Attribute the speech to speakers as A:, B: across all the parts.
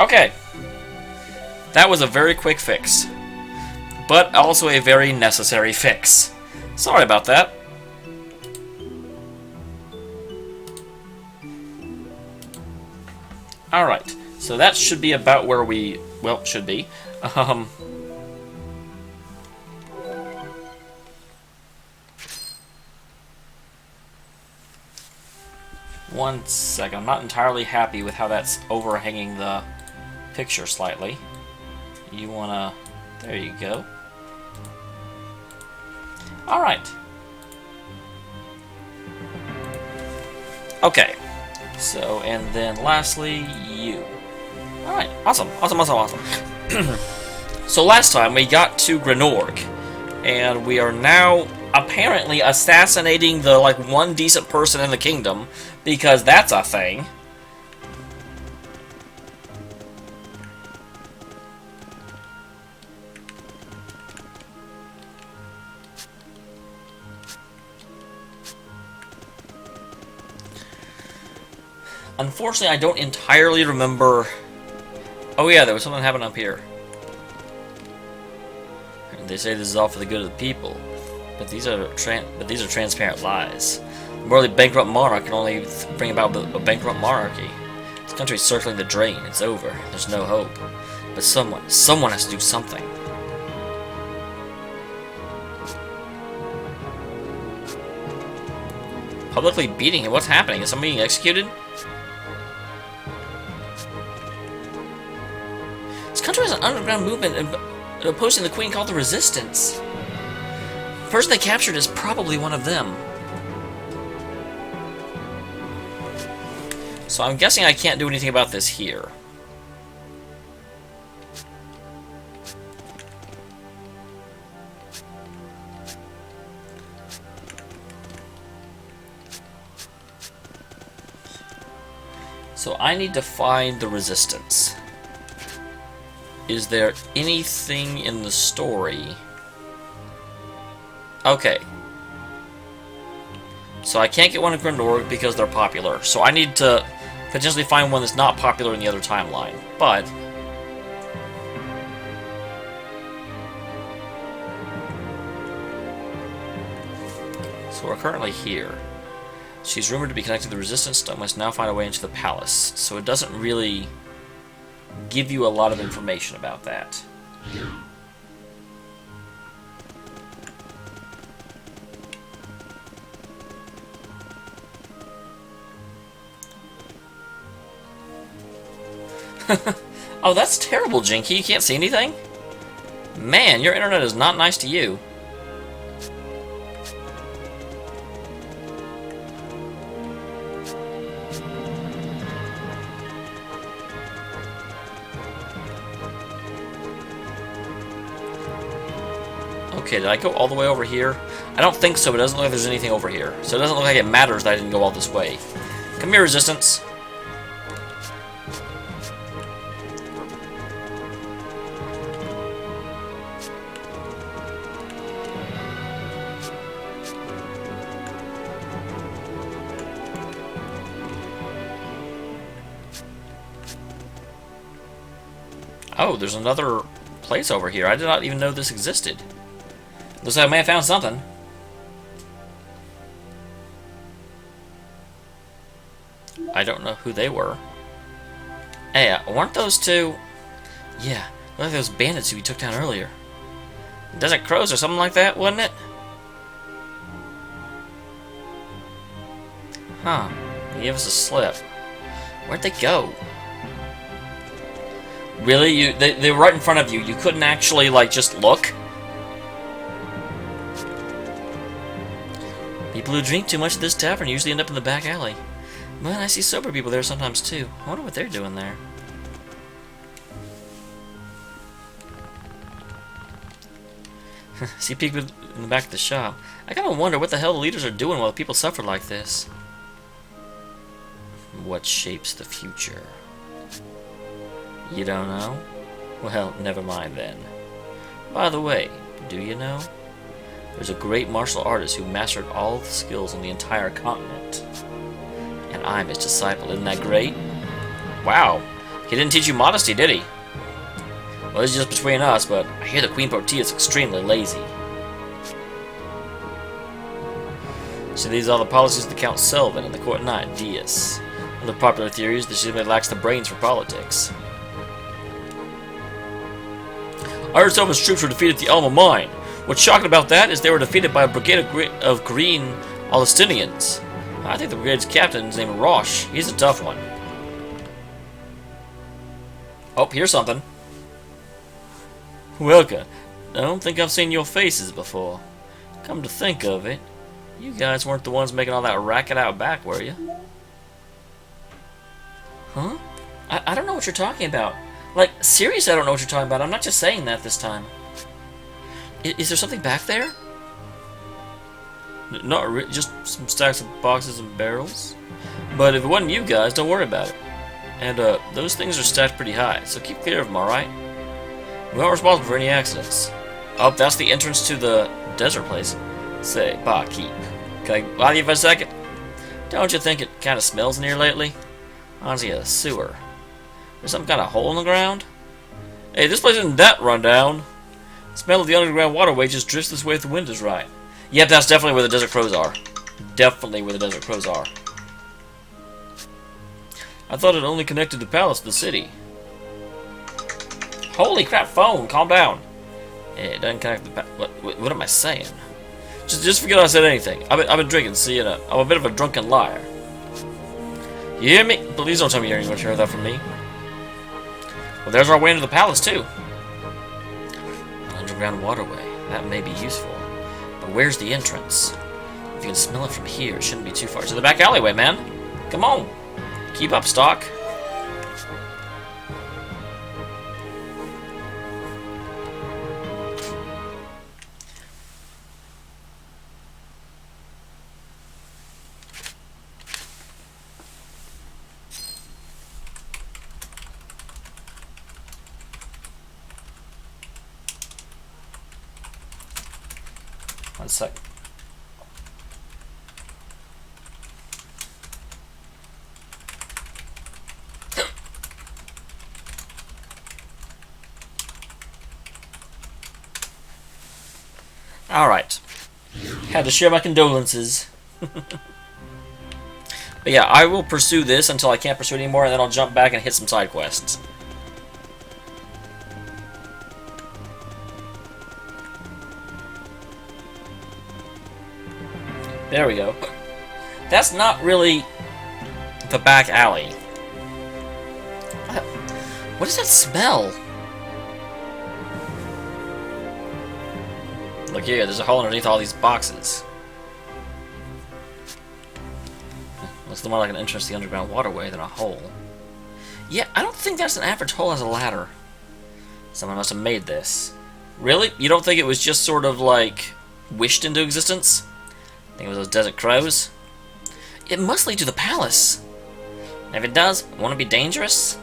A: Okay. That was a very quick fix. But also a very necessary fix. Sorry about that. Alright. So that should be about where we... well, should be. One second. I'm not entirely happy with how that's overhanging the picture slightly. You wanna... there you go. Alright. Okay. So, and then lastly, you. Alright, awesome. So last time we got to Granorg, and we are now apparently assassinating the, like, one decent person in the kingdom, because that's a thing. Unfortunately, I don't entirely remember... oh yeah, there was something happening up here. They say this is all for the good of the people, but these are transparent lies. A morally bankrupt monarch can only bring about a bankrupt monarchy. This country's circling the drain. It's over. There's no hope. But someone has to do something. Publicly beating him? What's happening? Is somebody being executed? This country has an underground movement opposing the Queen called the Resistance. The person they captured is probably one of them. So I'm guessing I can't do anything about this here. So I need to find the Resistance. Is there anything in the story? Okay. So I can't get one in Granorg because they're popular. So I need to potentially find one that's not popular in the other timeline. But... so we're currently here. She's rumored to be connected to the Resistance, but must now find a way into the palace. So it doesn't really give you a lot of information about that. Oh, that's terrible, Jinky. You can't see anything? Man, your internet is not nice to you. Okay, did I go all the way over here? I don't think so, but it doesn't look like there's anything over here. So it doesn't look like it matters that I didn't go all this way. Come here, Resistance. Oh, there's another place over here. I did not even know this existed. Looks like I may have found something. I don't know who they were. Hey, weren't those two... yeah, look like those bandits who we took down earlier. Desert Crows or something like that, wasn't it? Huh. They gave us a slip. Where'd they go? Really? They were right in front of you. You couldn't actually, like, just look? People who drink too much at this tavern usually end up in the back alley. But I see sober people there sometimes, too. I wonder what they're doing there. See people in the back of the shop. I kind of wonder what the hell the leaders are doing while people suffer like this. What shapes the future? You don't know? Well, never mind then. By the way, do you know? There's a great martial artist who mastered all the skills on the entire continent. And I'm his disciple. Isn't that great? Wow. He didn't teach you modesty, did he? Well, this is just between us, but I hear the Queen Protea is extremely lazy. So these are the policies of the Count Selvin and the Court Knight, Dias. One of the popular theories that she simply lacks the brains for politics. I heard Selvin's troops were defeated at the Alma Mine. What's shocking about that is they were defeated by a brigade of green Aulustinians. I think the brigade's captain is named Rosh. He's a tough one. Oh, here's something. Welcome. I don't think I've seen your faces before. Come to think of it, you guys weren't the ones making all that racket out back, were you? Huh? I don't know what you're talking about. Like, seriously, I don't know what you're talking about. I'm not just saying that this time. Is there something back there? Not really, just some stacks of boxes and barrels. But if it wasn't you guys, don't worry about it. And, those things are stacked pretty high, so keep clear of them, alright? We aren't responsible for any accidents. Oh, that's the entrance to the desert place. Say, barkeep, can I bother you for a second? Don't you think it kind of smells in here lately? Honestly, a sewer. There's some kind of hole in the ground? Hey, this place isn't that run down. The smell of the underground waterway just drifts this way if the wind is right. Yep, that's definitely where the desert crows are. Definitely where the desert crows are. I thought it only connected the palace to the city. Holy crap, phone, calm down. It doesn't connect the palace. What am I saying? Just forget I said anything. I've been drinking, see, and I'm a bit of a drunken liar. You hear me? Please don't tell me you're going to hear that from me. Well, there's our way into the palace, too. An underground waterway. That may be useful. But where's the entrance? If you can smell it from here, it shouldn't be too far. To the back alleyway, man. Come on. Keep up, Stock. One sec. Alright. Had to share my condolences. But yeah, I will pursue this until I can't pursue it anymore, and then I'll jump back and hit some side quests. There we go. That's not really the back alley. What does that smell? Look here, there's a hole underneath all these boxes. Looks more like an entrance to the underground waterway than a hole. Yeah, I don't think that's an average hole as a ladder. Someone must have made this. Really? You don't think it was just sort of like wished into existence? Think it was those desert crows? It must lead to the palace. And if it does, won't it be dangerous?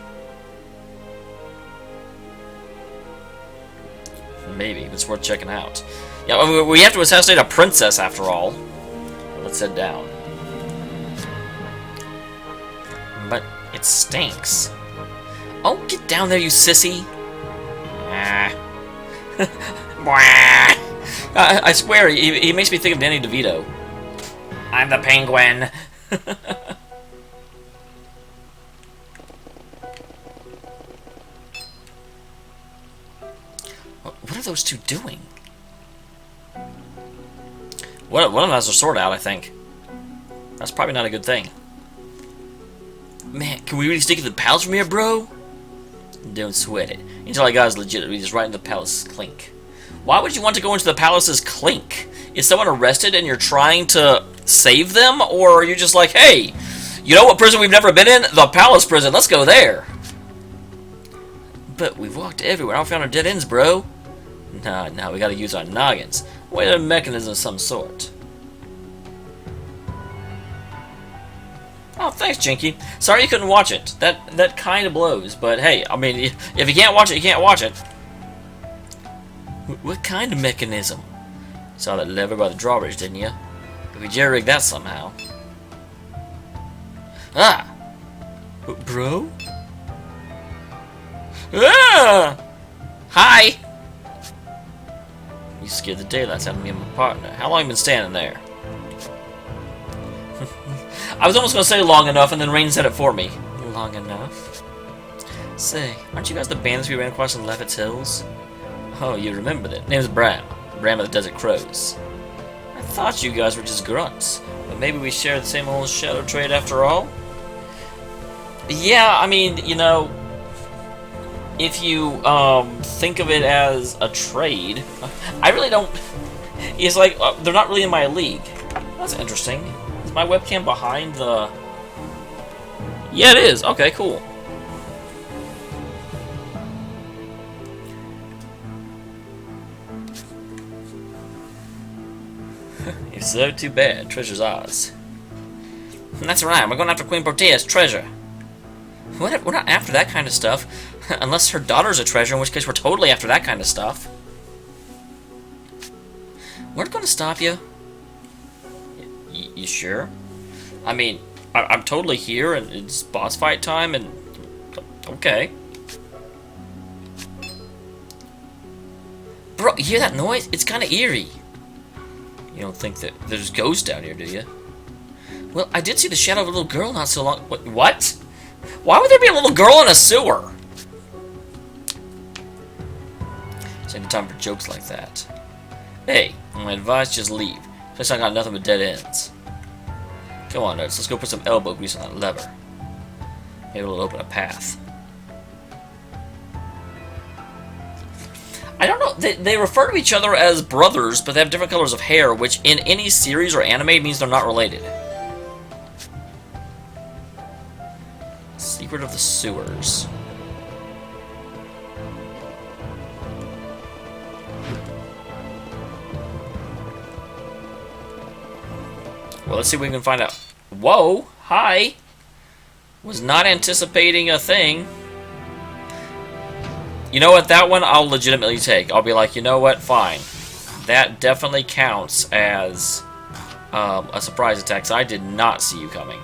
A: Maybe, but it's worth checking out. Yeah, I mean, we have to assassinate a princess after all. Let's head down. But it stinks. Oh, get down there, you sissy. I swear, he makes me think of Danny DeVito. I'm the penguin. What are those two doing? One of them has their sword out, I think. That's probably not a good thing. Man, can we really stick to the palace from here, bro? Don't sweat it. Until I got is legit, we just right into the palace's clink. Why would you want to go into the palace's clink? Is someone arrested and you're trying to save them? Or are you just like, hey, you know what prison we've never been in? The palace prison, let's go there. But we've walked everywhere, I found our dead ends, bro. Nah, we gotta use our noggins. Wait, a mechanism of some sort. Oh, thanks, Jinky. Sorry you couldn't watch it. That kind of blows, but hey, I mean, if you can't watch it, you can't watch it. What kind of mechanism? Saw that lever by the drawbridge, didn't you? If we jerry-rig that somehow. Ah! Bro? Ah! Hi! You scared the daylights out of me and my partner. How long have you been standing there? I was almost going to say long enough, and then Rain said it for me. Long enough? Say, aren't you guys the bandits we ran across in Levitt's Hills? Oh, you remember that. Name's Bram. Bram of the Desert Crows. I thought you guys were just grunts, but maybe we share the same old shadow trade after all? Yeah, I mean, you know, if you think of it as a trade, I really don't. It's like they're not really in my league. That's interesting. Is my webcam behind the? Yeah, it is. Okay, cool. If so, too bad. Treasure's ours. That's right. We're going after Queen Protea's treasure. We're not after that kind of stuff. Unless her daughter's a treasure, in which case we're totally after that kind of stuff. We're not going to stop you. You sure? I mean, I'm totally here, and it's boss fight time, and... Okay. Bro, you hear that noise? It's kind of eerie. You don't think that there's ghosts down here, do you? Well, I did see the shadow of a little girl not so long... What? Why would there be a little girl in a sewer? It's ain't the time for jokes like that. Hey, my advice, just leave. Plus I got nothing but dead ends. Come on, nerds, let's go put some elbow grease on that lever. Maybe it'll open a path. I don't know, they refer to each other as brothers, but they have different colors of hair, which in any series or anime means they're not related. Secret of the Sewers. Well, let's see if we can find out. Whoa! Hi! Was not anticipating a thing. You know what? That one I'll legitimately take. I'll be like, you know what? Fine. That definitely counts as a surprise attack, so I did not see you coming.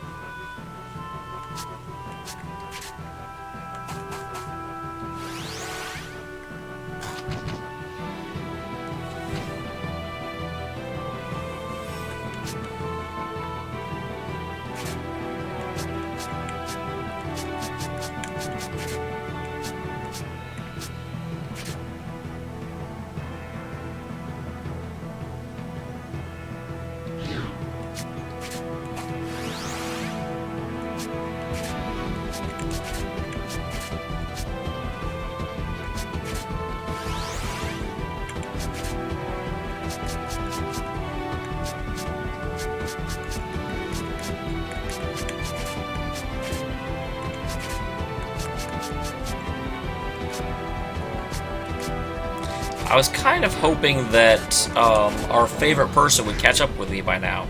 A: I was kind of hoping that our favorite person would catch up with me by now.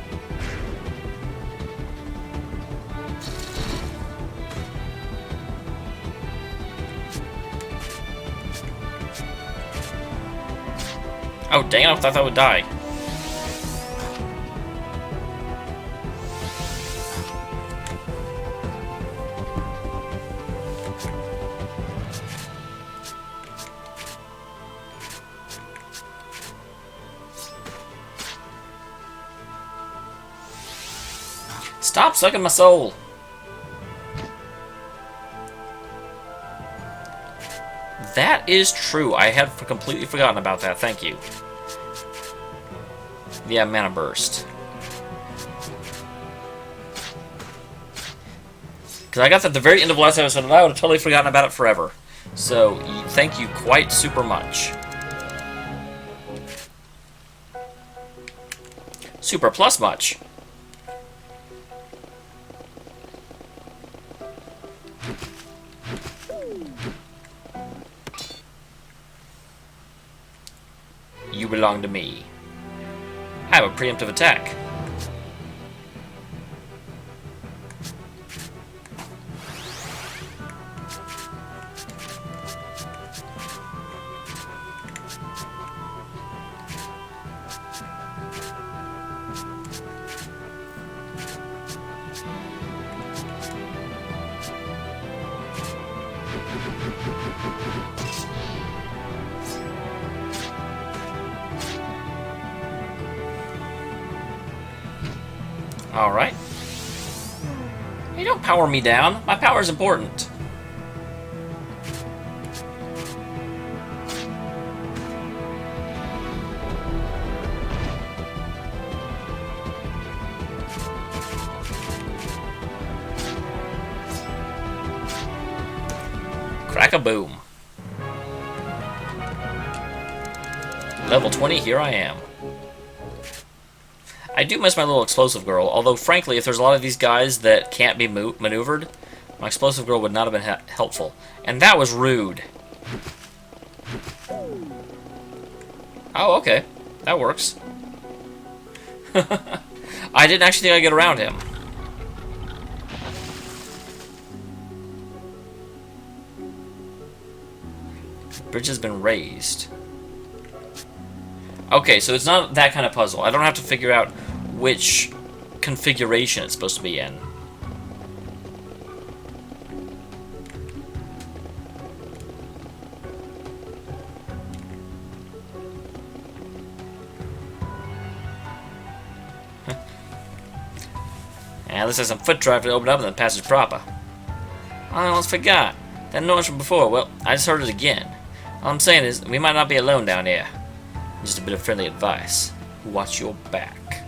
A: Oh, dang, I thought that would die. Stop sucking my soul! That is true. I had completely forgotten about that. Thank you. Yeah, mana burst. Because I got that at the very end of last episode, and I would have totally forgotten about it forever. So, thank you quite super much. Super plus much. You belong to me. I have a preemptive attack. Alright. Hey, don't power me down. My power is important. Crack-a-boom. Level 20, here I am. I do miss my little explosive girl, although frankly, if there's a lot of these guys that can't be maneuvered, my explosive girl would not have been helpful. And that was rude. Oh, okay. That works. I didn't actually think I'd get around him. Bridge has been raised. Okay, so it's not that kind of puzzle. I don't have to figure out which configuration it's supposed to be in. And this has some foot traffic to open up in the passage proper. I almost forgot. That noise from before, well, I just heard it again. All I'm saying is, we might not be alone down here. Just a bit of friendly advice. Watch your back.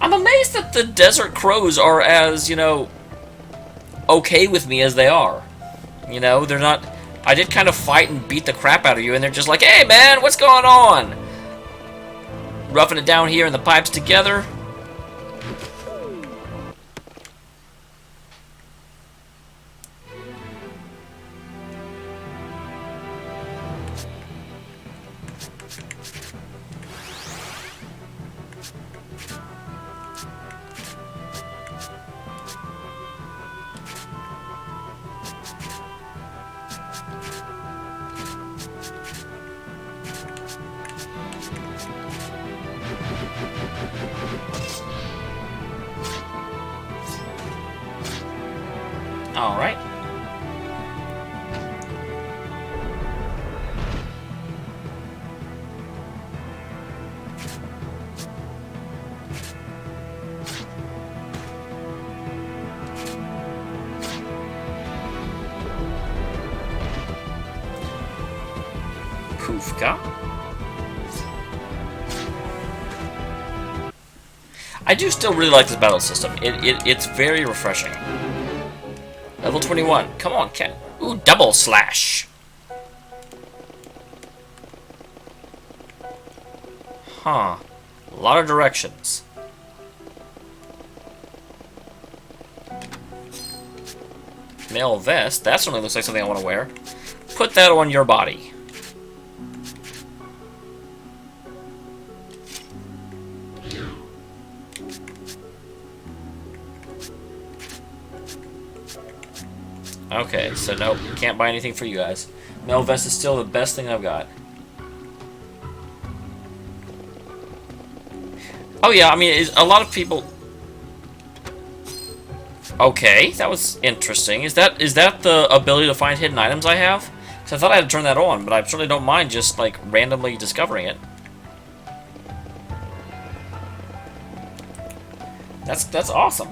A: I'm amazed that the desert crows are as, you know, okay with me as they are. You know, they're not... I did kind of fight and beat the crap out of you, and they're just like, hey man, what's going on? Roughing it down here in the pipes together. All right. Poofka. I do still really like this battle system. It's very refreshing. Level 21. Come on, cat. Ooh, double slash. Huh. A lot of directions. Male vest. That certainly looks like something I want to wear. Put that on your body. Okay, so nope, can't buy anything for you guys. Male vest is still the best thing I've got. Oh yeah, I mean, a lot of people... Okay, that was interesting. Is that the ability to find hidden items I have? Because I thought I had to turn that on, but I certainly don't mind just, like, randomly discovering it. That's awesome.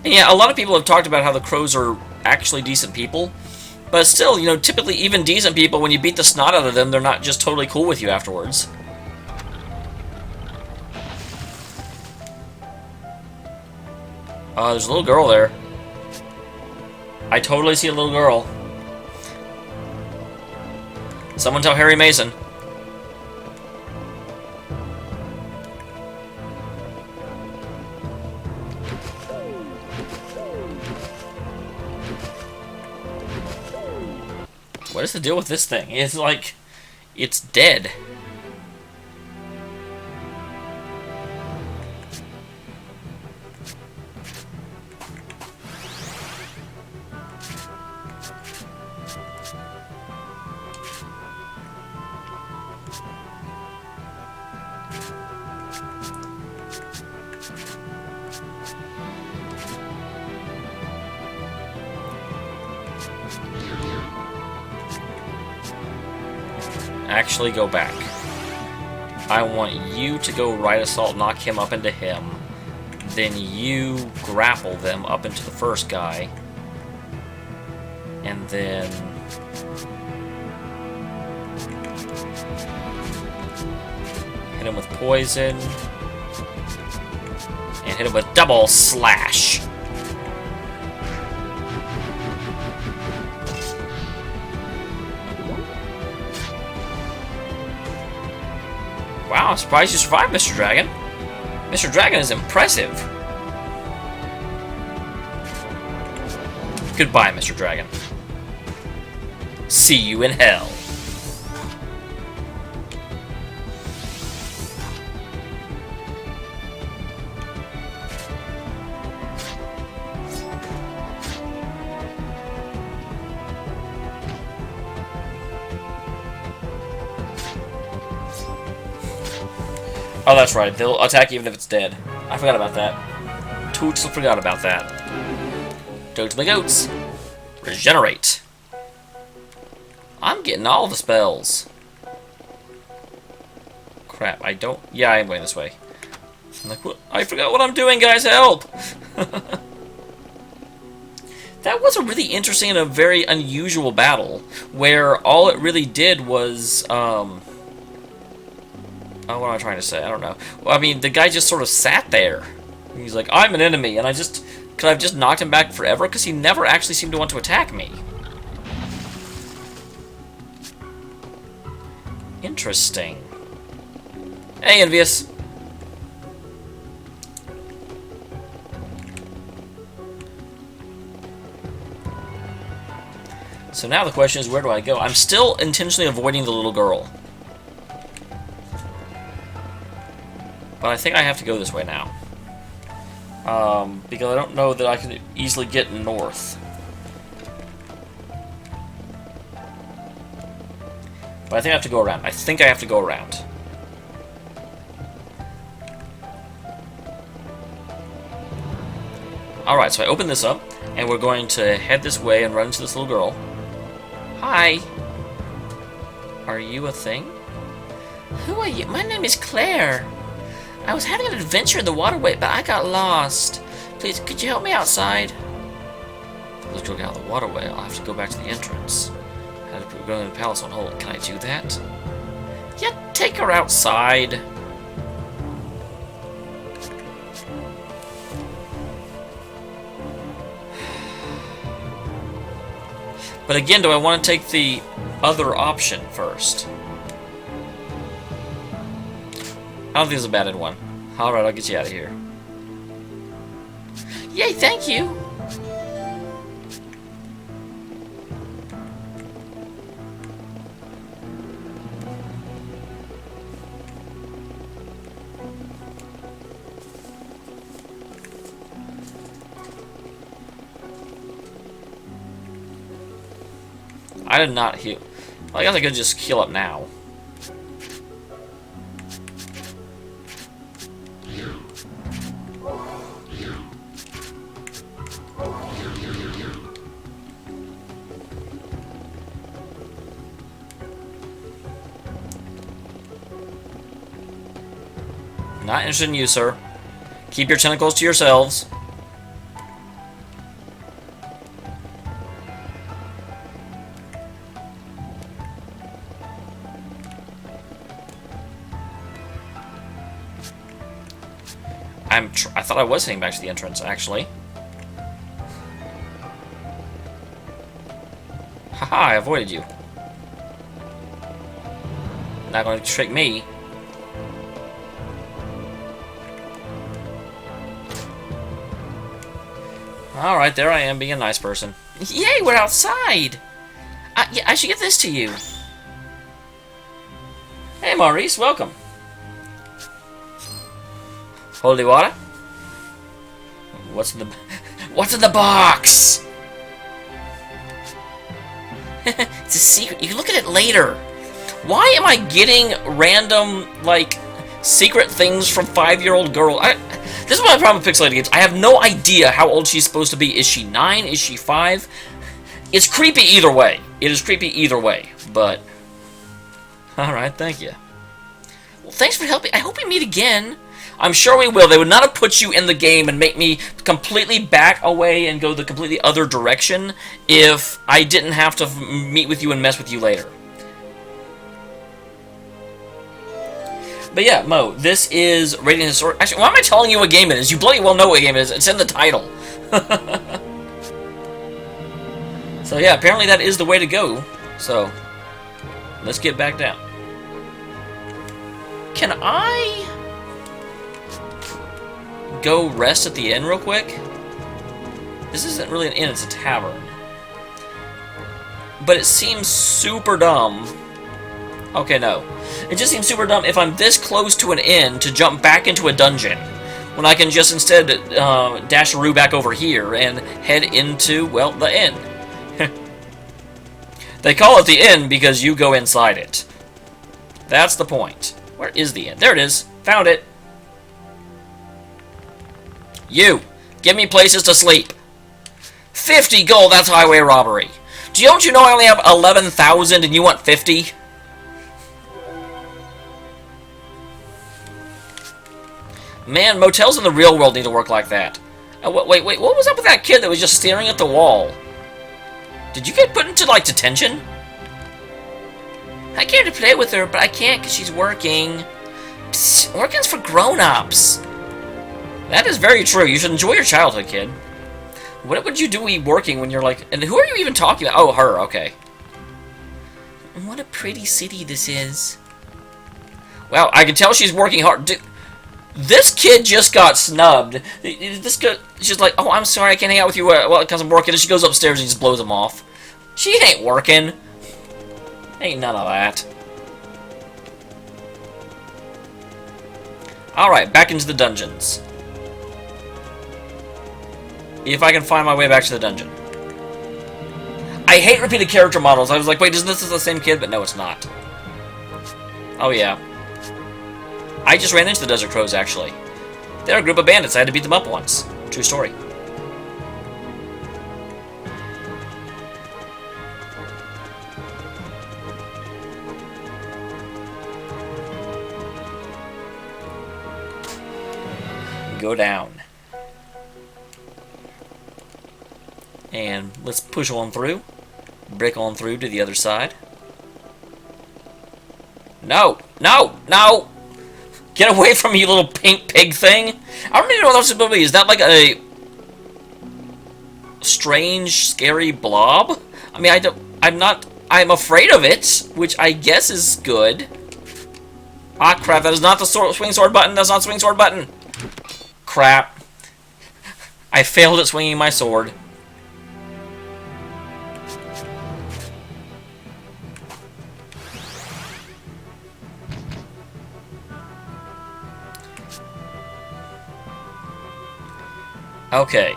A: And yeah, a lot of people have talked about how the crows are actually decent people, but still, you know, typically even decent people, when you beat the snot out of them, they're not just totally cool with you afterwards. There's a little girl there. I totally see a little girl. Someone tell Harry Mason. What is the deal with this thing? It's like... it's dead. Actually, go back. I want you to go right assault, knock him up into him. Then you grapple them up into the first guy. And then... hit him with poison. And hit him with double slash. Wow, I'm surprised you survived, Mr. Dragon. Mr. Dragon is impressive. Goodbye, Mr. Dragon. See you in hell. Oh, that's right. They'll attack even if it's dead. I forgot about that. Totally forgot about that. Go to the goats. Regenerate. I'm getting all the spells. Crap, I don't... Yeah, I am going this way. I'm like, what? I forgot what I'm doing, guys, help! That was a really interesting and a very unusual battle, where all it really did was, oh, what am I trying to say? I don't know. Well, I mean, the guy just sort of sat there. He's like, I'm an enemy, and could I have just knocked him back forever? Because he never actually seemed to want to attack me. Interesting. Hey, Envious. So now the question is, where do I go? I'm still intentionally avoiding the little girl. But I think I have to go this way now. Because I don't know that I can easily get north. But I think I have to go around. I think I have to go around. Alright, so I open this up, and we're going to head this way and run into this little girl. Hi. Are you a thing? Who are you? My name is Claire. I was having an adventure in the waterway, but I got lost. Please, could you help me outside? Let's go down the waterway. I'll have to go back to the entrance. I have to go in the palace on hold. Can I do that? Yeah, take her outside. But again, do I want to take the other option first? I don't think it's a bad one. Alright, I'll get you out of here. Yay, thank you! I did not heal. Well, I guess I could just heal up now. Not interested in you, sir. Keep your tentacles to yourselves. I thought I was heading back to the entrance, actually. Haha, I avoided you. Not going to trick me. Alright, there I am, being a nice person. Yay, we're outside! Yeah, I should get this to you. Hey, Maurice, welcome. Holy water? What's in the box? It's a secret. You can look at it later. Why am I getting random, like, secret things from 5-year-old girl? This is my problem with pixelated games. I have no idea how old she's supposed to be. Is she 9? Is she 5? It's creepy either way. It is creepy either way, but... Alright, thank you. Well, thanks for helping. I hope we meet again. I'm sure we will. They would not have put you in the game and make me completely back away and go the completely other direction if I didn't have to meet with you and mess with you later. But yeah, Mo, this is Radiant Historia. Actually, why am I telling you what game it is? You bloody well know what game it is. It's in the title. So yeah, apparently that is the way to go. So, let's get back down. Can I go rest at the inn real quick? This isn't really an inn, it's a tavern. But it seems super dumb. Okay, no. It just seems super dumb if I'm this close to an inn to jump back into a dungeon, when I can just instead dash-a-roo back over here and head into, well, the inn. They call it the inn because you go inside it. That's the point. Where is the inn? There it is. Found it. You! Give me places to sleep. 50 gold, that's highway robbery. Don't you know I only have 11,000 and you want 50? Man, motels in the real world need to work like that. Wait, what was up with that kid that was just staring at the wall? Did you get put into, like, detention? I came to play with her, but I can't because she's working. Psst, working's for grown-ups. That is very true. You should enjoy your childhood, kid. What would you do working when you're like... And who are you even talking about? Oh, her, okay. What a pretty city this is. Wow, I can tell she's working hard. Dude, this kid just got snubbed. This kid, she's like, oh, I'm sorry, I can't hang out with you because I'm working. And she goes upstairs and just blows him off. She ain't working. Ain't none of that. Alright, back into the dungeons. If I can find my way back to the dungeon. I hate repeated character models. I was like, wait, isn't this the same kid? But no, it's not. Oh, yeah. I just ran into the Desert Crows, actually. They're a group of bandits. I had to beat them up once. True story. Go down. And let's push on through. Break on through to the other side. No! No! No! Get away from me, you little pink pig thing! I don't even know what that's supposed to be. Is that like a strange, scary blob? I mean, I'm afraid of it, which I guess is good. Ah, crap, that is not the swing sword button. That's not the swing sword button. Crap. I failed at swinging my sword. Okay.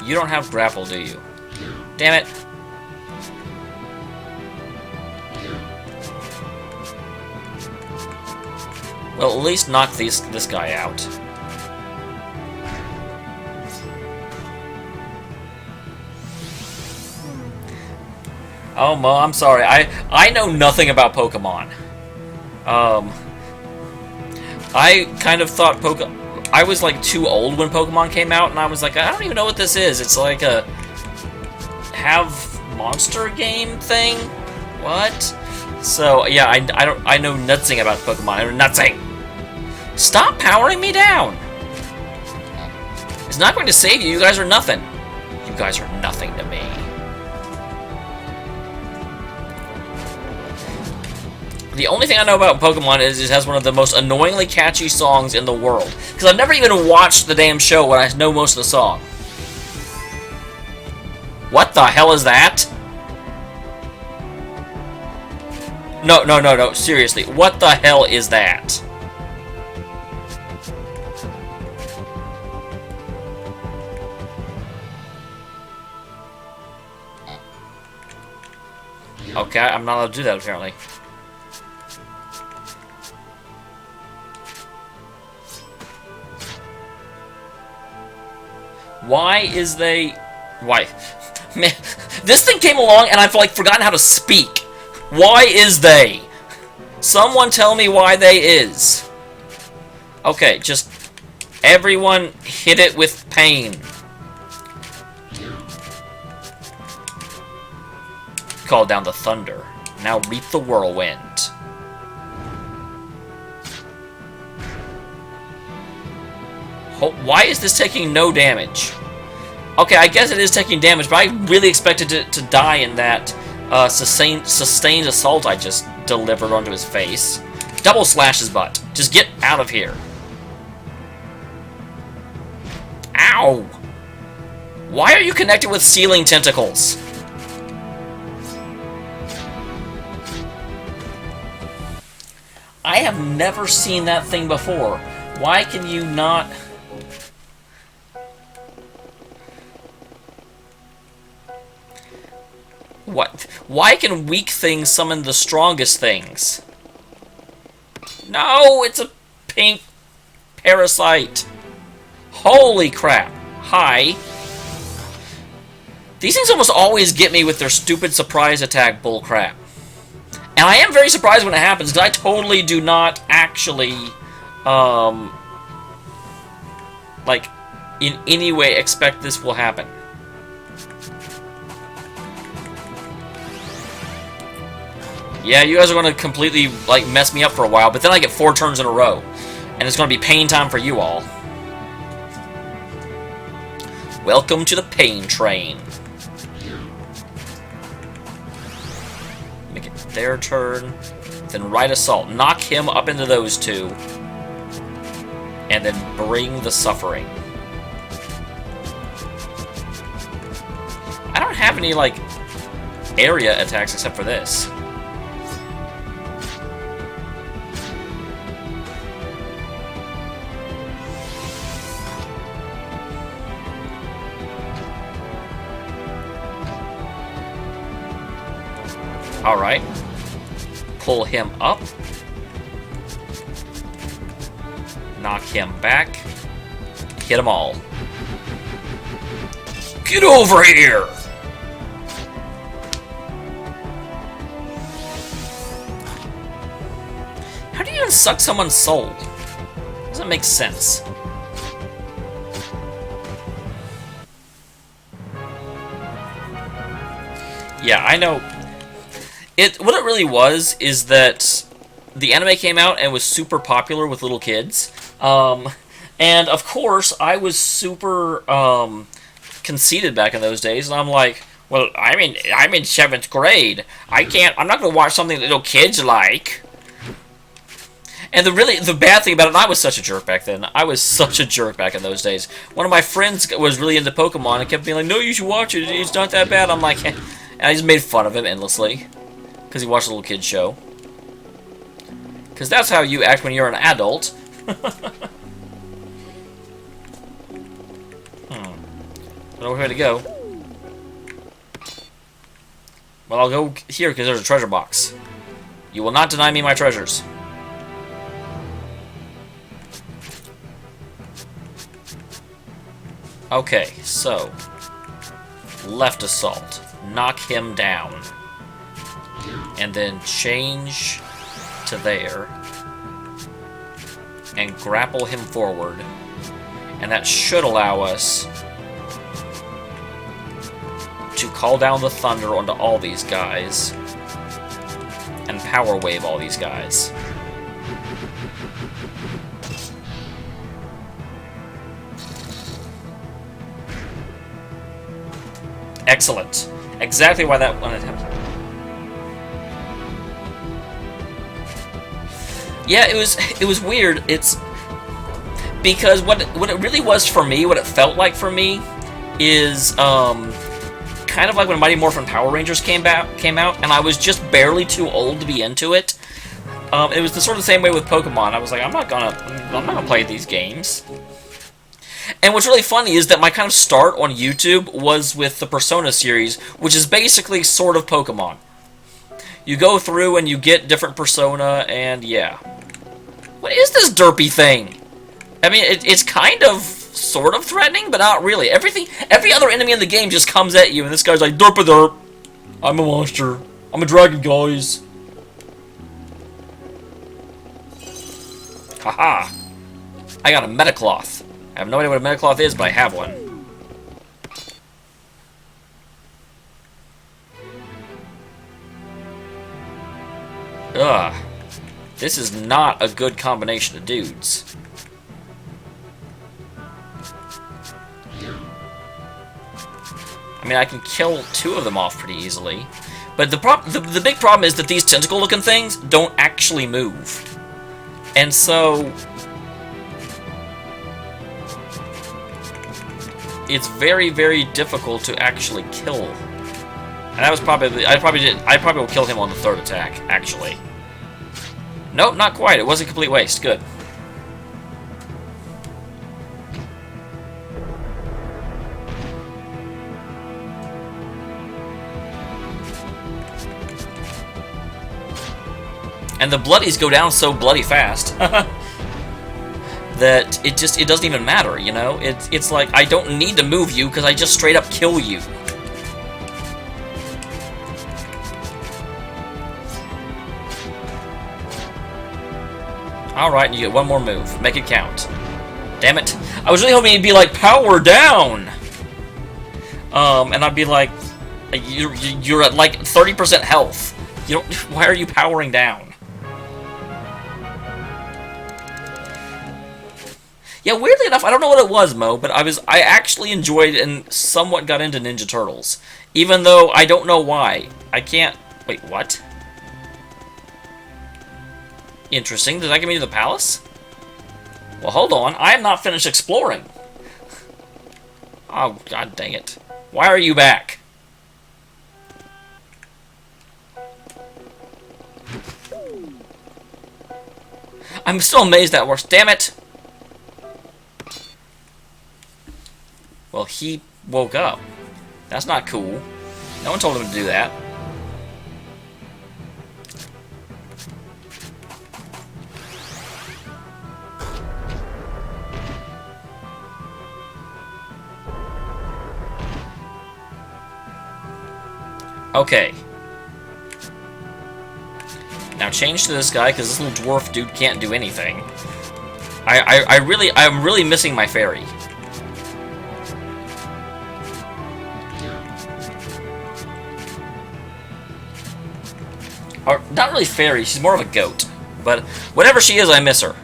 A: You don't have grapple, do you? Damn it. Well, at least knock this guy out. Oh, Mo, I'm sorry. I know nothing about Pokemon. I kind of thought I was like too old when Pokemon came out, and I was like, I don't even know what this is. It's like a monster game thing. What? So yeah, I know nothing about Pokemon. I know nothing. Stop powering me down. It's not going to save you. You guys are nothing. You guys are nothing to me. The only thing I know about Pokemon is it has one of the most annoyingly catchy songs in the world. Because I've never even watched the damn show when I know most of the song. What the hell is that? No, seriously. What the hell is that? Okay, I'm not allowed to do that, apparently. Why is they... Why? Man, this thing came along and I've, like, forgotten how to speak. Why is they? Someone tell me why they is. Okay, just... Everyone hit it with pain. Call down the thunder. Now reap the whirlwind. Why is this taking no damage? Okay, I guess it is taking damage, but I really expected it to die in that sustained assault I just delivered onto his face. Double slash his butt. Just get out of here. Ow! Why are you connected with ceiling tentacles? I have never seen that thing before. Why can you not... What? Why can weak things summon the strongest things? No, it's a pink parasite. Holy crap. Hi. These things almost always get me with their stupid surprise attack bullcrap. And I am very surprised when it happens, because I totally do not actually, like, in any way expect this will happen. Yeah, you guys are going to completely, like, mess me up for a while, but then I get 4 turns in a row. And it's going to be pain time for you all. Welcome to the pain train. Make it their turn. Then right assault. Knock him up into those 2. And then bring the suffering. I don't have any, like, area attacks except for this. Alright. Pull him up. Knock him back. Hit them all. Get over here! How do you even suck someone's soul? Doesn't make sense. Yeah, I know. What it really was is that the anime came out and was super popular with little kids. And of course, I was super conceited back in those days, and I'm like, well, I'm in 7th grade. I'm not going to watch something that little kids like. And the bad thing about it, and I was such a jerk back then. I was such a jerk back in those days. One of my friends was really into Pokemon and kept being like, no, you should watch it. It's not that bad. I'm like, and I just made fun of him endlessly. Because he watched a little kid's show. Because that's how you act when you're an adult. No way to go. Well, I'll go here because there's a treasure box. You will not deny me my treasures. Okay, so... left assault. Knock him down. And then change to there. And grapple him forward. And that should allow us to call down the thunder onto all these guys. And power wave all these guys. Excellent. Exactly why that one happened. Yeah, it was weird. It's because what it really was for me, what it felt like for me, is kind of like when Mighty Morphin Power Rangers came out, and I was just barely too old to be into it. It was the sort of the same way with Pokemon. I was like, I'm not gonna play these games. And what's really funny is that my kind of start on YouTube was with the Persona series, which is basically sort of Pokemon. You go through and you get different Persona, and yeah. What is this derpy thing? I mean, it's kind of sort of threatening, but not really. Every other enemy in the game just comes at you, and this guy's like, derp a derp. I'm a monster. I'm a dragon, guys. Haha. I got a metacloth. I have no idea what a metacloth is, but I have one. Ugh. This is not a good combination of dudes. I mean, I can kill 2 of them off pretty easily. But the big problem is that these tentacle-looking things don't actually move. And so... it's very, very difficult to actually kill. And that was probably... I probably will kill him on the 3rd attack, actually. Nope, not quite. It was a complete waste. Good. And the bloodies go down so bloody fast that it doesn't even matter, you know? It's like, I don't need to move you because I just straight up kill you. Alright, you get one more move. Make it count. Damn it. I was really hoping he'd be like, power down! And I'd be like, you're at like 30% health. You don't, why are you powering down? Yeah, weirdly enough, I don't know what it was, Mo, but I actually enjoyed and somewhat got into Ninja Turtles. Even though I don't know why. I can't... Wait, what? Interesting. Did that get me to the palace? Well, hold on. I am not finished exploring. Oh, god dang it. Why are you back? I'm still amazed that works. Damn it! Well, he woke up. That's not cool. No one told him to do that. Okay. Now change to this guy, because this little dwarf dude can't do anything. I'm really missing my fairy. Or, not really fairy, she's more of a goat. But whatever she is, I miss her.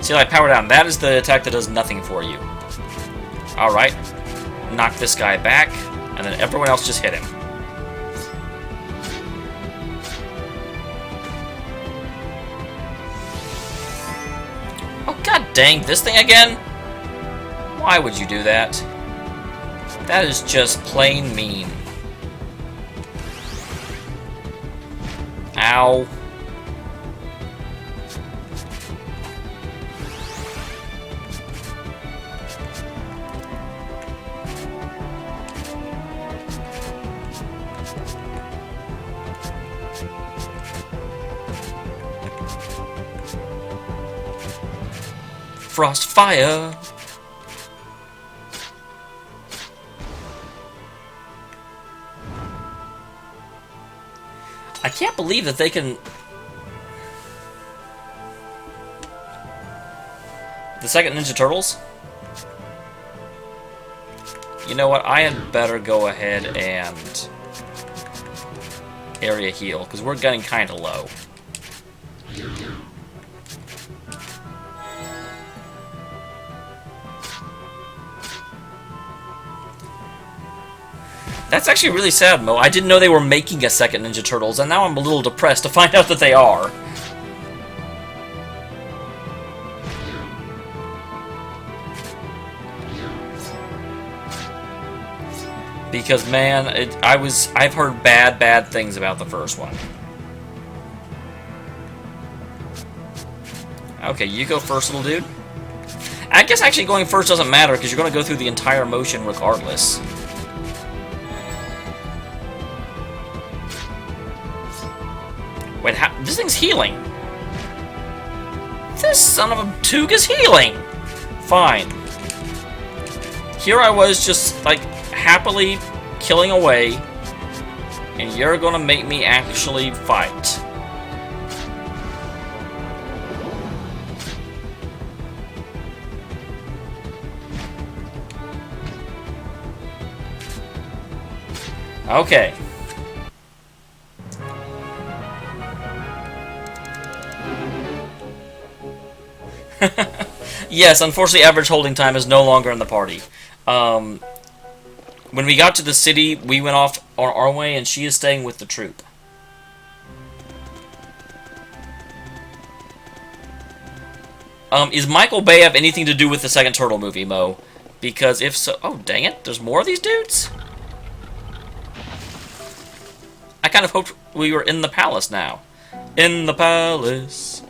A: See, I power down. That is the attack that does nothing for you. Alright. Knock this guy back, and then everyone else just hit him. Oh, god dang, this thing again? Why would you do that? That is just plain mean. Ow. Frost fire. I can't believe that they can... The second Ninja Turtles? You know what? I had better go ahead and area heal, because we're getting kind of low. That's actually really sad, Mo. I didn't know they were making a second Ninja Turtles, and now I'm a little depressed to find out that they are. Because, man, I've heard bad things about the first one. Okay, you go first, little dude. I guess actually going first doesn't matter, because you're going to go through the entire motion regardless. This thing's healing. This son of a toog is healing. Fine. Here I was just, like, happily killing away, and you're gonna make me actually fight. Okay. Yes, unfortunately, average holding time is no longer in the party. When we got to the city, we went off on our way, and she is staying with the troop. Is Michael Bay have anything to do with the second Turtle movie, Mo? Because if so... Oh, dang it. There's more of these dudes? I kind of hoped we were in the palace now. In the palace.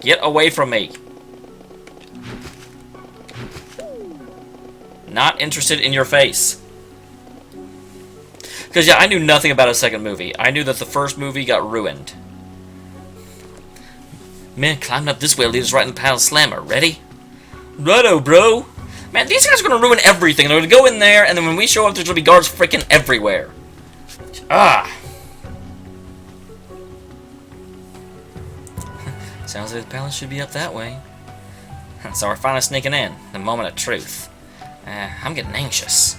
A: Get away from me. Not interested in your face. Because, yeah, I knew nothing about a second movie. I knew that the first movie got ruined. Man, climbing up this way leads us right in the palace slammer. Ready? Righto, bro. Man, these guys are going to ruin everything. They're going to go in there, and then when we show up, there's going to be guards freaking everywhere. Ah. Sounds like the palace should be up that way. So we're finally sneaking in. The moment of truth. I'm getting anxious.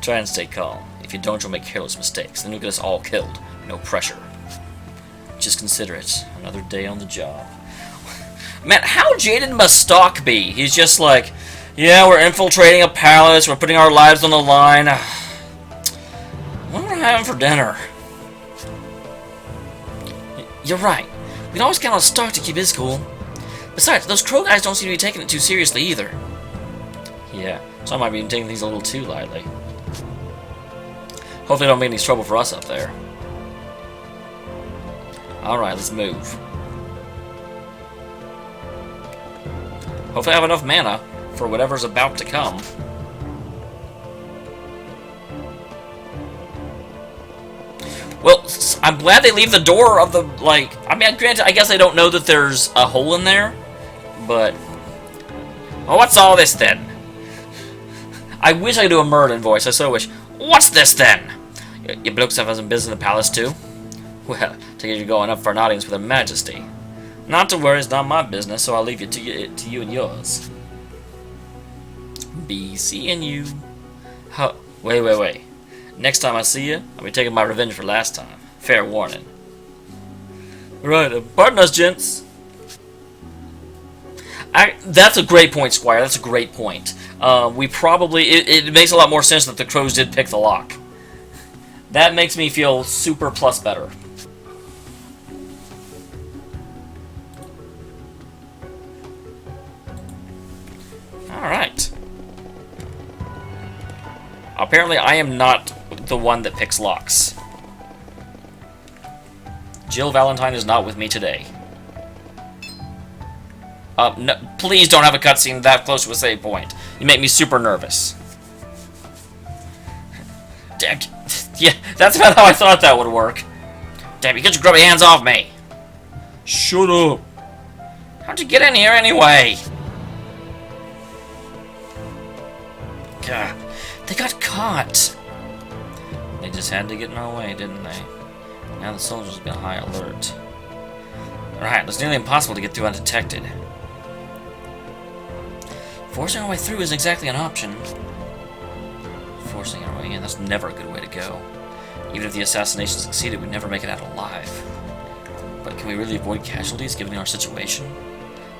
A: Try and stay calm. If you don't, you'll make careless mistakes. Then you'll get us all killed. No pressure. Just consider it. Another day on the job. Man, how jaded must Stock be? He's just like, yeah, we're infiltrating a palace. We're putting our lives on the line. What am I having for dinner? You're right. We can always count on Stark to keep his cool. Besides, those crow guys don't seem to be taking it too seriously either. Yeah, so I might be taking things a little too lightly. Hopefully they don't make any trouble for us up there. Alright, let's move. Hopefully I have enough mana for whatever's about to come. Well, I'm glad they leave the door of the, like... I mean, granted, I guess I don't know that there's a hole in there, but... Well, what's all this, then? I wish I could do a Merlin voice, I so wish. What's this, then? You blokes have some business in the palace, too? Well, take it you're going up for an audience with Her Majesty. Not to worry, it's not my business, so I'll leave it to you and yours. Be seeing you. Huh, wait. Next time I see you, I'll be taking my revenge for last time. Fair warning. Right, pardon us, gents. That's a great point, Squire. That's a great point. We probably... It makes a lot more sense that the crows did pick the lock. That makes me feel super plus better. Alright. Apparently I am not the one that picks locks. Jill Valentine is not with me today. No, please don't have a cutscene that close to a save point. You make me super nervous. Damn. Yeah, that's about how I thought that would work. Damn, you get your grubby hands off me. Shut up. How'd you get in here anyway? God, they got caught. They just had to get in our way, didn't they? Now the soldiers have been high alert. Alright, it's nearly impossible to get through undetected. Forcing our way through isn't exactly an option. Forcing our way in, that's never a good way to go. Even if the assassination succeeded, we'd never make it out alive. But can we really avoid casualties given our situation?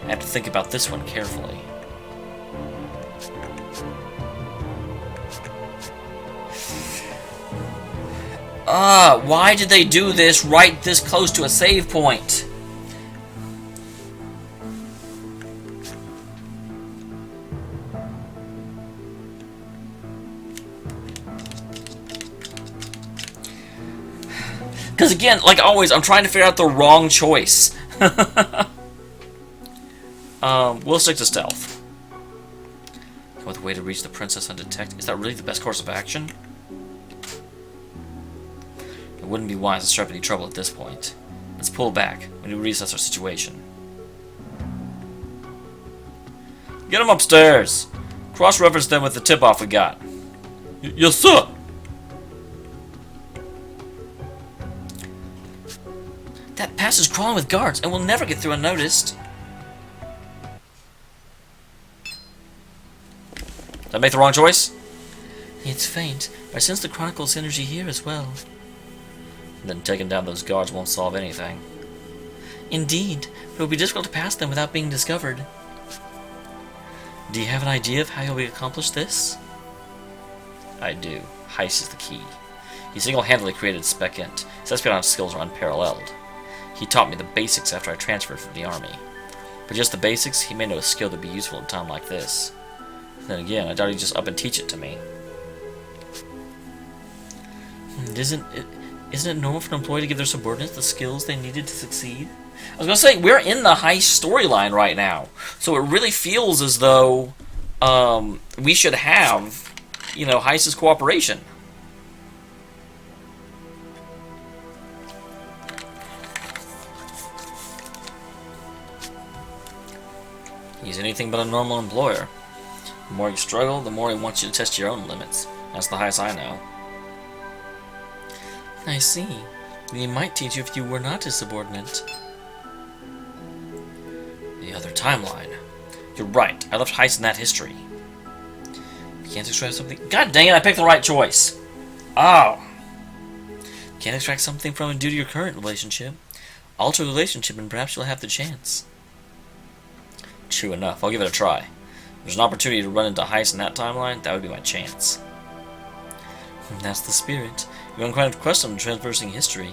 A: I have to think about this one carefully. Why did they do this right this close to a save point? Because again, like always, I'm trying to figure out the wrong choice. We'll stick to stealth. Come with a way to reach the princess undetected. Is that really the best course of action? wouldn't be wise to stir up any trouble at this point. Let's pull back. We need to reassess our situation. Get them upstairs! Cross-reference them with the tip-off we got. Yes, sir! That pass is crawling with guards, and we'll never get through unnoticed. Did I make the wrong choice? It's faint, but I sense the Chronicle's energy here as well. Then taking down those guards won't solve anything. Indeed, but it will be difficult to pass them without being discovered. Do you have an idea of how you'll accomplish this? I do. Heiss is the key. He single-handedly created Spec Int. His espionage skills are unparalleled. He taught me the basics after I transferred from the army. But just the basics, he may know a skill that would be useful in a time like this. Then again, I doubt he'd just up and teach it to me. Isn't it normal for an employee to give their subordinates the skills they needed to succeed? I was going to say, we're in the Heiss storyline right now. So it really feels as though we should have, you know, Heiss's cooperation. He's anything but a normal employer. The more you struggle, the more he wants you to test your own limits. That's the Heiss I know. I see. He might teach you if you were not his subordinate. The other timeline. You're right. I left Heiss in that history. Can't extract something. God dang it! I picked the right choice. Oh. Can't extract something from him due to your current relationship. Alter the relationship, and perhaps you'll have the chance. True enough. I'll give it a try. If there's an opportunity to run into Heiss in that timeline, that would be my chance. That's the spirit. You're quite accustomed to traversing history.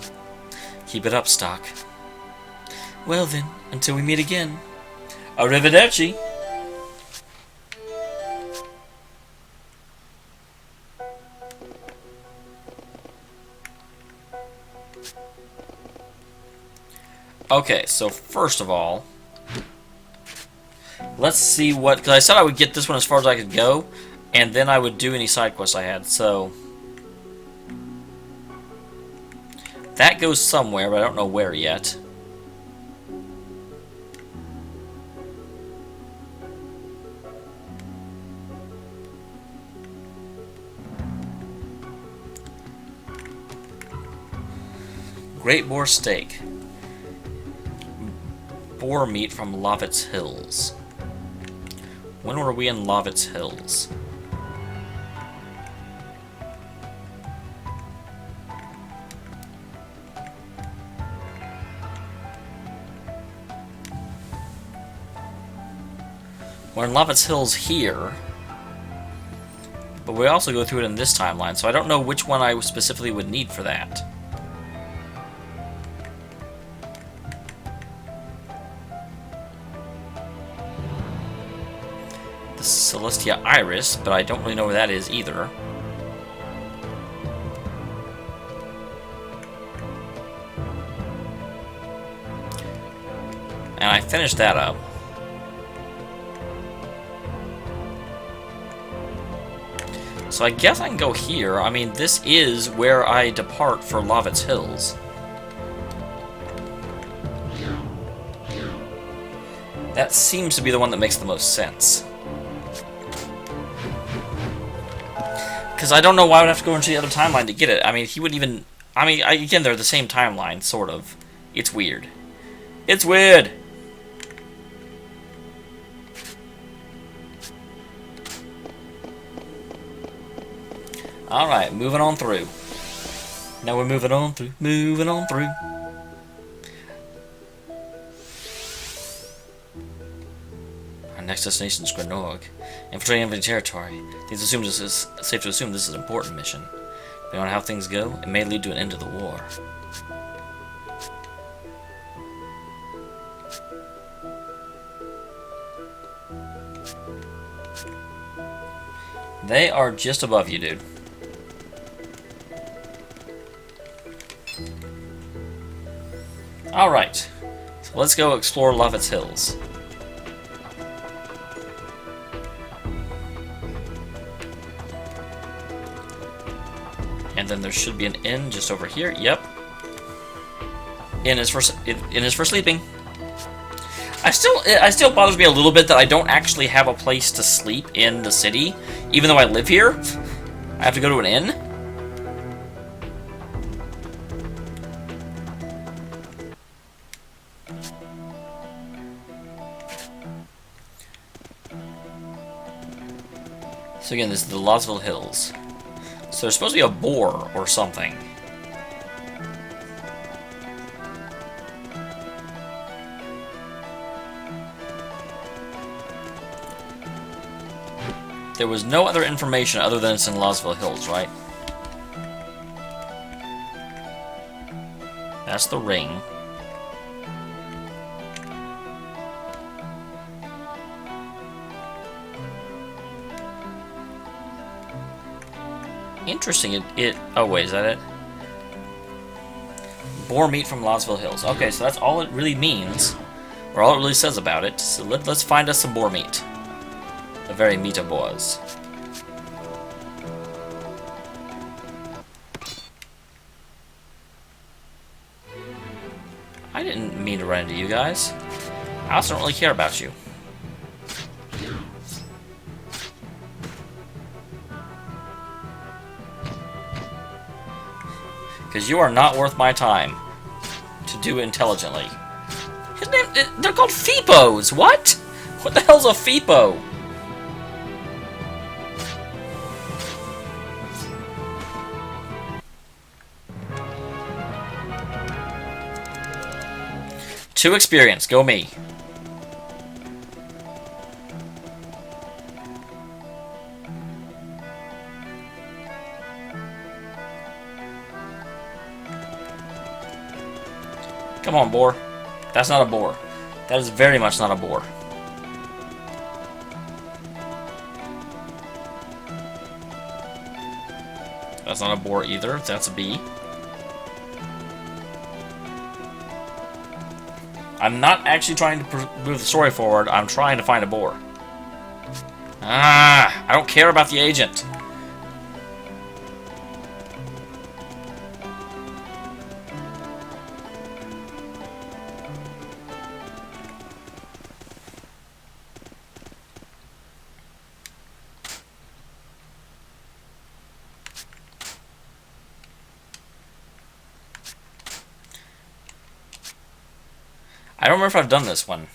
A: Keep it up, Stock. Well then, until we meet again. Arrivederci! Okay, so first of all, let's see what... Because I said I would get this one as far as I could go, and then I would do any side quests I had, so... That goes somewhere, but I don't know where yet. Great boar steak. Boar meat from Lovett's Hills. When were we in Lovett's Hills? We're in Lovett's Hills here, but we also go through it in this timeline, so I don't know which one I specifically would need for that. The Celestia Iris, but I don't really know where that is either. And I finished that up. So I guess I can go here. I mean, this is where I depart for Lovett's Hills. That seems to be the one that makes the most sense. Because I don't know why I would have to go into the other timeline to get it. I mean, he wouldn't even... I mean, again, they're the same timeline, sort of. It's weird. It's weird! Alright, moving on through. Now we're moving on through. Moving on through. Our next destination is Granorg. Infiltrating enemy territory. It's safe to assume this is an important mission. Depending on how things go, it may lead to an end to the war. They are just above you, dude. Alright, so let's go explore Lovett's Hills. And then there should be an inn just over here. Yep. Inn is for sleeping. It still bothers me a little bit that I don't actually have a place to sleep in the city, even though I live here. I have to go to an inn. So again, this is the Losville Hills. So there's supposed to be a boar or something. There was no other information other than it's in Losville Hills, right? That's the ring. Interesting. Oh wait, is that it? Boar meat from Losville Hills. Okay, so that's all it really means, or all it really says about it. So let's find us some boar meat. The very meat of boars. I didn't mean to run into you guys. I also don't really care about you. Because you are not worth my time to do intelligently. His name, they're called Feepos! What? What the hell's a Feepo? Two experience, go me. Come on, boar. That's not a boar. That is very much not a boar. That's not a boar either. That's a bee. I'm not actually trying to move the story forward. I'm trying to find a boar. Ah, I don't care about the agent. I don't remember if I've done this one.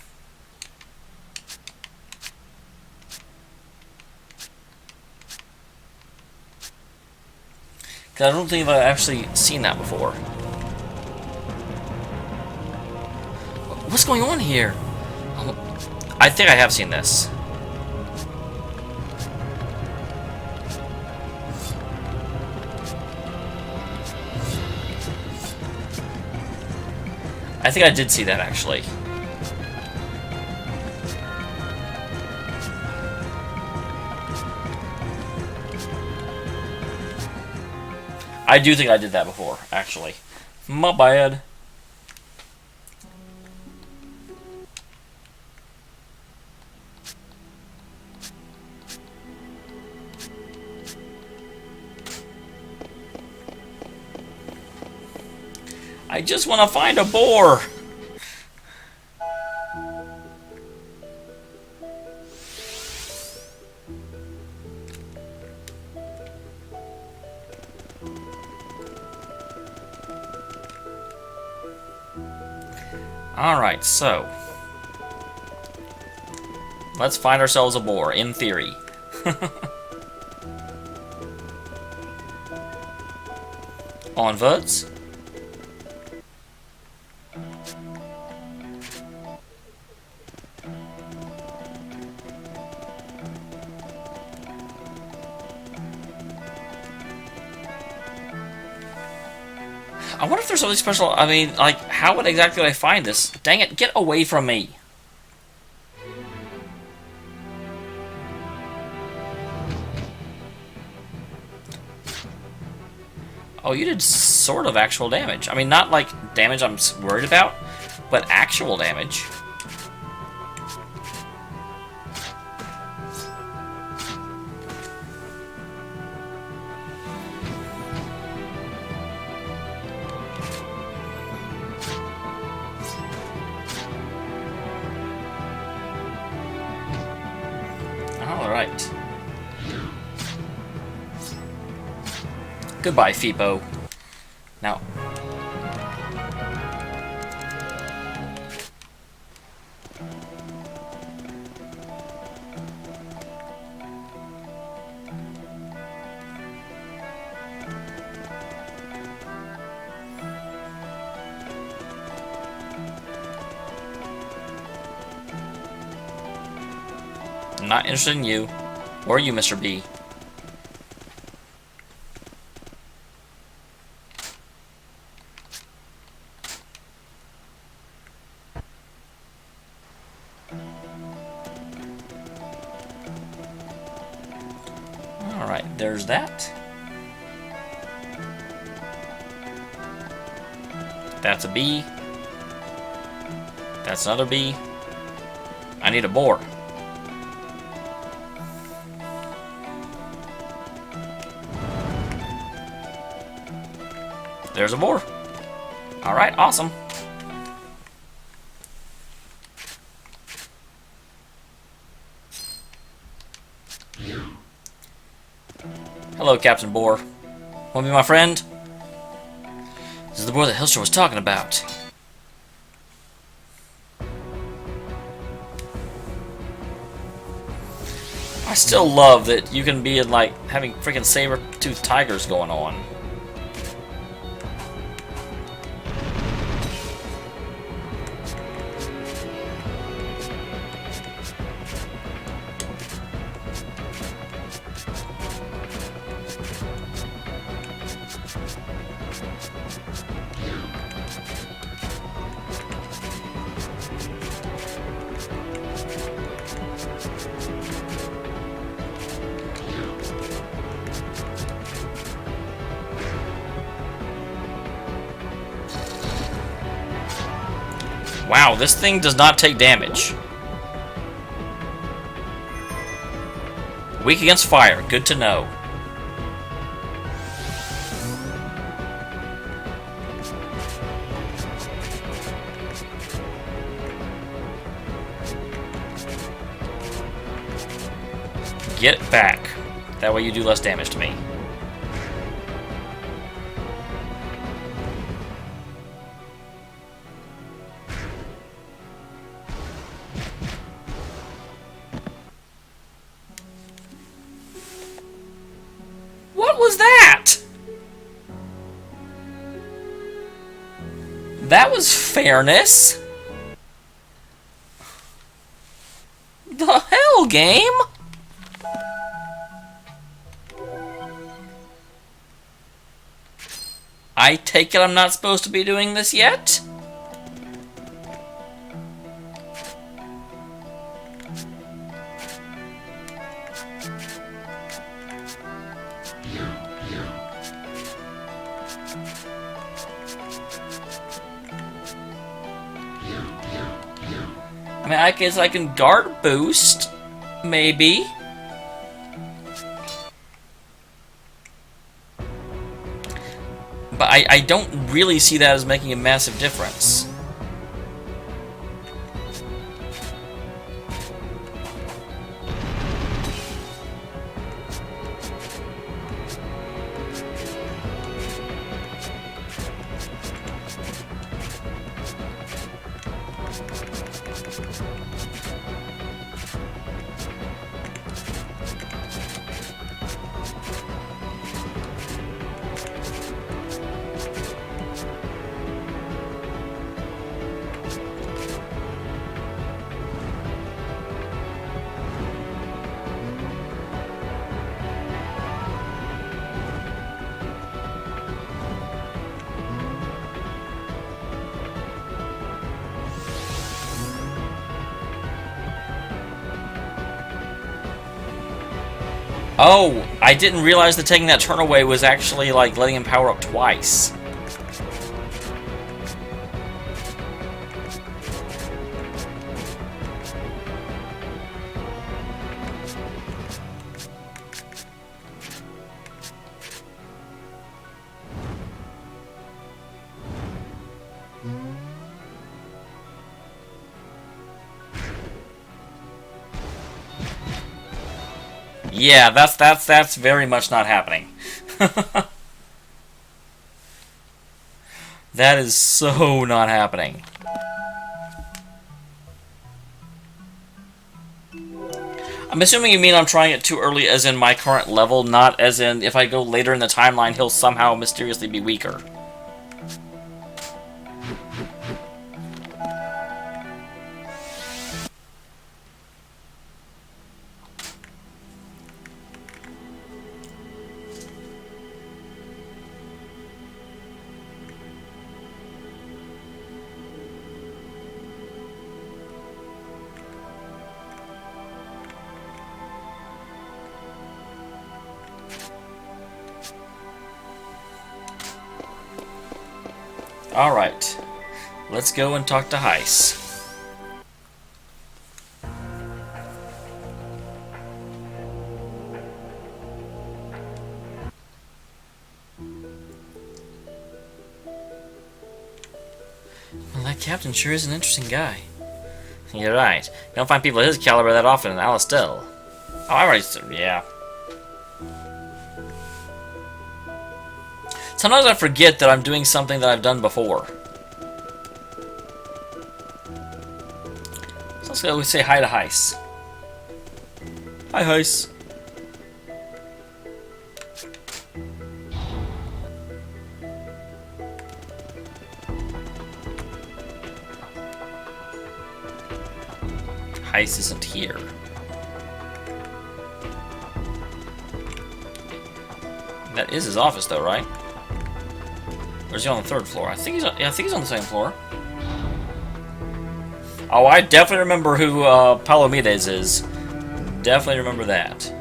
A: Because I don't think I've actually seen that before. What's going on here? I think I have seen this. I think I did see that, actually. I do think I did that before, actually. My bad. I just want to find a boar. Alright, so let's find ourselves a boar, in theory. Onwards. I wonder if there's something special. I mean, like, how would exactly I find this? Dang it, get away from me. Oh, you did sort of actual damage. I mean, not like damage I'm worried about, but actual damage. Alright. Goodbye, Fipo. Now... I'm not interested in you. Or you, Mr. B. Alright, there's that. That's a B. That's another B. I need a boar. There's a boar. Alright, awesome. Hello, Captain Boar. Want to be my friend? This is the boar that Hilster was talking about. I still love that you can be in, like, having freaking saber-toothed tigers going on. Wow, this thing does not take damage. Weak against fire, good to know. Get back. That way you do less damage to me. What was that? That was fairness. The hell, game? I take it I'm not supposed to be doing this yet? I mean, I guess I can guard boost, maybe. But I don't really see that as making a massive difference. Oh, I didn't realize that taking that turn away was actually like letting him power up twice. Yeah, that's very much not happening. That is so not happening. I'm assuming you mean I'm trying it too early as in my current level, not as in if I go later in the timeline he'll somehow mysteriously be weaker. Alright, let's go and talk to Heiss. Well, that captain sure is an interesting guy. You're right. You don't find people of his caliber that often in Alistel. Oh, I already said, yeah. Sometimes I forget that I'm doing something that I've done before. So let's go say hi to Heiss. Hi, Heiss. Heiss isn't here. That is his office, though, right? Or is he on the 3rd floor? I think he's on the same floor. Oh, I definitely remember who Palomides is. Definitely remember that.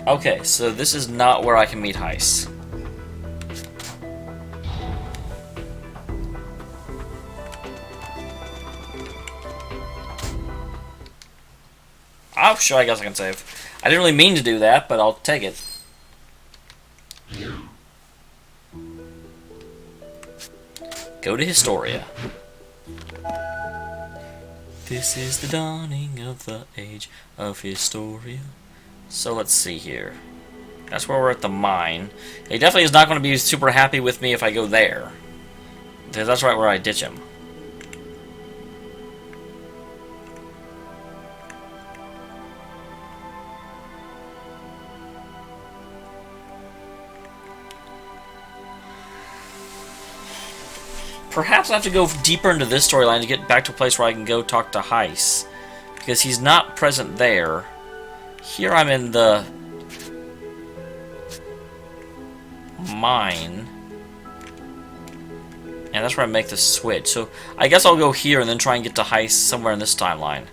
A: Okay, so this is not where I can meet Heiss. Oh, sure, I guess I can save. I didn't really mean to do that, but I'll take it. Go to Historia. This is the dawning of the age of Historia. So let's see here. That's where we're at the mine. He definitely is not going to be super happy with me if I go there. Because that's right where I ditch him. Perhaps I have to go deeper into this storyline to get back to a place where I can go talk to Heiss. Because he's not present there. Here I'm in the mine. And that's where I make the switch. So I guess I'll go here and then try and get to Heiss somewhere in this timeline.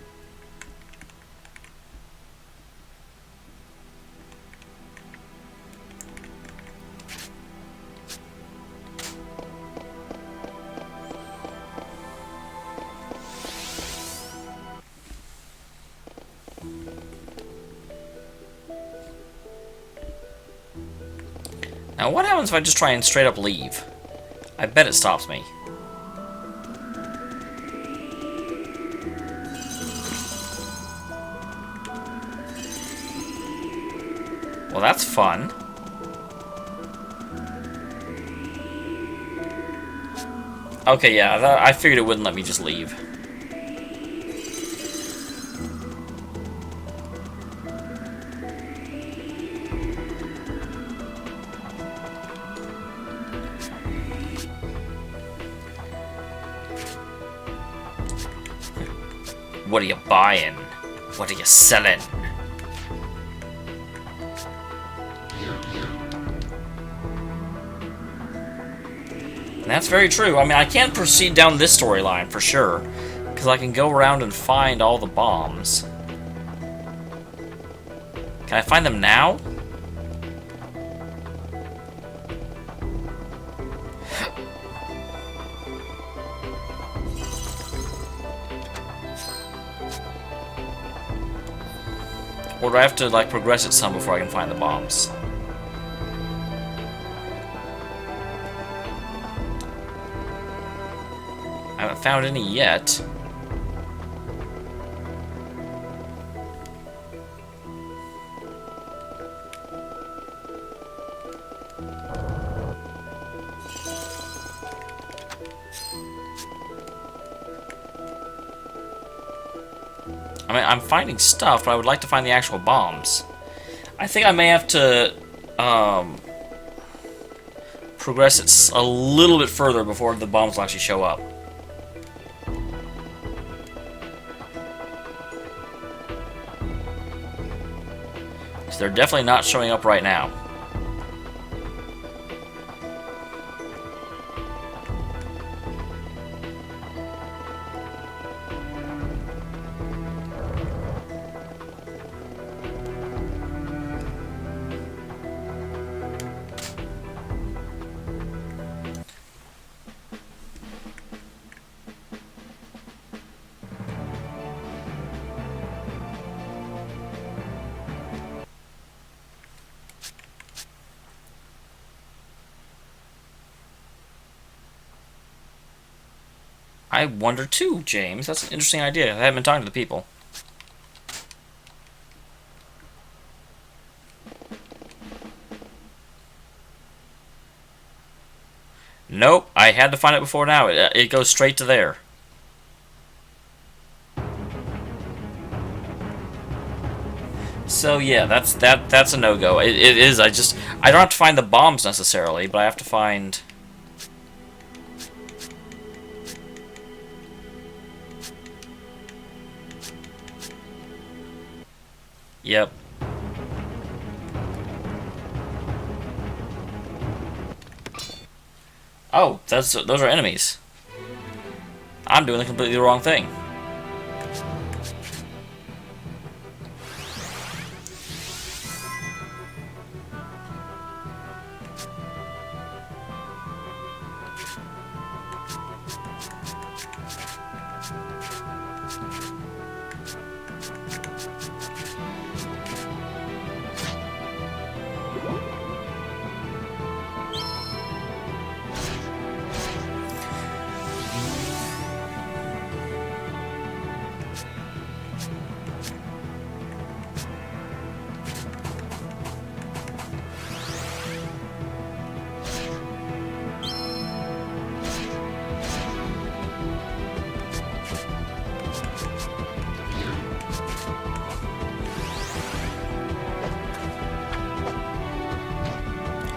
A: Now, what happens if I just try and straight up leave? I bet it stops me. Well, that's fun. Okay, yeah, I figured it wouldn't let me just leave. What are you buying? What are you selling? And that's very true. I mean, I can't proceed down this storyline for sure, because I can go around and find all the bombs. Can I find them now? Or do I have to, like, progress it some before I can find the bombs? I haven't found any yet. I mean, I'm finding stuff, but I would like to find the actual bombs. I think I may have to progress it a little bit further before the bombs will actually show up. So they're definitely not showing up right now. I wonder too, James. That's an interesting idea. I haven't been talking to the people. Nope, I had to find it before now. It goes straight to there. So yeah, that's a no-go. It is. I don't have to find the bombs necessarily, but I have to find. Yep. Oh, those are enemies. I'm doing the completely wrong thing.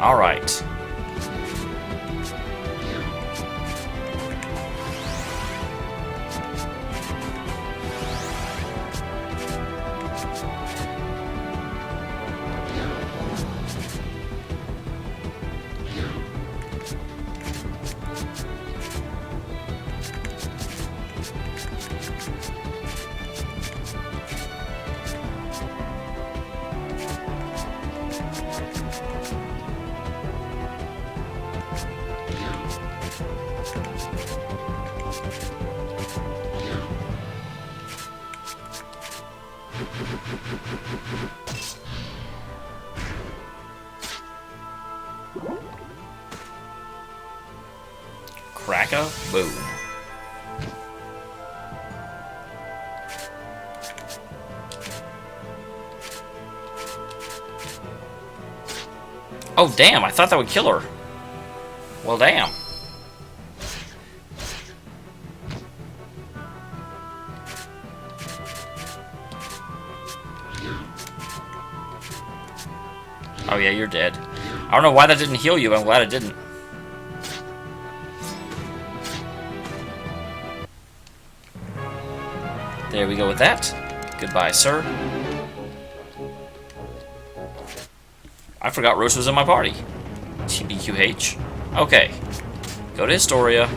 A: All right. Cracker, boom. Oh damn, I thought that would kill her. Well damn. Oh yeah, you're dead. I don't know why that didn't heal you, but I'm glad it didn't. There we go with that. Goodbye, sir. I forgot Roach was in my party. TBQH. Okay. Go to Historia.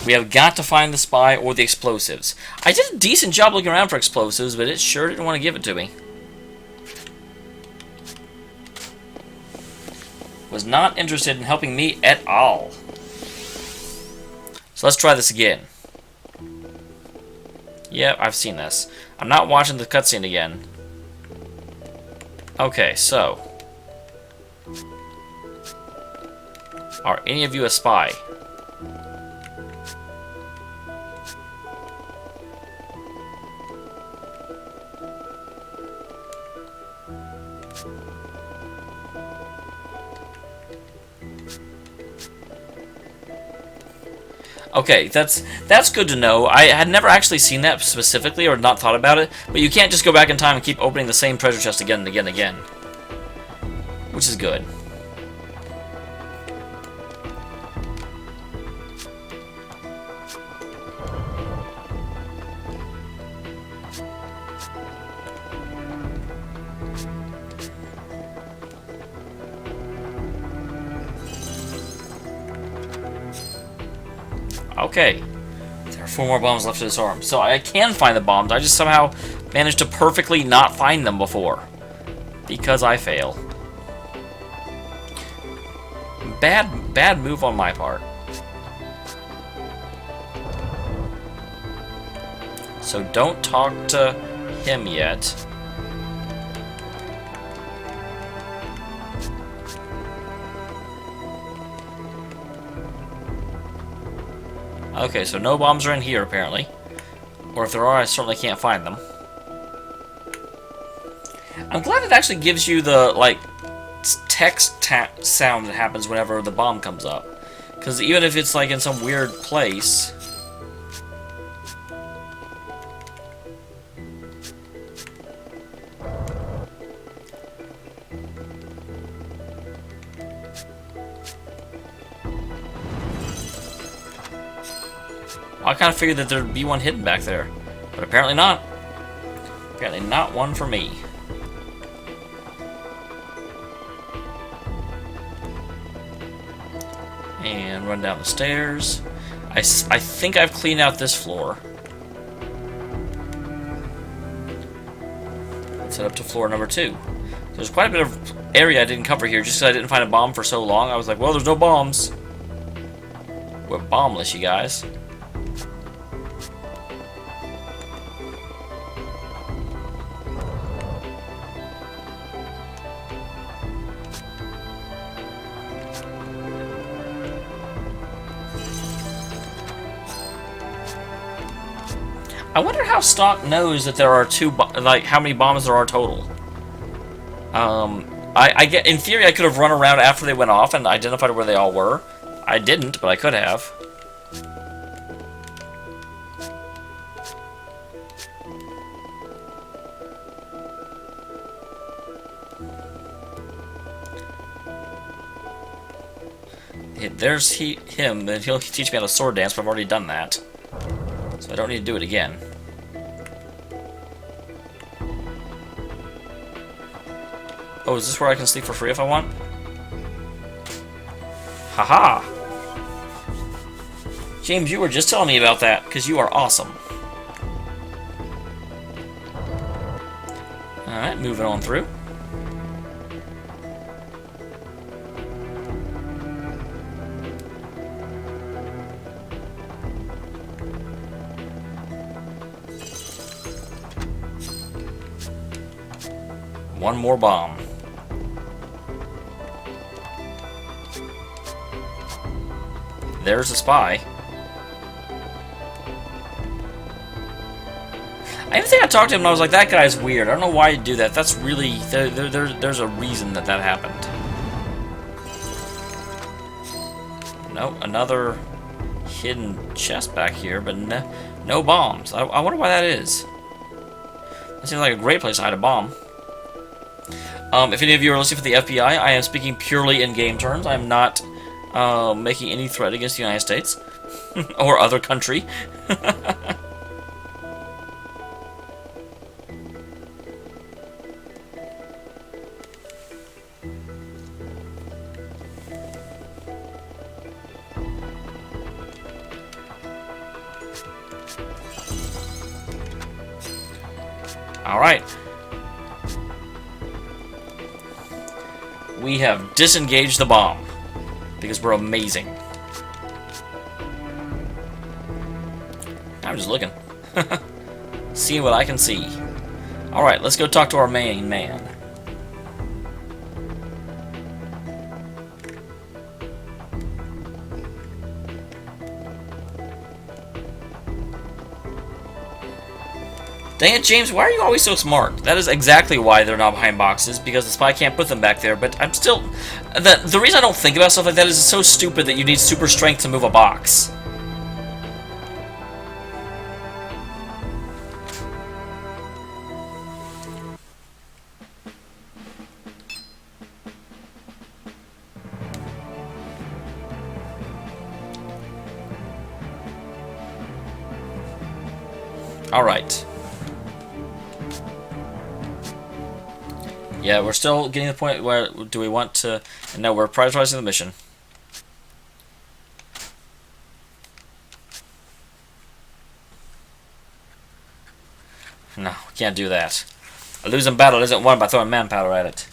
A: We have got to find the spy or the explosives. I did a decent job looking around for explosives, but it sure didn't want to give it to me. Was not interested in helping me at all. So let's try this again. Yep, I've seen this. I'm not watching the cutscene again. Okay, so. Are any of you a spy? Okay, that's good to know. I had never actually seen that specifically or not thought about it, but you can't just go back in time and keep opening the same treasure chest again and again and again. Which is good. Okay, there are 4 more bombs left to disarm. So I can find the bombs, I just somehow managed to perfectly not find them before. Because I fail. Bad move on my part. So don't talk to him yet. Okay, so no bombs are in here, apparently. Or if there are, I certainly can't find them. I'm glad it actually gives you the, like, text sound that happens whenever the bomb comes up. Because even if it's, like, in some weird place... I kind of figured that there'd be one hidden back there, but apparently not. Apparently not one for me. And run down the stairs. I think I've cleaned out this floor. Let's head up to floor number 2. There's quite a bit of area I didn't cover here just because I didn't find a bomb for so long. I was like, well, there's no bombs. We're bombless, you guys. I wonder how stock knows that there are like how many bombs there are total. I get in theory I could have run around after they went off and identified where they all were. I didn't, but I could have. There's him, and he'll teach me how to sword dance, but I've already done that. So I don't need to do it again. Oh, is this where I can sleep for free if I want? Haha! James, you were just telling me about that, because you are awesome. Alright, moving on through. One more bomb. There's a spy. I even think I talked to him and I was like, that guy's weird. I don't know why you do that. That's really... There's a reason that happened. No, another hidden chest back here, but no bombs. I wonder why that is. That seems like a great place to hide a bomb. If any of you are listening for the FBI, I am speaking purely in game terms. I am not making any threat against the United States or other country. All right. We have disengaged the bomb because we're amazing. I'm just looking. Seeing what I can see. Alright, let's go talk to our main man. Dang it, James, why are you always so smart? That is exactly why they're not behind boxes, because the spy can't put them back there, but I'm still... The reason I don't think about stuff like that is it's so stupid that you need super strength to move a box. Alright. Yeah, we're still getting to the point where do we want to... No, we're prioritizing the mission. No, we can't do that. A losing battle isn't won by throwing manpower at it.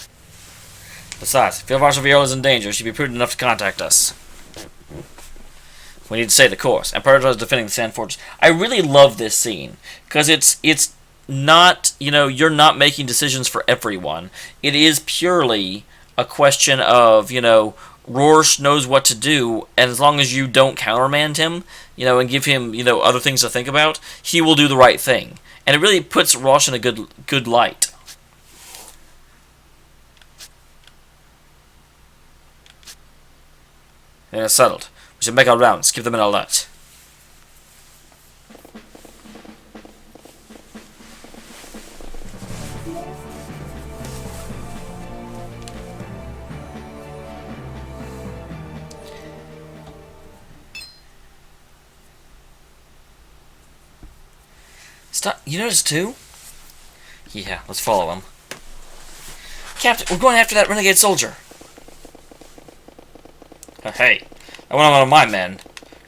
A: Besides, Field Marshal Viola is in danger. She'd be prudent enough to contact us. We need to stay the course and prioritize defending the Sand Fortress. I really love this scene because it's not, you know, you're not making decisions for everyone. It is purely a question of, you know, Rorsch knows what to do, and as long as you don't countermand him, you know, and give him, you know, other things to think about, he will do the right thing. And it really puts Rorsch in a good light. Yeah, settled. We should make our rounds. Keep them in alert. Stop. You noticed too? Yeah, let's follow him. Captain, we're going after that renegade soldier. Hey, I went on one of my men.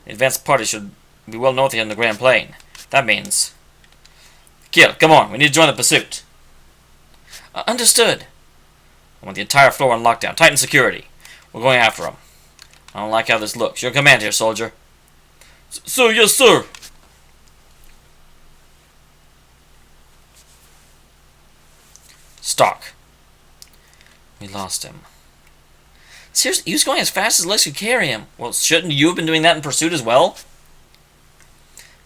A: The advanced party should be well north here in the Grand Plain. That means... Gil, come on, we need to join the pursuit. Understood. I want the entire floor on lockdown. Tighten security. We're going after him. I don't like how this looks. Your command here, soldier. Sir, yes, sir. Stock. We lost him. Seriously, he was going as fast as legs could carry him. Well, shouldn't you have been doing that in pursuit as well?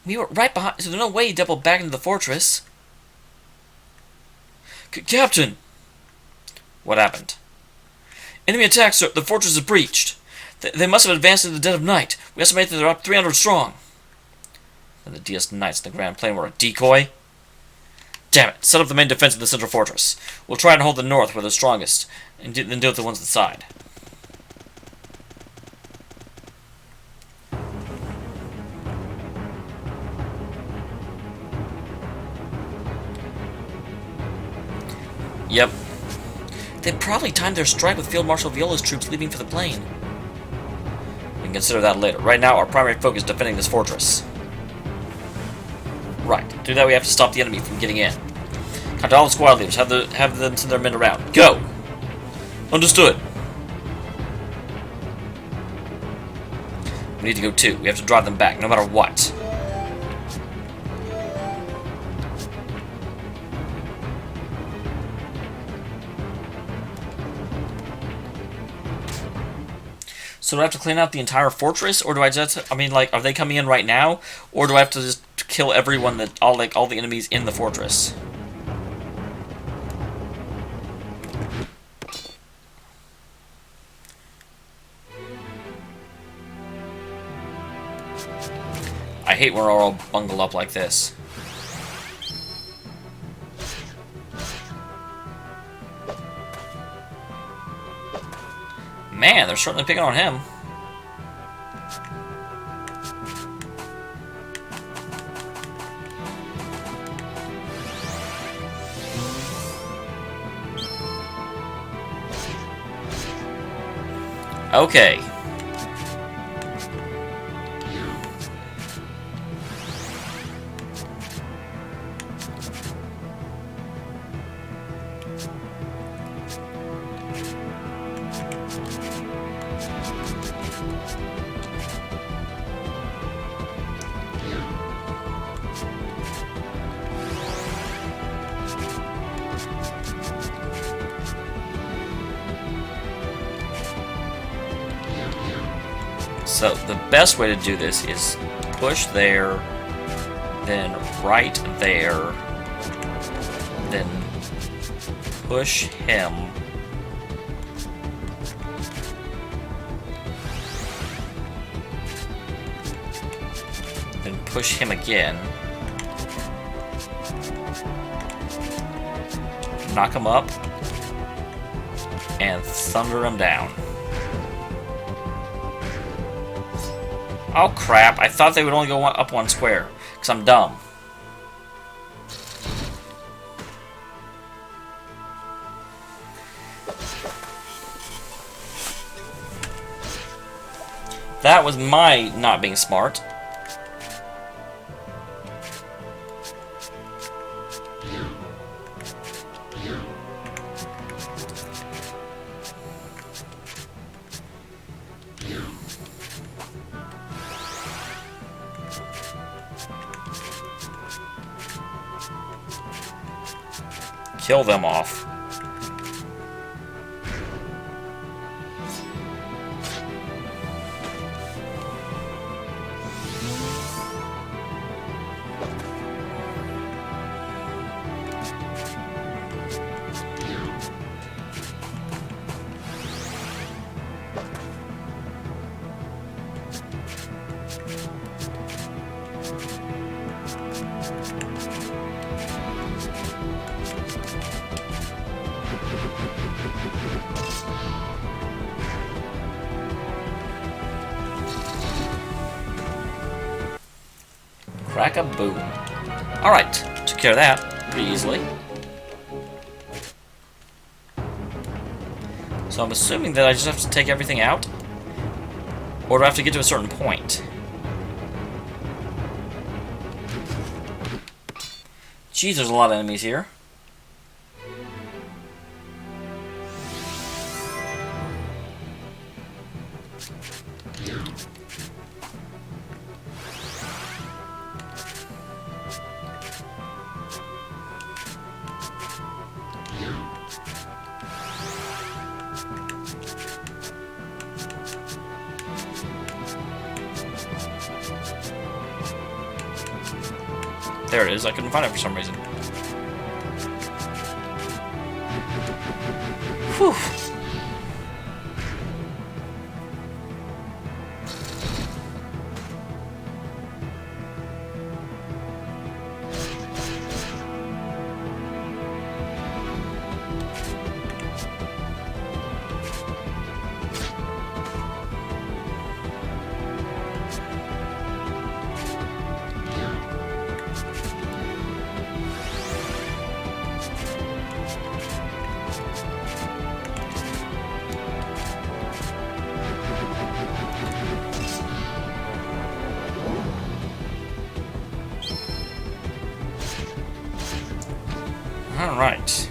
A: We were right behind, so there's no way he doubled back into the fortress. Captain! What happened? Enemy attack, sir. The fortress is breached. They must have advanced in the dead of night. We estimate that they're up 300 strong. And the DS Knights in the Grand Plain were a decoy? Damn it. Set up the main defense of the central fortress. We'll try and hold the north where they're strongest, and then deal with the ones at the side. Yep. They probably timed their strike with Field Marshal Viola's troops leaving for the plain. We can consider that later. Right now, our primary focus is defending this fortress. Right. To do that, we have to stop the enemy from getting in. Contact all the squad leaders. Have them send their men around. Go! Understood. We need to go too. We have to drive them back, no matter what. So do I have to clean out the entire fortress, or do I just? I mean, like, are they coming in right now, or do I have to just kill everyone that all the enemies in the fortress? I hate when we're all bungled up like this. Man, they're certainly picking on him. Okay. So the best way to do this is push there, then right there, then push him, then push him again, knock him up, and thunder him down. Oh crap, I thought they would only go up one square, because I'm dumb. That was my not being smart. Kill them off. Crack-a-boom. Alright, took care of that pretty easily. So I'm assuming that I just have to take everything out? Or do I have to get to a certain point? Jeez, there's a lot of enemies here. There it is, I couldn't find it for some reason. Whew. All right.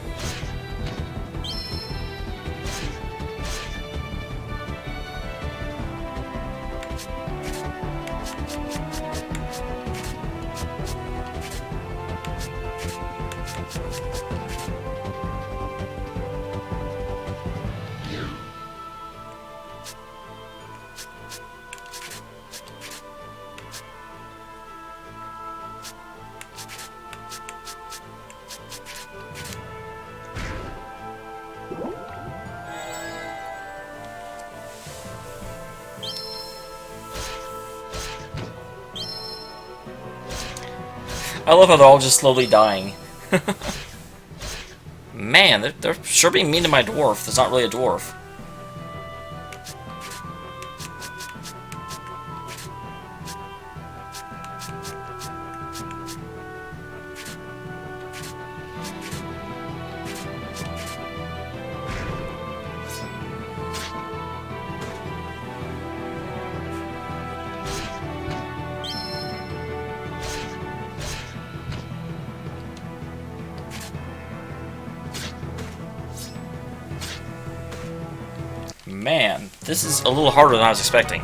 A: I love how they're all just slowly dying. Man, they're sure being mean to my dwarf. That's not really a dwarf. Man, this is a little harder than I was expecting.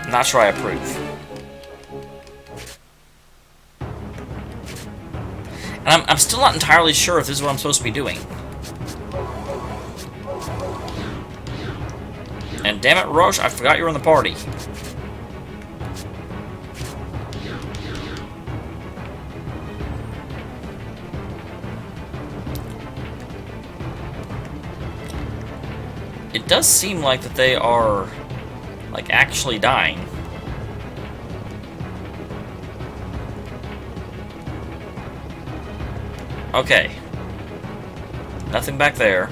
A: Not sure I approve. And I'm still not entirely sure if this is what I'm supposed to be doing. And damn it, Roche, I forgot you were in the party. It does seem like that they are, like, actually dying. Okay. Nothing back there.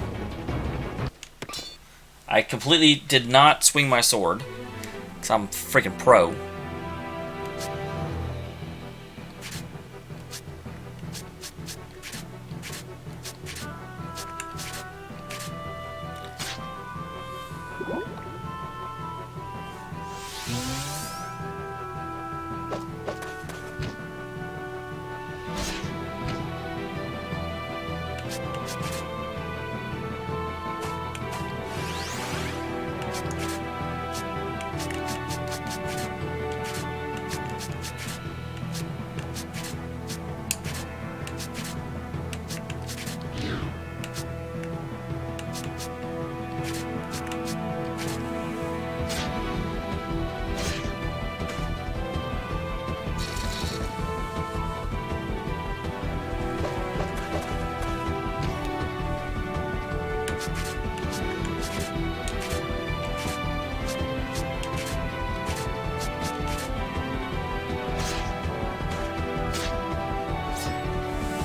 A: I completely did not swing my sword, because I'm freaking pro.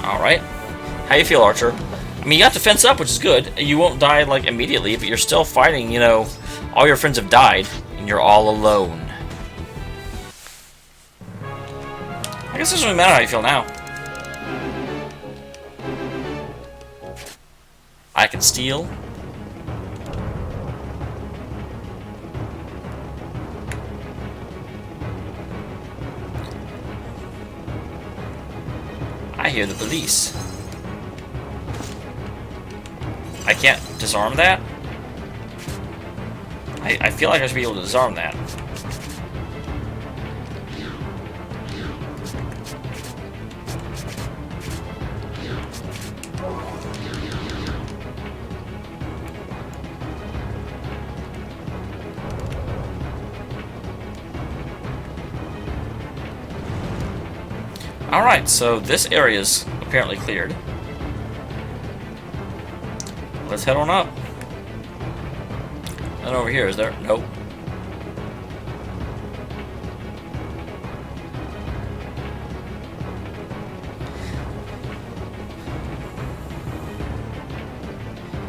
A: Alright. How you feel, Archer? I mean, you got the fence up, which is good. You won't die, like, immediately, but you're still fighting, you know. All your friends have died, and you're all alone. I guess it doesn't really matter how you feel now. I can steal. I hear the police. I can't disarm that? I feel like I should be able to disarm that. Alright, so this area is apparently cleared. Let's head on up. And over here, is there? Nope.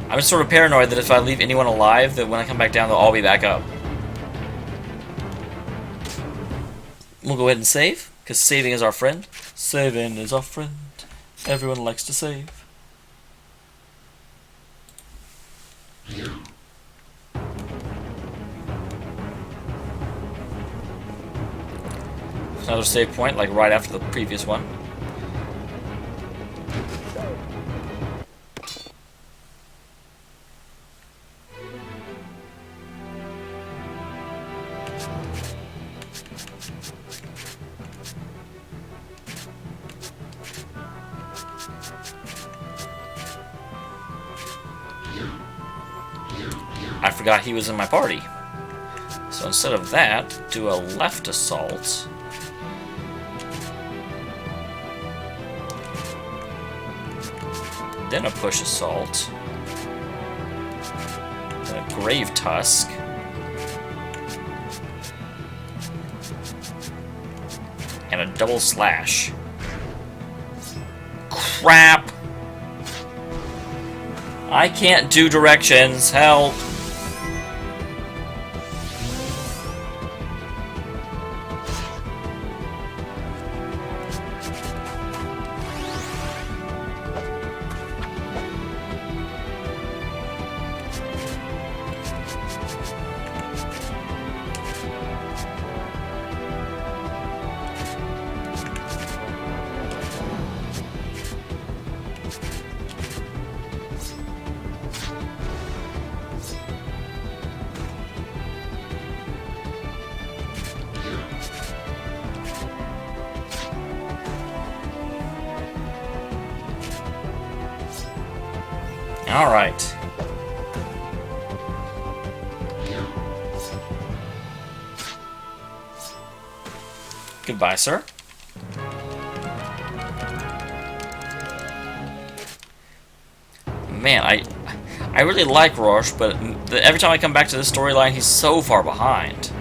A: I'm sort of paranoid that if I leave anyone alive, that when I come back down, they'll all be back up. We'll go ahead and save, because saving is our friend. Saving is our friend. Everyone likes to save. Another save point, like right after the previous one. I forgot he was in my party. So instead of that, do a left assault. Then a push assault. Then a grave tusk. And a double slash. Crap! I can't do directions, help! All right. Goodbye, sir. Man, I really like Roche, but every time I come back to this storyline, he's so far behind.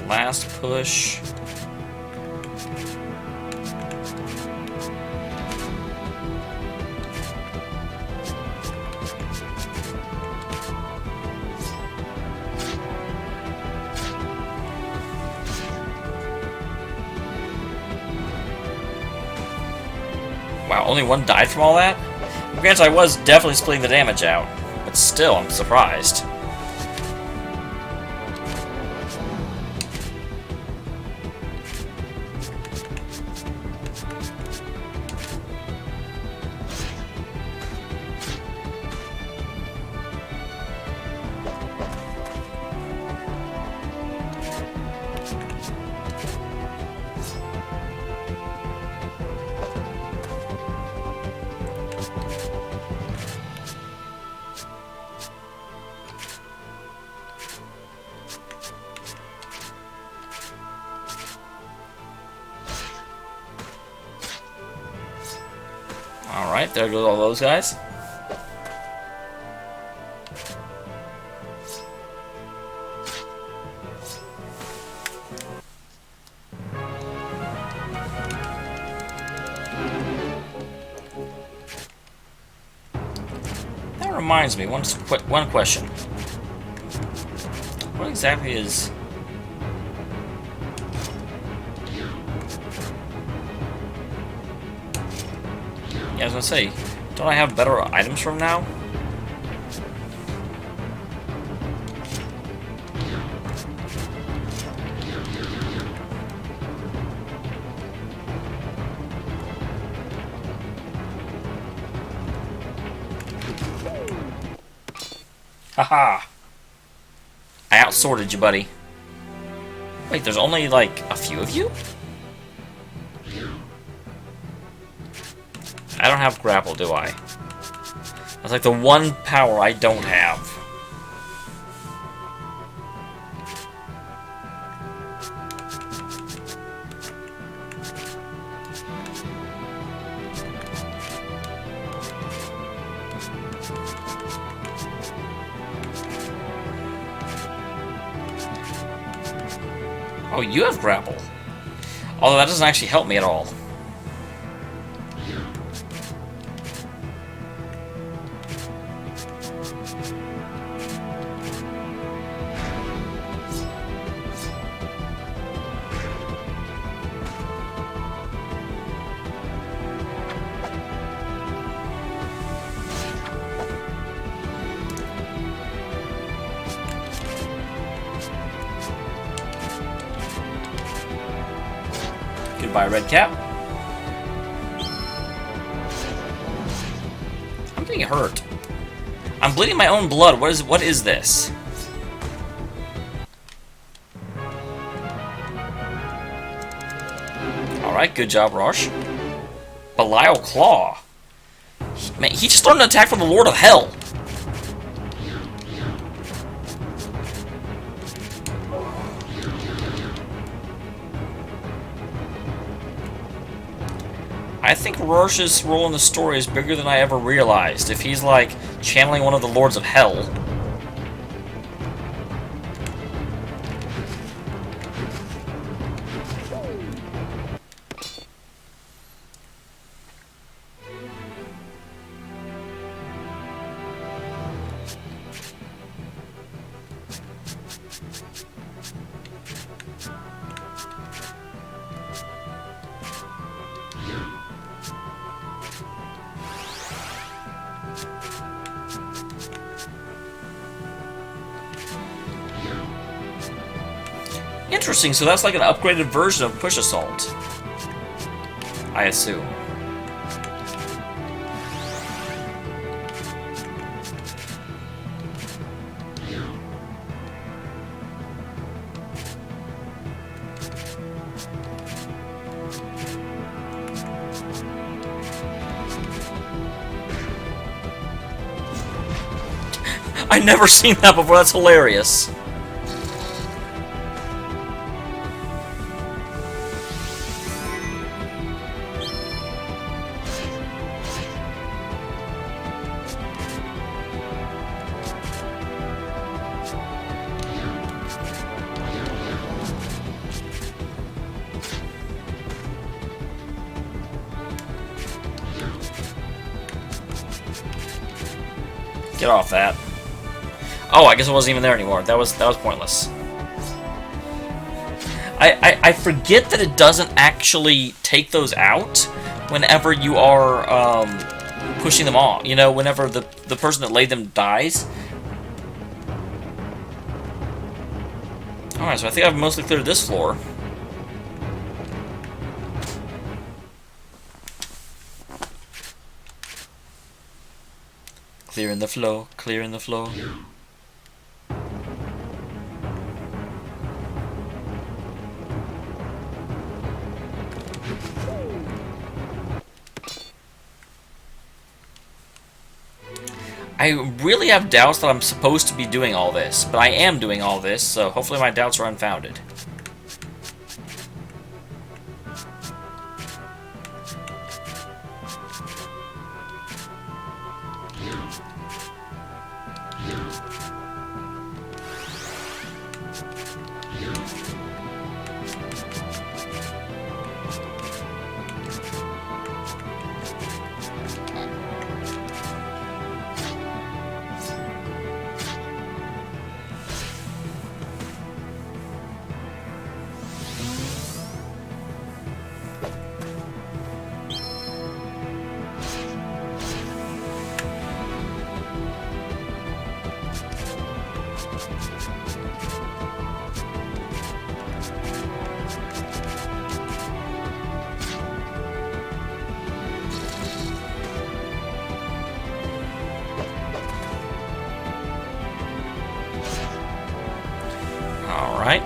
A: Last push. Wow, only one died from all that? Granted, I was definitely splitting the damage out, but still, I'm surprised. Alright, there goes all those guys. That reminds me, one question. What exactly is... Yeah, I was gonna say, don't I have better items from now? Haha! I outsorted you, buddy. Wait, there's only, like, a few of you? I don't have grapple, do I? That's like the one power I don't have. Oh, you have grapple. Although that doesn't actually help me at all. Goodbye, Red Cap. I'm getting hurt. I'm bleeding my own blood. What is this? Alright, good job, Rosh. Belial Claw. Man, he just learned an attack from the Lord of Hell. I think Rorschach's role in the story is bigger than I ever realized. If he's, like, channeling one of the Lords of Hell. Interesting, so that's like an upgraded version of Push Assault. I assume. I've never seen that before, that's hilarious. Get off that. Oh, I guess it wasn't even there anymore. That was pointless. I forget that it doesn't actually take those out, whenever you are pushing them off. You know, whenever the person that laid them dies. Alright, so I think I've mostly cleared this floor. Clearing the flow, clearing the flow. I really have doubts that I'm supposed to be doing all this, but I am doing all this, so hopefully my doubts are unfounded. Alright. I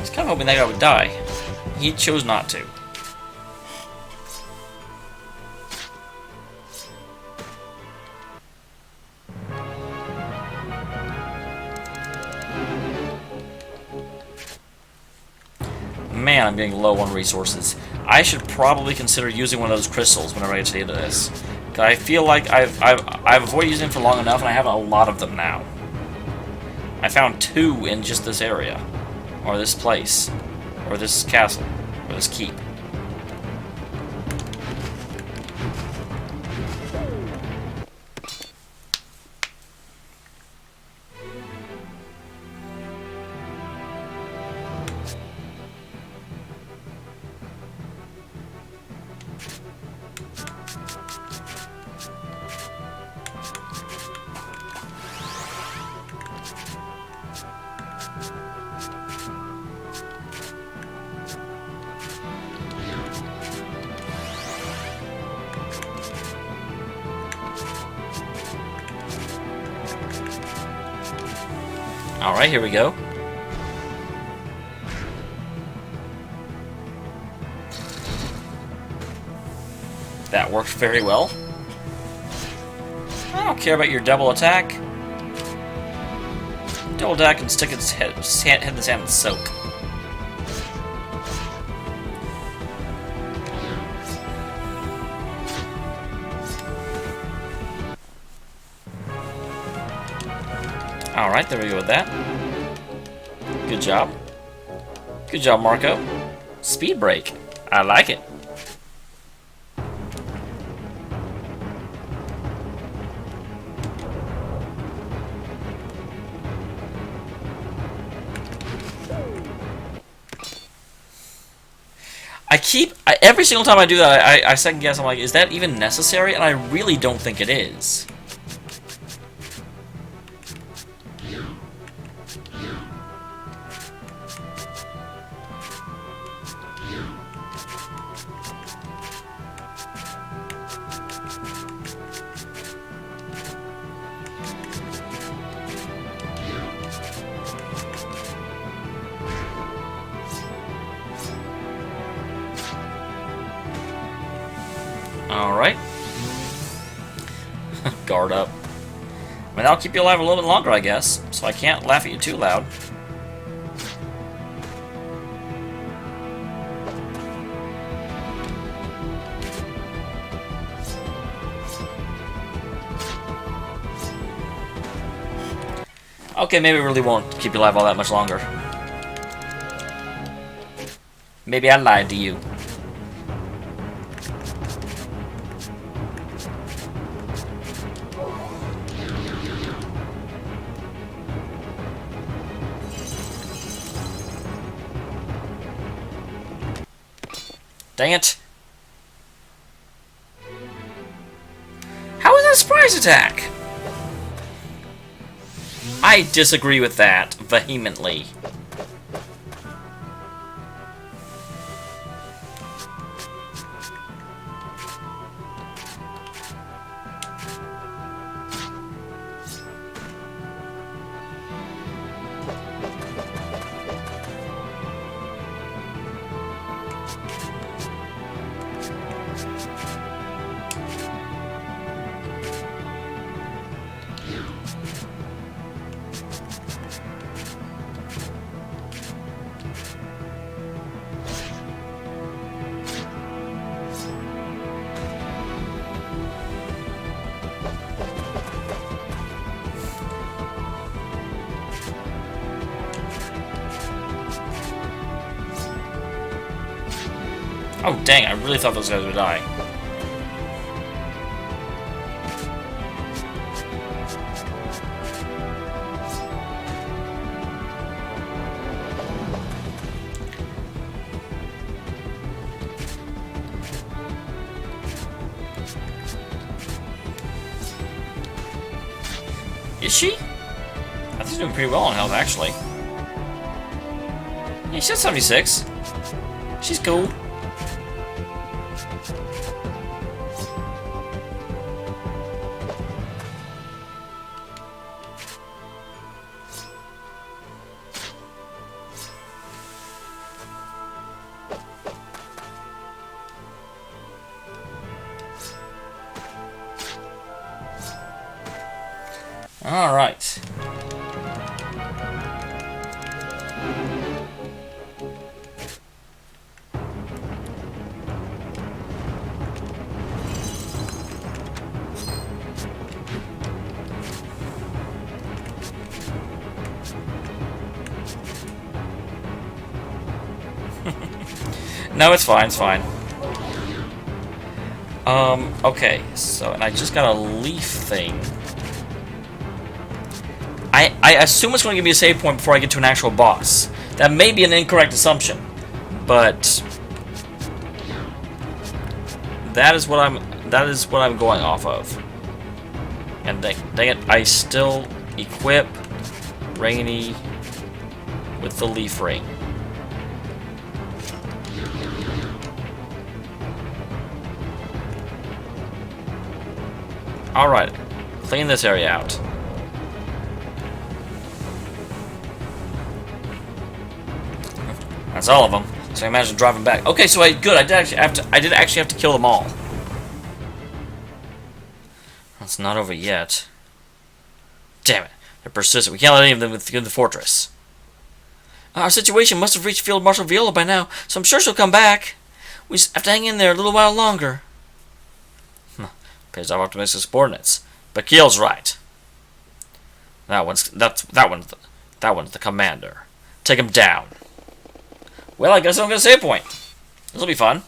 A: was kind of hoping that guy would die. He chose not to. Man, I'm getting low on resources. I should probably consider using one of those crystals whenever I get to the end of this. Cause I feel like I've avoided using them for long enough, and I have a lot of them now. I found 2 in just this area, or this place, or this castle, or this keep. Alright, here we go. That worked very well. I don't care about your double attack. Double attack and stick its head in the sand and soak. Alright, there we go with that. Good job. Good job, Marco. Speed break. I like it. Every single time I do that, I second guess. I'm like, is that even necessary? And I really don't think it is. Alright. Guard up. I mean, that'll keep you alive a little bit longer, I guess. So I can't laugh at you too loud. Okay, maybe it really won't keep you alive all that much longer. Maybe I lied to you. Dang it. How is that a surprise attack? I disagree with that vehemently. Oh dang, I really thought those guys would die. Is she? I think she's doing pretty well on health, actually. Yeah, she's at 76. She's cool. All right. No, it's fine, it's fine. Okay, so, and I just got a leaf thing. I assume it's going to give me a save point before I get to an actual boss. That may be an incorrect assumption, but that is what I'm going off of. And dang it, I still equip Rainy with the leaf ring. Alright, clean this area out. That's all of them. So I imagine driving back. Okay, so I did actually have to kill them all. That's not over yet. Damn it, they're persistent. We can't let any of them within the fortress. Our situation must have reached Field Marshal Viola by now, so I'm sure she'll come back. We just have to hang in there a little while longer. Pays off optimistic subordinates, but Keel's right. That one's the commander. Take him down. Well, I guess I'm gonna save point. This'll be fun.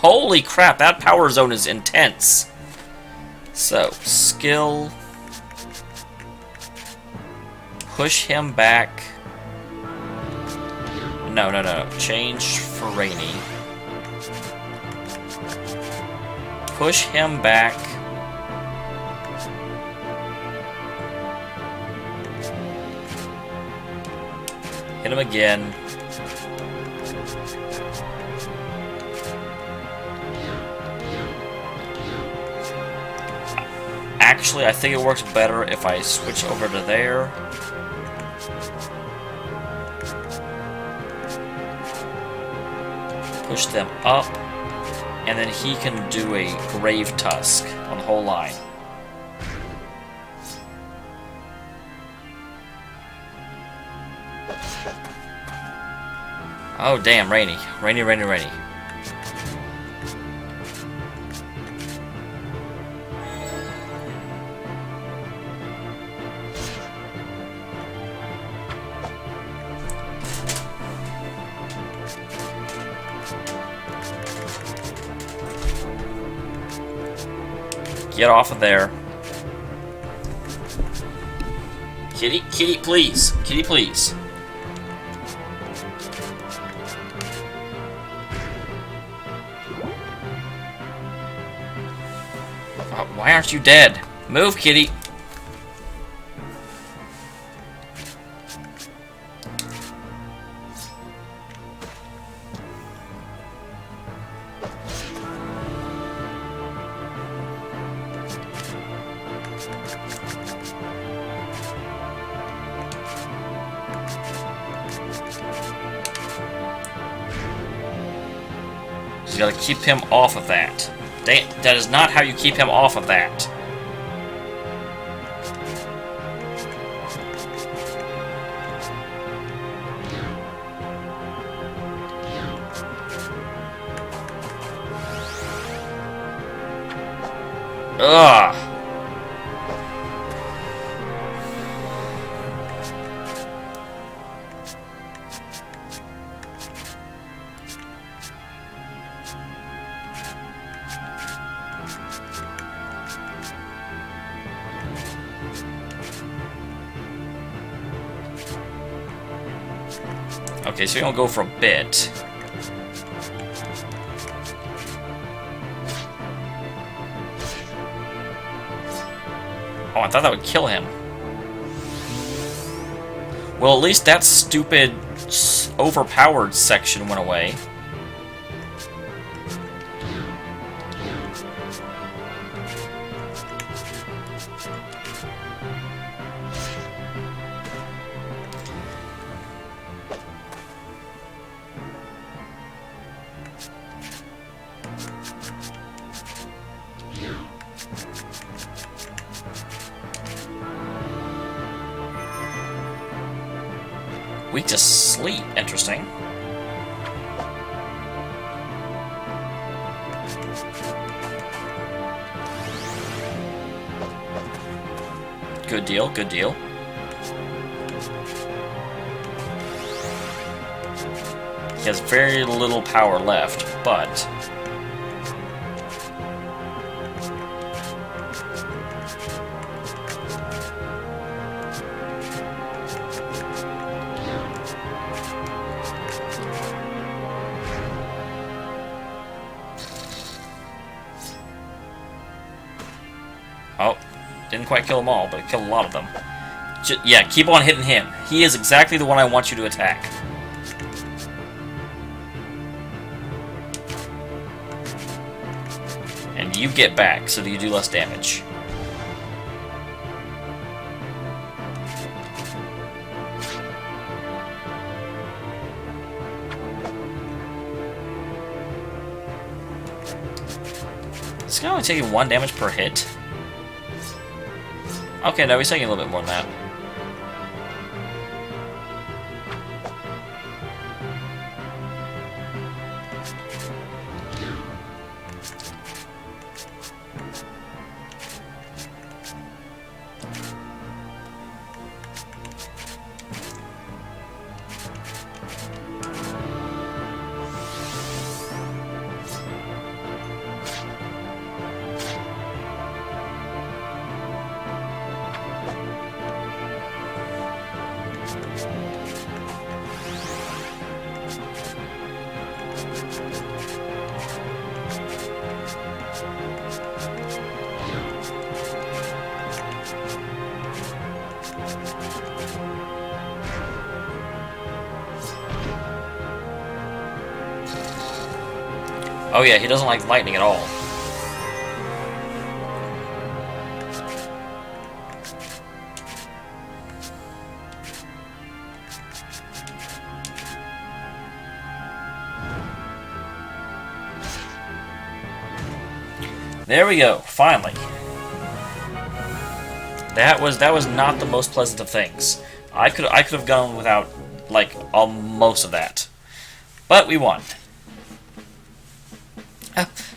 A: Holy crap, that power zone is intense. So, skill. Push him back. No. Change for Rainy. Push him back. Hit him again. Actually, I think it works better if I switch over to there. Push them up, and then he can do a Grave Tusk on the whole line. Oh damn, rainy. Rainy, rainy, rainy. Get off of there. Kitty, kitty, please. Kitty, please. Why aren't you dead? Move, kitty. You gotta keep him off of that. That is not how you keep him off of that. Ugh. Okay, so you're gonna go for a bit. Oh, I thought that would kill him. Well, at least that stupid, overpowered section went away. Weak to sleep. Interesting. Good deal, good deal. He has very little power left, but... Oh, didn't quite kill them all, but it killed a lot of them. Yeah, keep on hitting him. He is exactly the one I want you to attack. And you get back, so that you do less damage. This guy only taking 1 damage per hit? Okay, no, he's taking a little bit more than that. Oh yeah, he doesn't like lightning at all. There we go, finally. That was not the most pleasant of things. I could have gone without like most of that, but we won.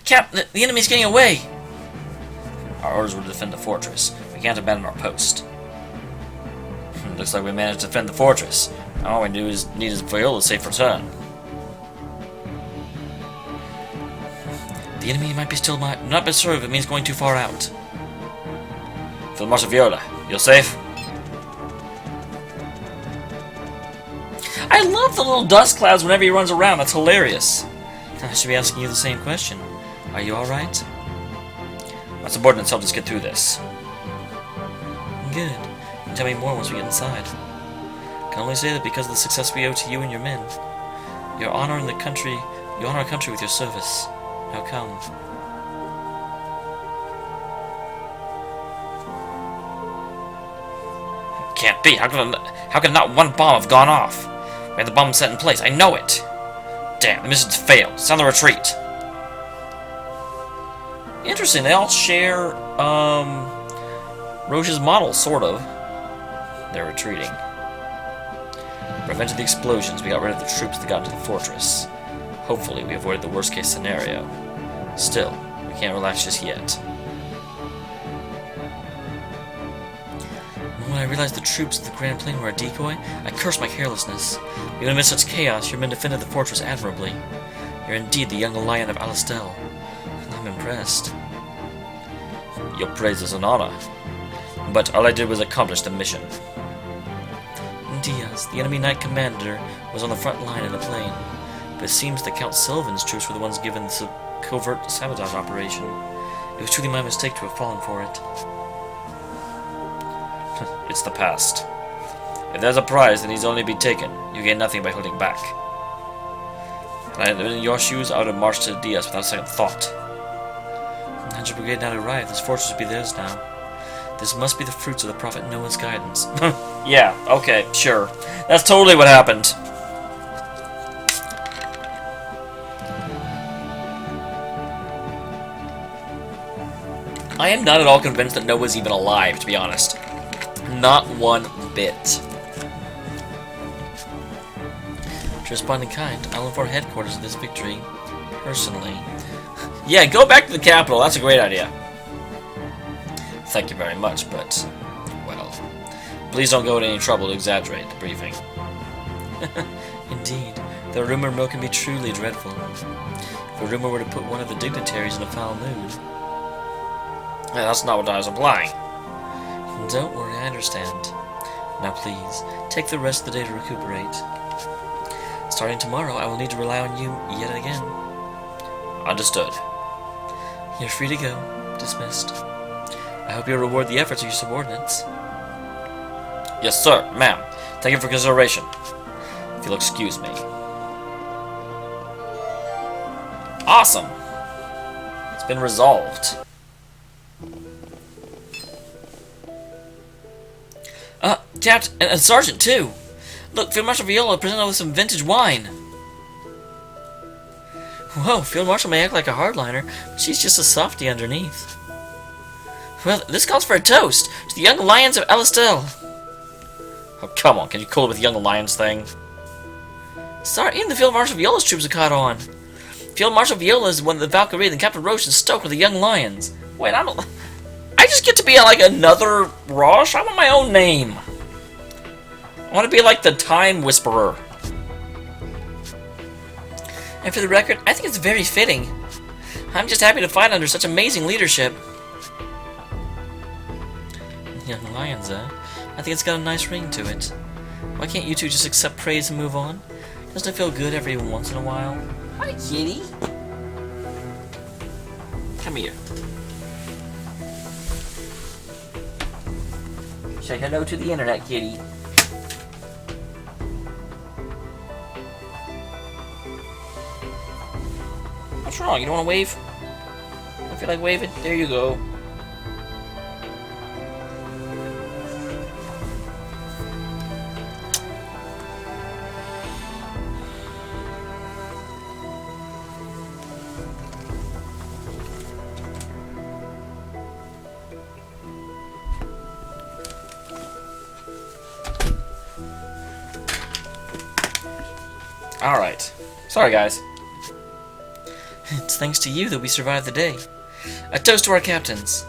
A: Cap, the enemy's getting away. Our orders were to defend the fortress. We can't abandon our post. Looks like we managed to defend the fortress. All we need is Viola's safe return. The enemy might be still not been served. It means going too far out. Field Marshal Viola, you're safe? I love the little dust clouds whenever he runs around. That's hilarious. I should be asking you the same question. Are you alright? My subordinates helped us get through this. Good. Tell me more once we get inside. I can only say that because of the success we owe to you and your men. You honor our country with your service. Now come. Can't be. How could not one bomb have gone off? We had the bomb set in place. I know it. Damn, the mission's failed. It's on the retreat. Interesting. They all share Roche's model, sort of. They're retreating. Prevented the explosions. We got rid of the troops that got into the fortress. Hopefully, we avoided the worst-case scenario. Still, we can't relax just yet. When I realized the troops of the Grand Plain were a decoy, I cursed my carelessness. Even amidst such chaos, your men defended the fortress admirably. You're indeed the young lion of Alistel. I'm impressed. Your praise is an honor. But all I did was accomplish the mission. Diaz, the enemy knight commander, was on the front line in the plain. But it seems that Count Sylvan's troops were the ones given the covert sabotage operation. It was truly my mistake to have fallen for it. It's the past. If there's a prize, then he's only be taken. You gain nothing by holding back. If I had been in your shoes, I would have marched to Diaz without a second thought. Had your brigade not arrived, this fortress would be theirs now. This must be the fruits of the Prophet Noah's guidance. Yeah, okay, sure. That's totally what happened. I am not at all convinced that Noah's even alive, to be honest. Not one bit. To respond in kind, I'll inform headquarters of this victory. Personally. Yeah, go back to the capital. That's a great idea. Thank you very much, but, well, please don't go to any trouble to exaggerate the briefing. Indeed, the rumor mill can be truly dreadful. If a rumor were to put one of the dignitaries in a foul mood. Yeah, that's not what I was implying. Don't worry, I understand. Now please, take the rest of the day to recuperate. Starting tomorrow, I will need to rely on you yet again. Understood. You're free to go. Dismissed. I hope you'll reward the efforts of your subordinates. Yes, sir, ma'am. Thank you for consideration. If you'll excuse me. Awesome! It's been resolved. Captain, and Sergeant, too. Look, Field Marshal Viola presented with some vintage wine. Whoa, Field Marshal may act like a hardliner, but she's just a softie underneath. Well, this calls for a toast to the young lions of Alistel. Oh, come on, can you cool it with the young lions thing? Sorry, even the Field Marshal Viola's troops have caught on. Field Marshal Viola is one of the Valkyries, and Captain Roche is stoked with the young lions. Wait, I just get to be like another Roche? I want my own name. I want to be like the Time Whisperer. And for the record, I think it's very fitting. I'm just happy to fight under such amazing leadership. Young lions, I think it's got a nice ring to it. Why can't you two just accept praise and move on? Doesn't it feel good every once in a while? Hi, kitty. Come here. Say hello to the internet, kitty. What's wrong? You don't want to wave? You don't feel like waving? There you go. Alright. Sorry, guys. It's thanks to you that we survived the day. A toast to our captains.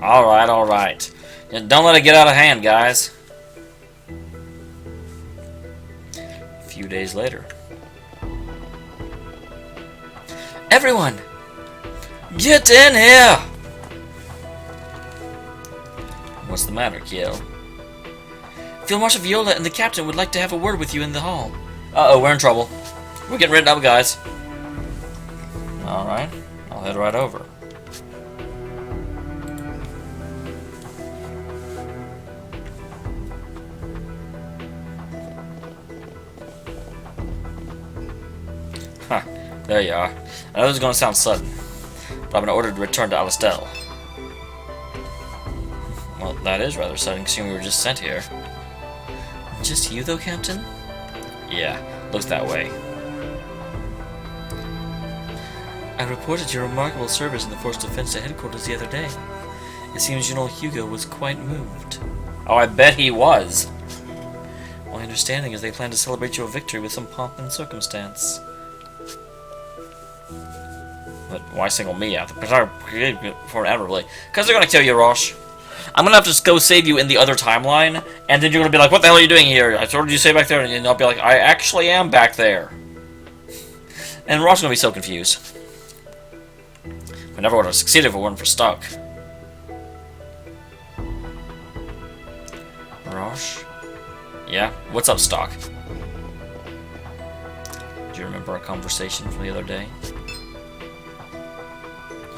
A: Alright, alright. Don't let it get out of hand, guys. A few days later. Everyone! Get in here! What's the matter, Kiel? Field Marshal Viola and the captain would like to have a word with you in the hall. Uh-oh, we're in trouble. We're getting written up, guys. Alright, I'll head right over. Huh, there you are. I know this is going to sound sudden, but I've been ordered to return to Alistel. Well, that is rather sudden, considering we were just sent here. Just you, though, Captain? Yeah, looks that way. I reported your remarkable service in the Force Defense to headquarters the other day. It seems General Hugo was quite moved. Oh, I bet he was. My understanding is they plan to celebrate your victory with some pomp and circumstance. But why single me out? For admirably. Because they're going to kill you, Rosh. I'm going to have to go save you in the other timeline, and then you're going to be like, what the hell are you doing here? I told you to stay back there, and I'll be like, I actually am back there. And Rosh is going to be so confused. We never would have succeeded if it weren't for Stuck. Rosh? Yeah? What's up, Stock? Do you remember our conversation from the other day?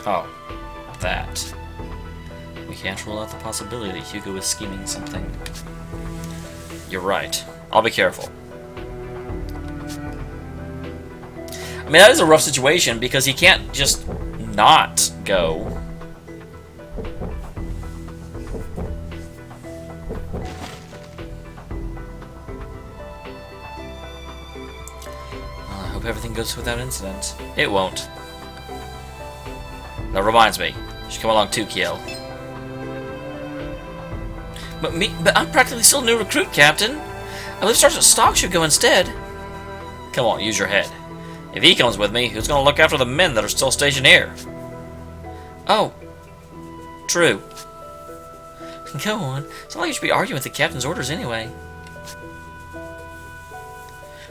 A: Oh, that. We can't rule out the possibility that Hugo is scheming something. You're right. I'll be careful. I mean, that is a rough situation because he can't just not go. I hope everything goes without incident. It won't. That reminds me. You should come along too, Kiel. But I'm practically still a new recruit, Captain. I believe Sergeant Stock should go instead. Come on, use your head. If he comes with me, who's going to look after the men that are still stationed here? Oh. True. Go on. It's not like you should be arguing with the captain's orders anyway.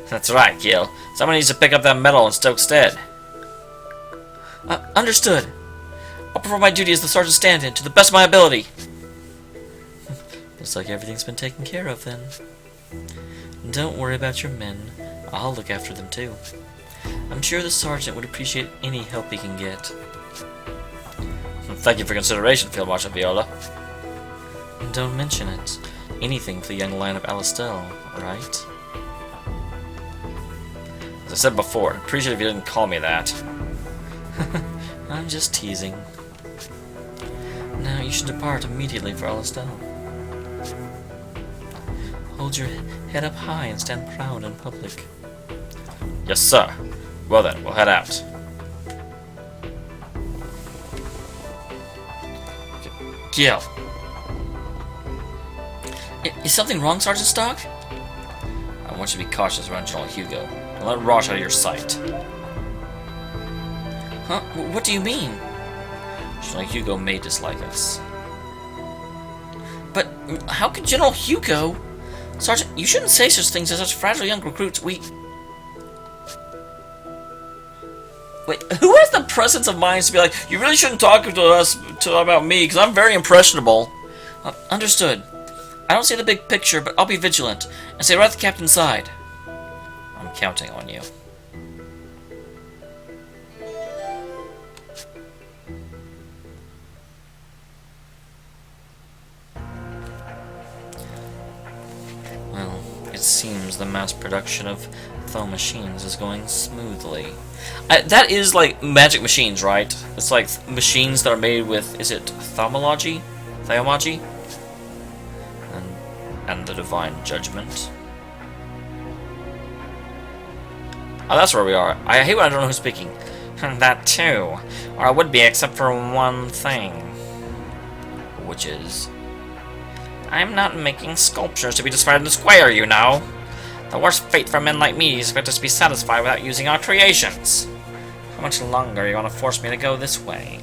A: That's right, Kiel. Someone needs to pick up that medal in Stoke's stead. Understood. I'll perform my duty as the sergeant's stand-in to the best of my ability. Looks like everything's been taken care of, then. Don't worry about your men. I'll look after them, too. I'm sure the sergeant would appreciate any help he can get. Thank you for consideration, Field Marshal Viola. Don't mention it. Anything for the young line of Alistel, right? As I said before, I'd appreciate if you didn't call me that. I'm just teasing. Now you should depart immediately for Alistel. Hold your head up high and stand proud in public. Yes, sir. Well then, we'll head out. Kiel. Is something wrong, Sergeant Stock? I want you to be cautious around General Hugo. Don't let Rosh out of your sight. Huh? What do you mean? General Hugo may dislike us. But how could General Hugo... Sergeant, you shouldn't say such things to such fragile young recruits. Wait, who has the presence of mind to be like, you really shouldn't talk to us about me, because I'm very impressionable. Understood. I don't see the big picture, but I'll be vigilant, and stay right at the captain's side. I'm counting on you. it seems the mass production of Tho machines is going smoothly. That is like magic machines, right? It's like machines that are made with, is it Thaumaturgy? Thaumaturgy? And the Divine Judgment. Oh, that's where we are. I hate when I don't know who's speaking. That too. Or I would be, except for one thing. Which is... I'm not making sculptures to be displayed in the square, you know. The worst fate for men like me is for us to be satisfied without using our creations. How much longer are you going to force me to go this way?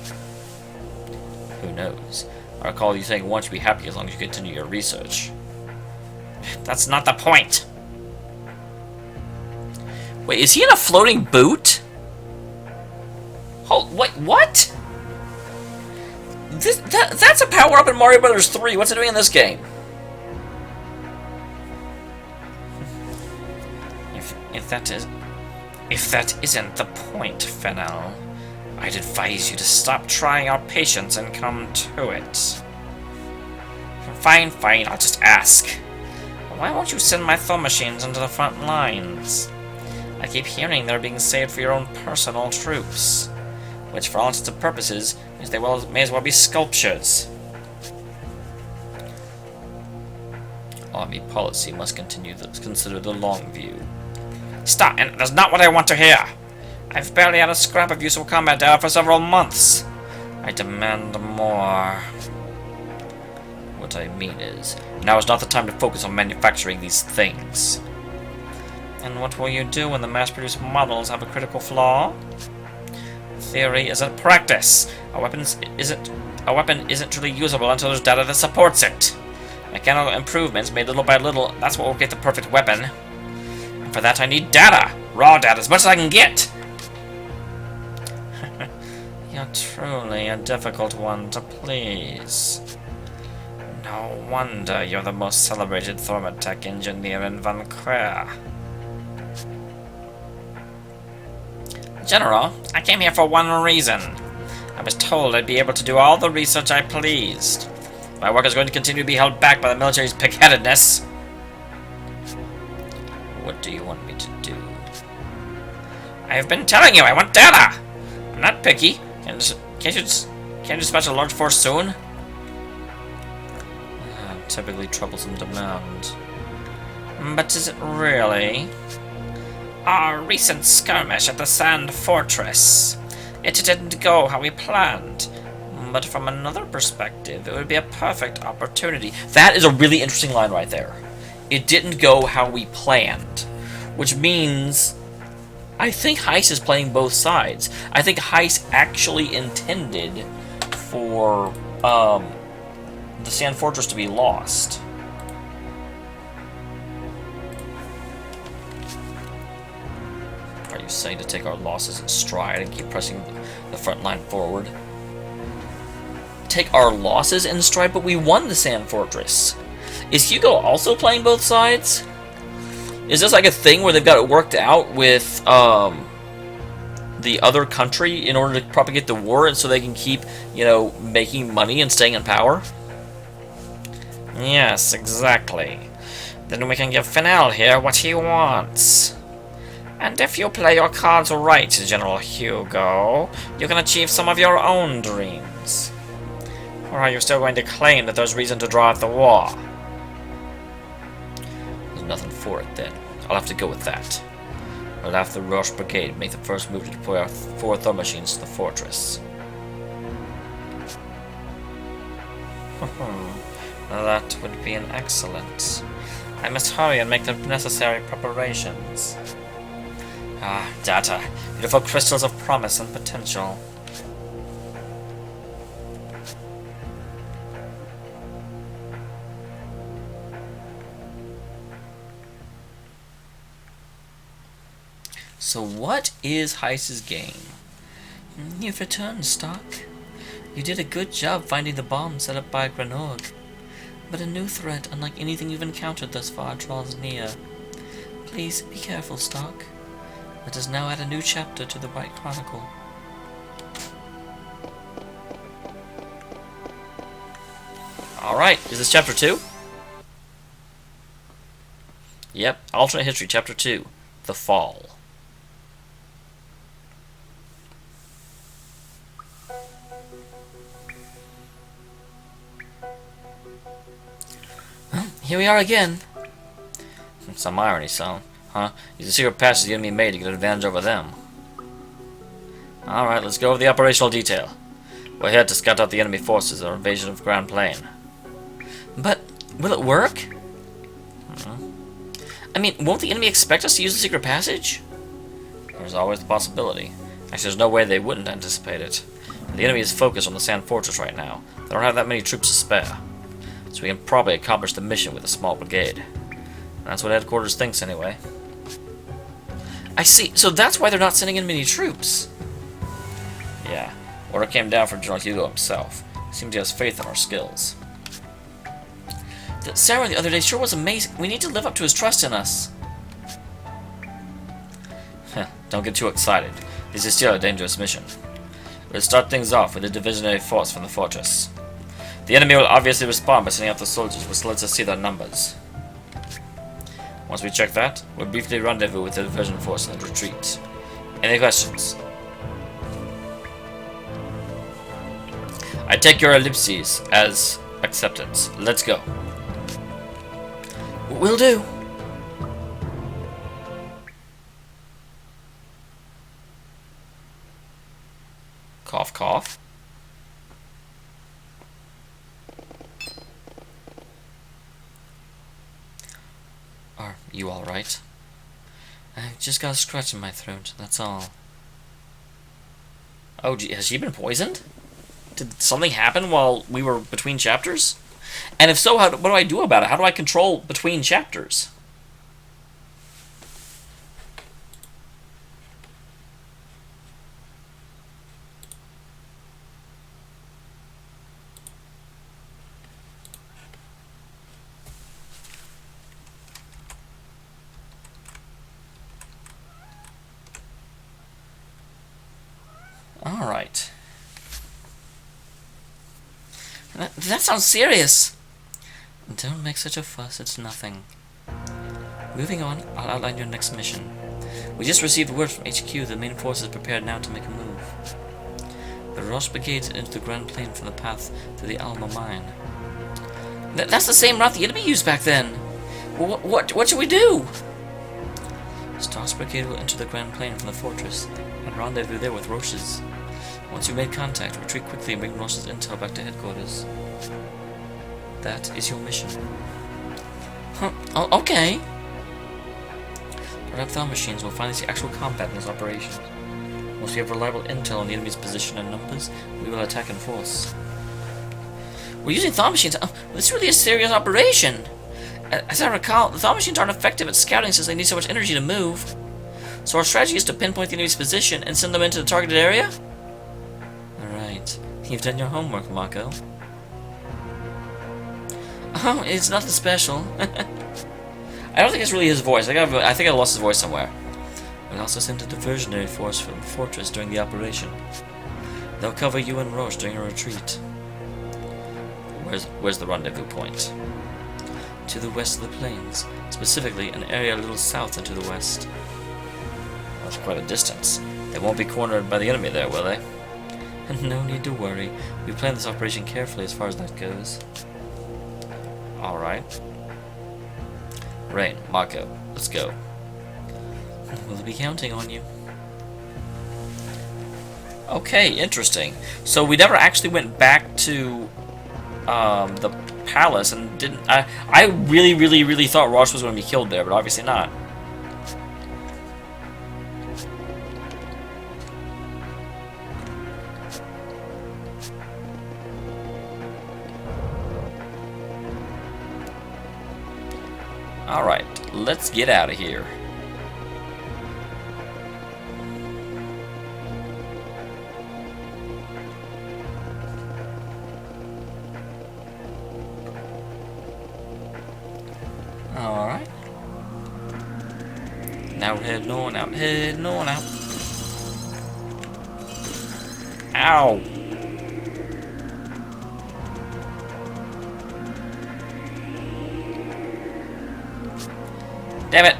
A: Who knows? I recall you saying once you'd be happy as long as you continue your research. That's not the point. Wait, is he in a floating boot? Hold, wait, what? That's a power-up in Mario Bros. 3. What's it doing in this game? If that isn't the point, Fennel, I'd advise you to stop trying our patience and come to it. Fine, I'll just ask. Why won't you send my Tho machines into the front lines? I keep hearing they're being saved for your own personal troops, which for all intents and purposes means they may as well be sculptures. Army policy must consider the long view. Stop, and that's not what I want to hear. I've barely had a scrap of useful combat data for several months. I demand more. What I mean is, now is not the time to focus on manufacturing these things. And what will you do when the mass-produced models have a critical flaw? Theory isn't practice. A weapon isn't truly usable until there's data that supports it. Mechanical improvements made little by little, that's what will get the perfect weapon. And for that I need data! Raw data, as much as I can get! You're truly a difficult one to please. No wonder you're the most celebrated Thermatech engineer in Vancouver. General, I came here for one reason. I was told I'd be able to do all the research I pleased. My work is going to continue to be held back by the military's pig-headedness. What do you want me to do? I have been telling you, I want data! I'm not picky. Can't you dispatch a large force soon? Typically troublesome demand. But is it really? Our recent skirmish at the Sand Fortress. It didn't go how we planned. But from another perspective, it would be a perfect opportunity. That is a really interesting line right there. It didn't go how we planned. Which means... I think Heiss is playing both sides. I think Heiss actually intended for the Sand Fortress to be lost. Are you saying to take our losses in stride and keep pressing the front line forward? Take our losses in stride, but we won the Sand Fortress. Is Hugo also playing both sides? Is this like a thing where they've got it worked out with the other country in order to propagate the war, and so they can keep, you know, making money and staying in power? Yes, exactly. Then we can give Fennel here what he wants. And if you play your cards right, General Hugo, you can achieve some of your own dreams. Or are you still going to claim that there's reason to draw out the war? There's nothing for it then. I'll have to go with that. I'll have the Roche Brigade make the first move to deploy our 4 Tho machines to the fortress. That would be an excellent. I must hurry and make the necessary preparations. Ah, data. Beautiful crystals of promise and potential. So what is Heiss's game? You've returned, Stark. You did a good job finding the bomb set up by Granorg. But a new threat, unlike anything you've encountered thus far, draws near. Please be careful, Stark. Let us now add a new chapter to the White Chronicle. Alright, is this chapter 2? Yep, alternate history, chapter 2, The Fall. Well, here we are again. Some irony, son. Huh? Use a secret passage the enemy made to get an advantage over them. Alright, let's go over the operational detail. We're here to scout out the enemy forces or invasion of Grand Plain. But, will it work? I mean, won't the enemy expect us to use the secret passage? There's always the possibility. Actually, there's no way they wouldn't anticipate it. The enemy is focused on the Sand Fortress right now. They don't have that many troops to spare. So we can probably accomplish the mission with a small brigade. That's what headquarters thinks, anyway. I see. So that's why they're not sending in many troops. Yeah. Order came down from General Hugo himself. Seems he has faith in our skills. Sarah the other day sure was amazing. We need to live up to his trust in us. Don't get too excited. This is still a dangerous mission. We'll start things off with a divisionary force from the fortress. The enemy will obviously respond by sending out the soldiers, which lets us see their numbers. Once we check that, we'll briefly rendezvous with the division force and retreat. Any questions? I take your ellipses as acceptance. Let's go. Will do. Cough, cough. Are you alright? I've just got a scratch in my throat, that's all. Oh, gee, has she been poisoned? Did something happen while we were between chapters? And if so, what do I do about it? How do I control between chapters? Alright. That sounds serious. Don't make such a fuss, it's nothing. Moving on, I'll outline your next mission. We just received word from HQ the main force is prepared now to make a move. The rush brigades into the Grand Plain from the path to the Alma mine. That's the same route the enemy used back then. What should we do? Star's brigade will enter the Grand Plain from the fortress and rendezvous there with Roche's. Once you've made contact, retreat quickly and bring Roche's intel back to headquarters. That is your mission. Huh, okay. Perhaps our machines will finally see actual combat in this operation. Once we have reliable intel on the enemy's position and numbers, we will attack in force. We're using Thought machines. Oh, this is really a serious operation. As I recall, the Thought machines aren't effective at scouting since they need so much energy to move. So our strategy is to pinpoint the enemy's position and send them into the targeted area? Alright. You've done your homework, Mako. Oh, it's nothing special. I don't think it's really his voice. I think I lost his voice somewhere. We'll also send a diversionary force from the fortress during the operation. They'll cover you and Roche during a retreat. Where's the rendezvous point? To the west of the plains, specifically an area a little south and to the west. That's quite a distance. They won't be cornered by the enemy there, will they? No need to worry. We planned this operation carefully as far as that goes. Alright. Rain, Mako, let's go. We'll be counting on you. Okay, interesting. So we never actually went back to the palace and didn't... I really thought Roche was going to be killed there, but obviously not. Alright, let's get out of here. Alright. Now we're heading on out, Ow! Damn it!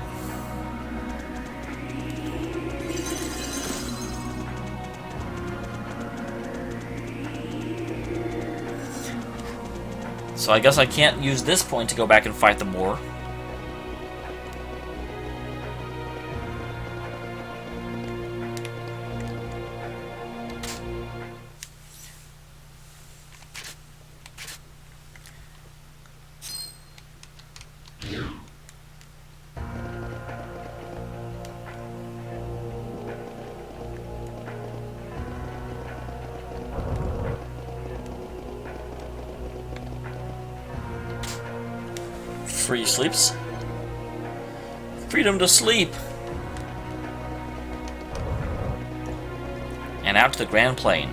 A: So I guess I can't use this point to go back and fight the boar. Free sleeps. Freedom to sleep. And out to the Grand Plain.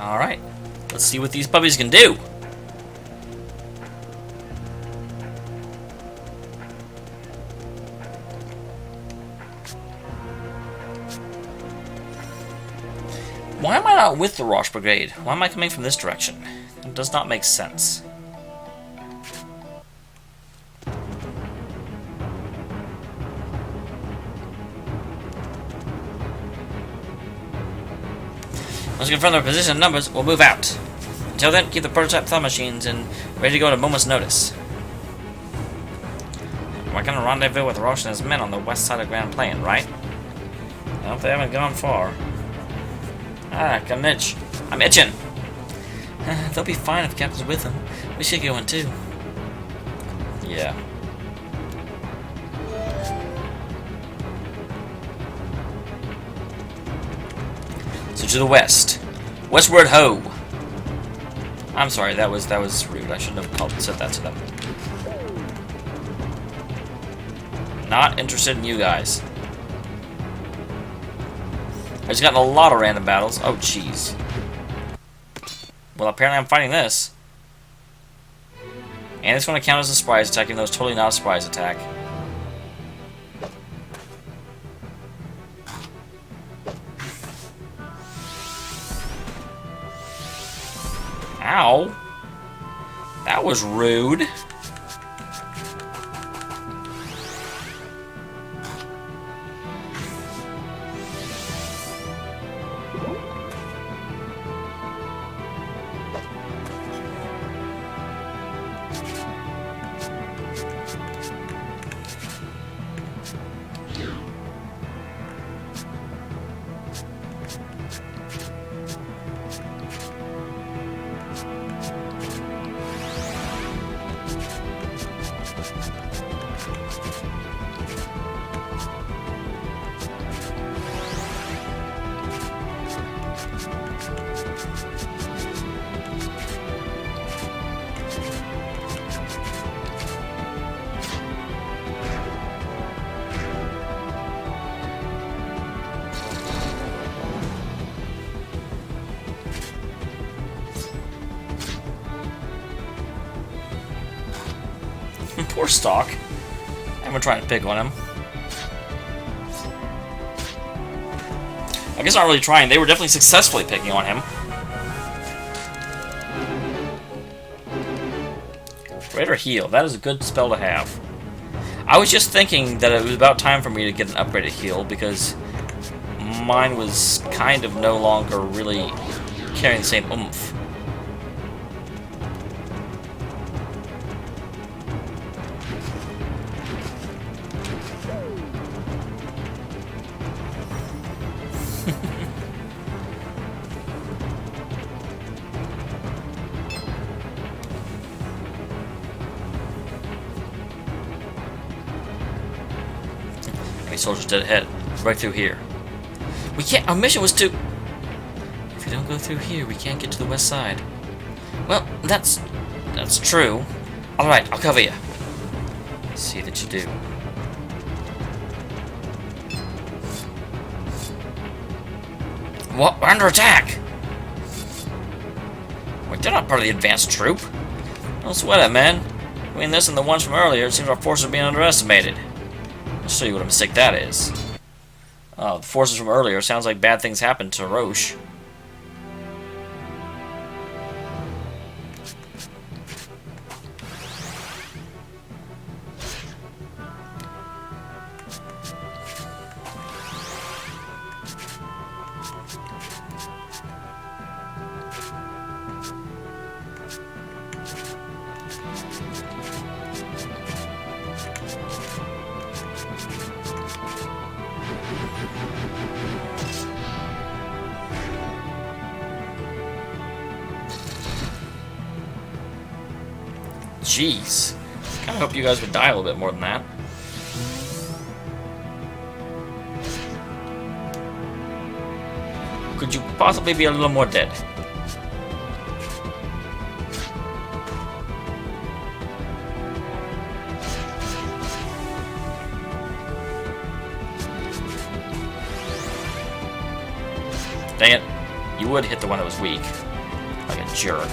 A: Alright, let's see what these puppies can do. Why am I not with the Roche Brigade? Why am I coming from this direction? It does not make sense. Once we confirm their position and numbers, we'll move out. Until then, keep the prototype thumb machines and ready to go at a moment's notice. We're gonna rendezvous with Roche and his men on the west side of Grand Plain, right? I hope they haven't gone far. Ah, got an itch. I'm itching! They'll be fine if Captain's with them. We should go in too. Yeah. So to the west. Westward ho! I'm sorry, that was rude. I shouldn't have said that to them. Not interested in you guys. I just gotten a lot of random battles. Oh, jeez. Well, apparently I'm fighting this. And it's going to count as a surprise attack, even though it's totally not a surprise attack. Ow. That was rude. Poor Stalk. And we're trying to pick on him. I guess not really trying. They were definitely successfully picking on him. Greater Heal. That is a good spell to have. I was just thinking that it was about time for me to get an upgraded heal because mine was kind of no longer really carrying the same oomph. Soldiers dead ahead. Right through here. We can't. Our mission was to. If we don't go through here, we can't get to the west side. Well, that's true. All right, I'll cover you. See that you do. What? We're under attack. Wait, they're not part of the advanced troop. Don't sweat it, man. Between this and the ones from earlier, it seems our forces are being underestimated. I'll show you what a mistake that is. Oh, the forces from earlier sounds like bad things happened to Roche. Jeez. I kinda hope you guys would die a little bit more than that. Could you possibly be a little more dead? Dang it. You would hit the one that was weak. Like a jerk.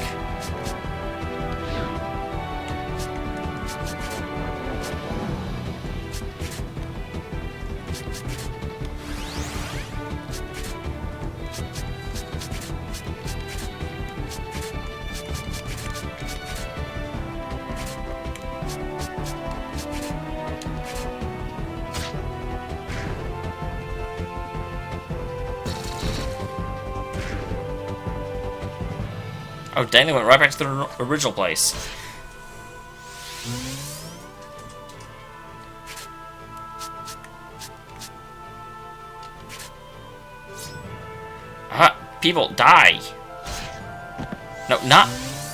A: Oh dang, they went right back to their original place. People, die! No, not...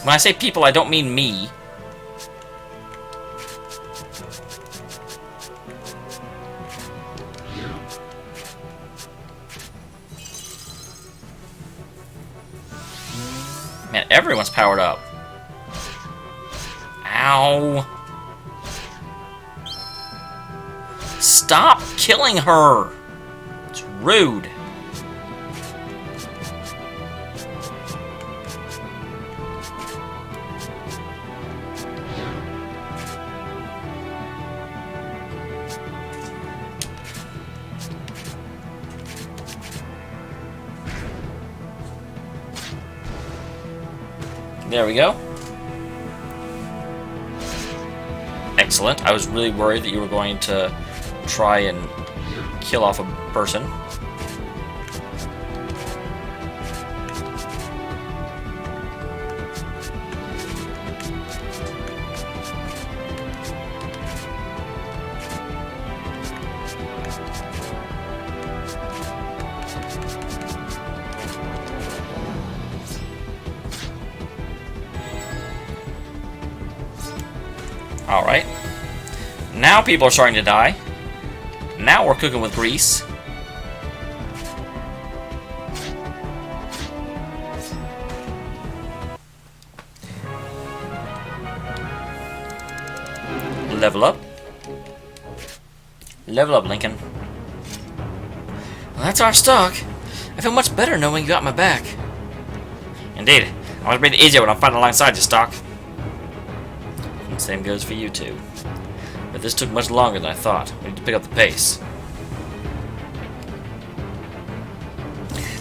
A: When I say people, I don't mean me. Man, everyone's powered up. Ow. Stop killing her. It's rude. There we go. Excellent. I was really worried that you were going to try and kill off a person. Alright. Now people are starting to die. Now we're cooking with grease. Level up. Level up, Lincoln. Well, that's our stock. I feel much better knowing you got my back. Indeed. I want to breathe easier when I'm fighting alongside you, Stock. Same goes for you two. But this took much longer than I thought. We need to pick up the pace.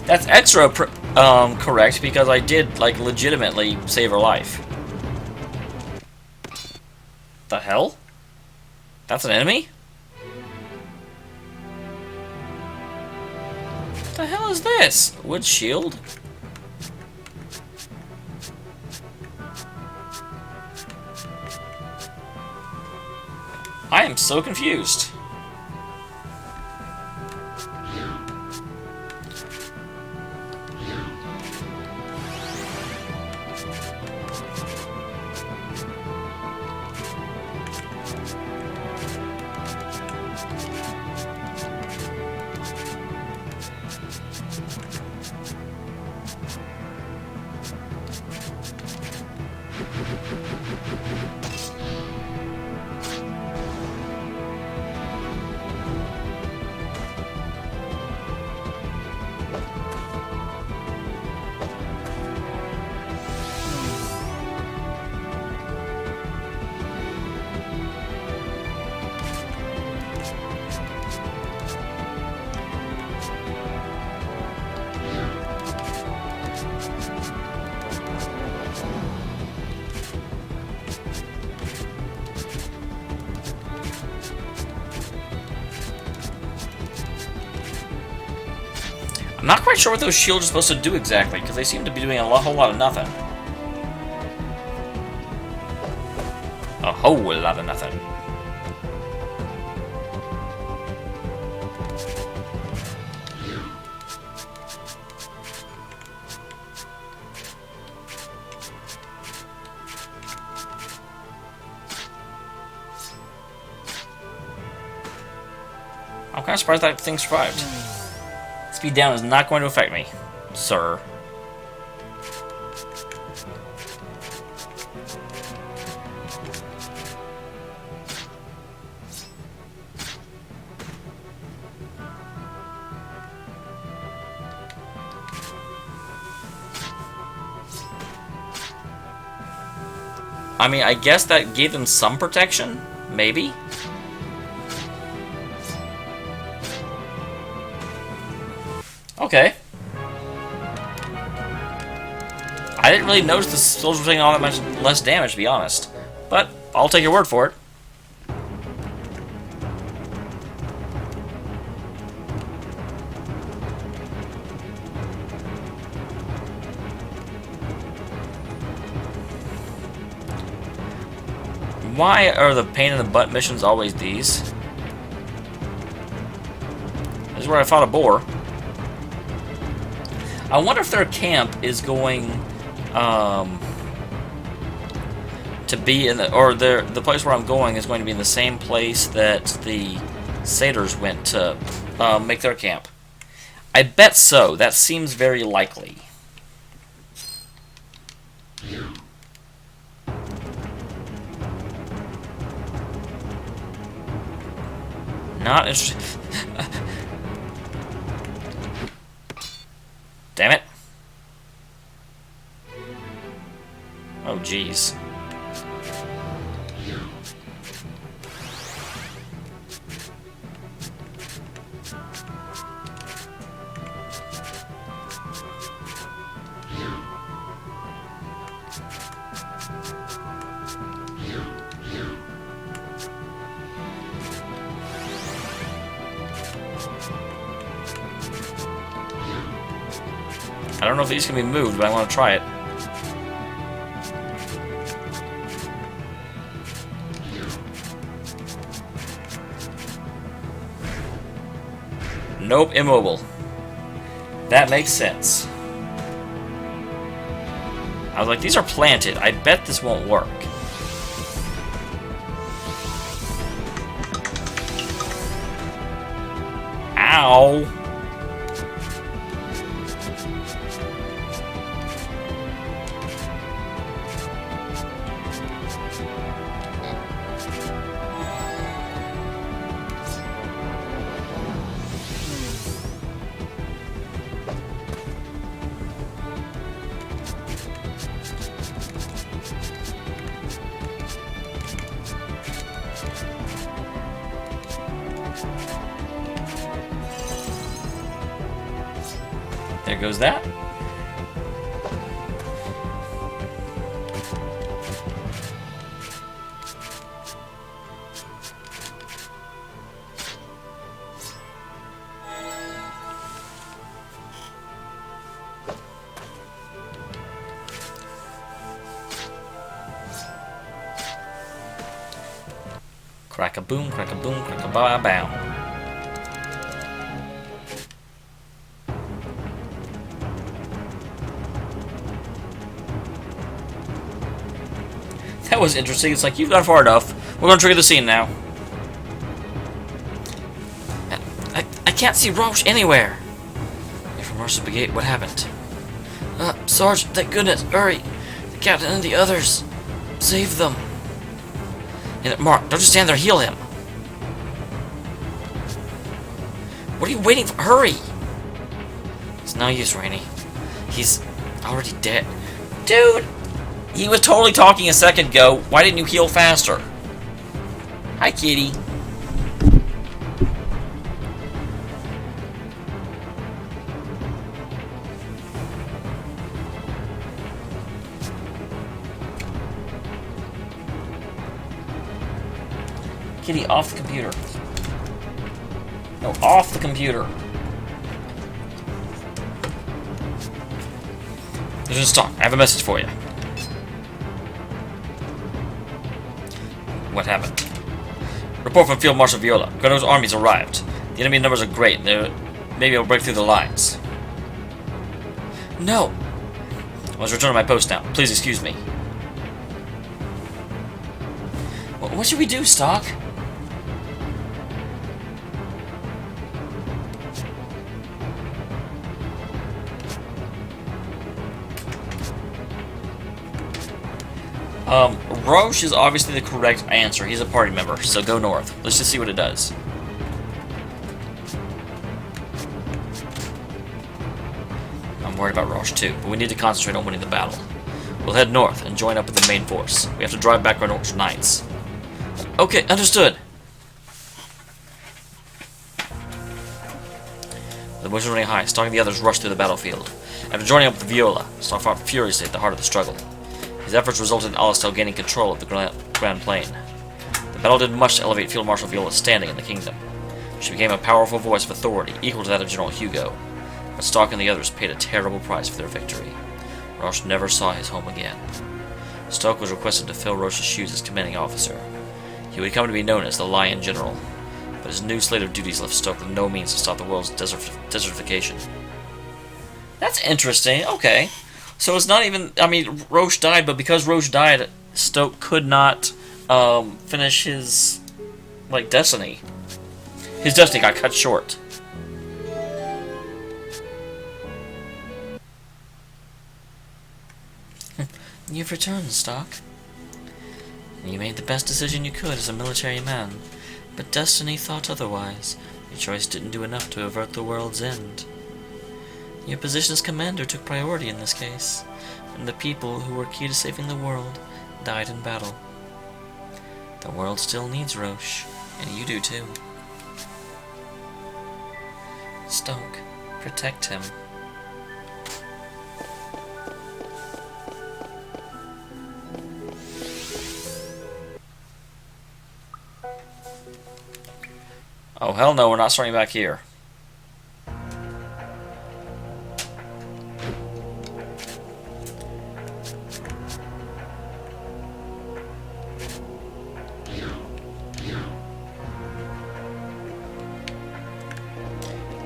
A: That's extra correct because I did, like, legitimately save her life. The hell? That's an enemy? What the hell is this? Wood shield? I am so confused. I'm not quite sure what those shields are supposed to do exactly, because they seem to be doing a whole lot of nothing. A whole lot of nothing. I'm kind of surprised that thing survived. Speed down is not going to affect me, sir. I mean, I guess that gave them some protection? Maybe? Okay. I didn't really notice the soldiers were taking all that much less damage, to be honest. But, I'll take your word for it. Why are the pain in the butt missions always these? This is where I fought a boar. I wonder if their camp is going to be in the, or the place where I'm going is going to be in the same place that the satyrs went to make their camp. I bet so. That seems very likely. Not interested. Damn it. Oh, jeez. I don't know if these can be moved, but I want to try it. Nope, immobile. That makes sense. I was like, these are planted. I bet this won't work. Ow! There goes that. Crack-a-boom, crack-a-boom, crack-a-bow-bow. That was interesting. It's like, you've gone far enough. We're going to trigger the scene now. I can't see Roche anywhere. You're from Roche's Brigade. What happened? Sarge, thank goodness. Hurry. The captain and the others. Save them. And Mark, don't just stand there. Heal him. What are you waiting for? Hurry. It's no use, Rainey. He's already dead. Dude! He was totally talking a second ago. Why didn't you heal faster? Hi, kitty. Kitty, off the computer. No, off the computer. Lieutenant Stock, I have a message for you. What happened? Report from Field Marshal Viola. Granorg's armies arrived. The enemy numbers are great, and maybe I'll break through the lines. No! I must return to my post now. Please excuse me. What should we do, Stock? Roche is obviously the correct answer. He's a party member, so go north. Let's just see what it does. I'm worried about Roche too, but we need to concentrate on winning the battle. We'll head north and join up with the main force. We have to drive back Granorg's knights. Okay, understood. The bush is running high. Stock and the others rushed through the battlefield. After joining up with Viola, Stock fought furiously at the heart of the struggle. His efforts resulted in Alistel gaining control of the Grand Plain. The battle did much to elevate Field Marshal Viola's standing in the kingdom. She became a powerful voice of authority, equal to that of General Hugo. But Stock and the others paid a terrible price for their victory. Roche never saw his home again. Stock was requested to fill Roche's shoes as commanding officer. He would come to be known as the Lion General, but his new slate of duties left Stoke with no means to stop the world's desertification. That's interesting. Okay. So it's not even... I mean, Roche died, but because Roche died, Stoke could not finish his, like, destiny. His destiny got cut short. You've returned, Stock. You made the best decision you could as a military man, but destiny thought otherwise. Your choice didn't do enough to avert the world's end. Your position as commander took priority in this case, and the people who were key to saving the world died in battle. The world still needs Roche, and you do too. Stoke, protect him. Oh, hell no, we're not starting back here.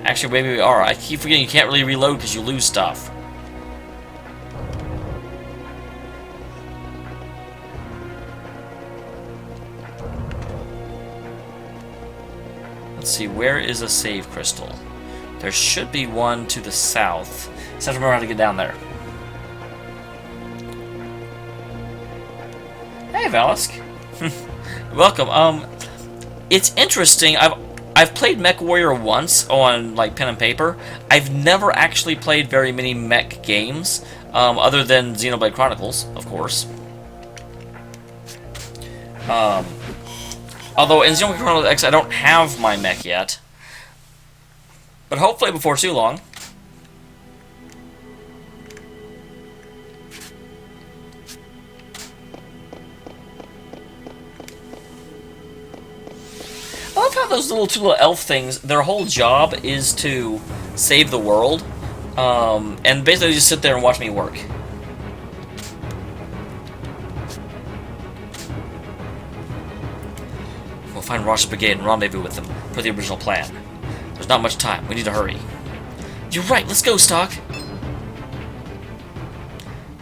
A: Actually, maybe we are. I keep forgetting you can't really reload because you lose stuff. Let's see, where is a save crystal? There should be one to the south. Just have to remember how to get down there. Hey, Valisk. Welcome. It's interesting. I've played Mech Warrior once on like pen and paper. I've never actually played very many mech games, other than Xenoblade Chronicles, of course. Although in Xenoblade Chronicles X I don't have my mech yet. But hopefully before too long. I love how those two little elf things, their whole job is to save the world. And basically just sit there and watch me work. We'll find Roche's brigade and rendezvous with them per the original plan. There's not much time. We need to hurry. You're right. Let's go, Stock.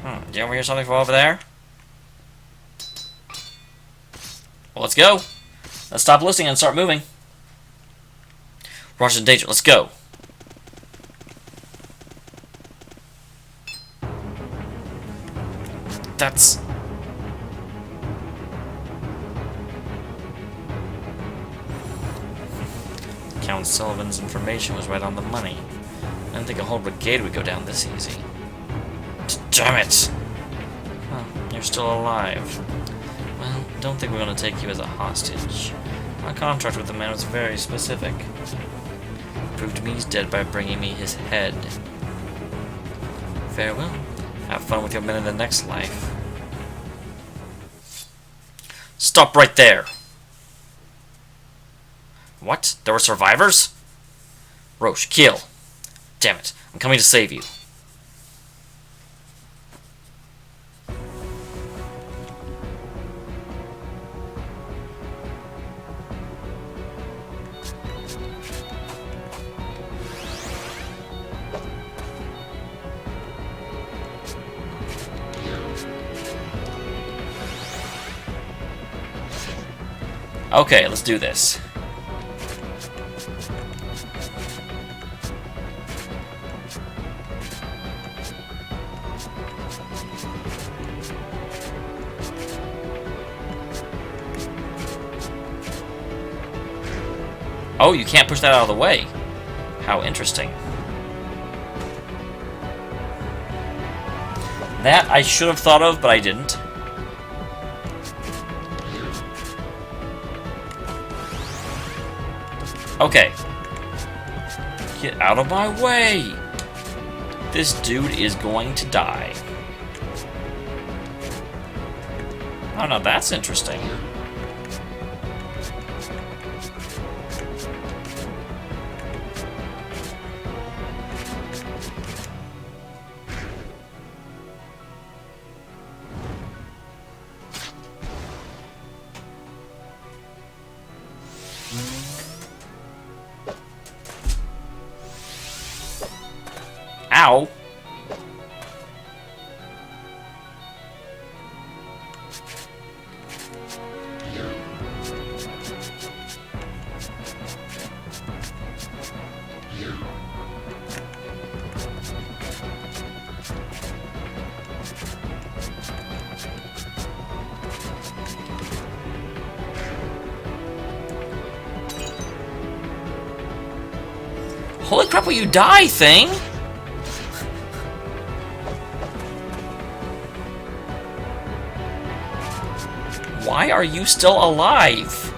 A: Do you ever hear something from over there? Well, let's go. Let's stop listening and start moving. Roche's in danger. Let's go. That's... Count Sullivan's information was right on the money. I didn't think a whole brigade would go down this easy. Damn it! Huh, you're still alive. Well, don't think we're going to take you as a hostage. My contract with the man was very specific. He proved to me he's dead by bringing me his head. Farewell. Have fun with your men in the next life. Stop right there! What? There were survivors? Roche, kill. Damn it. I'm coming to save you. Okay, let's do this. Oh, you can't push that out of the way. How interesting. That I should have thought of, but I didn't. Okay. Get out of my way! This dude is going to die. Oh, no, that's interesting. Ow! Holy crap, will you die, thing? Why are you still alive?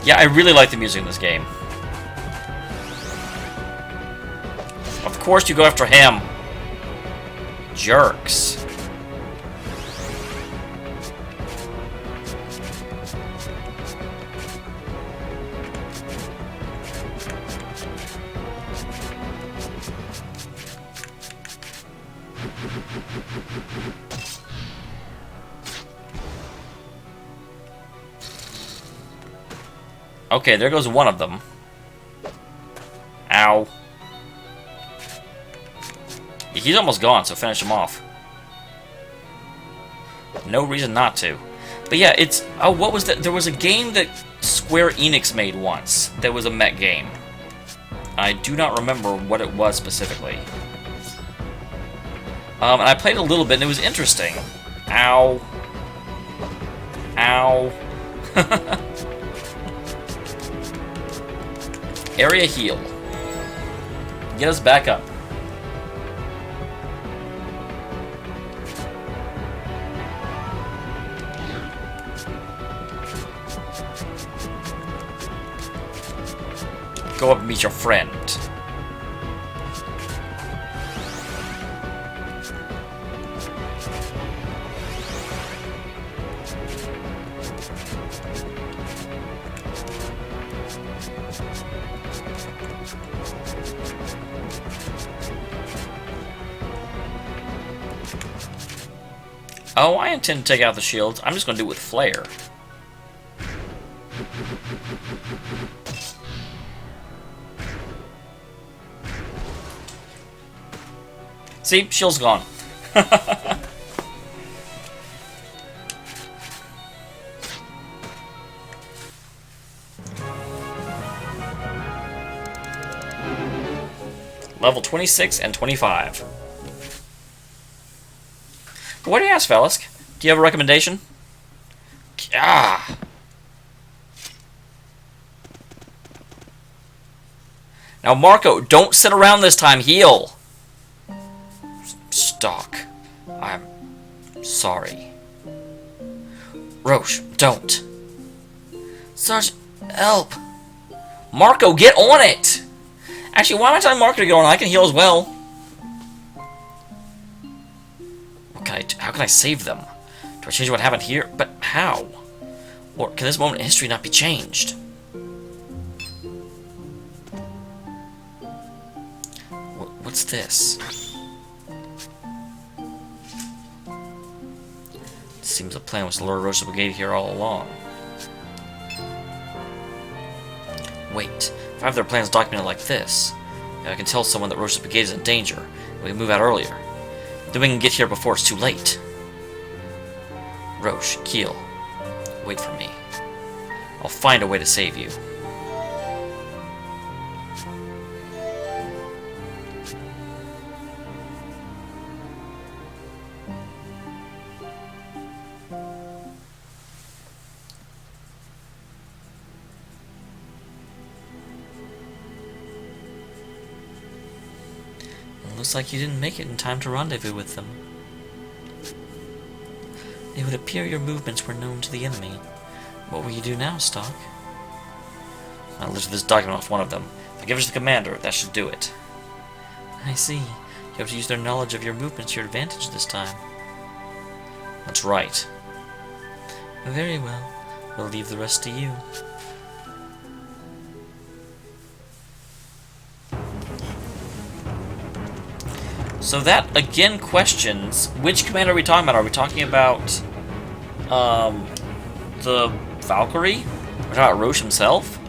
A: Yeah, I really like the music in this game. Of course you go after him. Jerks. Okay, there goes one of them. Ow. He's almost gone, so finish him off. No reason not to. But yeah, it's... Oh, what was that? There was a game that Square Enix made once that was a mech game. I do not remember what it was specifically. And I played a little bit, and it was interesting. Ow. Ow. Area heal. Get us back up. Go up and meet your friend. Oh, I intend to take out the shields. I'm just going to do it with flare. See? Shield's gone. Level 26 and 25. What do you ask, Fellisk? Do you have a recommendation? Ah! Now, Marco, don't sit around this time. Heal! Stock. I'm sorry. Roche, don't. Sarge, help! Marco, get on it! Actually, why am I telling Marco to get on it? I can heal as well. How can I save them? Do I change what happened here? But how? Or can this moment in history not be changed? What's this? Seems the plan was to lure Roche's brigade here all along. Wait, if I have their plans documented like this, then I can tell someone that Roche's brigade is in danger, and we can move out earlier. Then we can get here before it's too late. Roche, Keel, wait for me. I'll find a way to save you. Looks like you didn't make it in time to rendezvous with them. It would appear your movements were known to the enemy. What will you do now, Stock? I'll lift this document off one of them. If I give it to the commander, that should do it. I see. You have to use their knowledge of your movements to your advantage this time. That's right. Very well. We'll leave the rest to you. So that again questions which commander are we talking about? Are we talking about the Valkyrie? We're talking about Roche himself?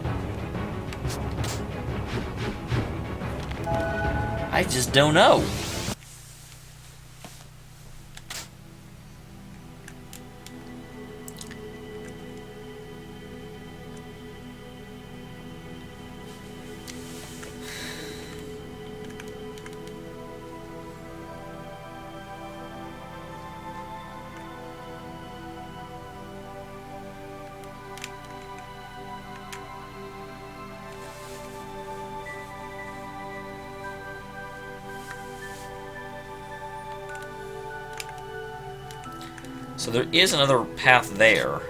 A: I just don't know. So there is another path there.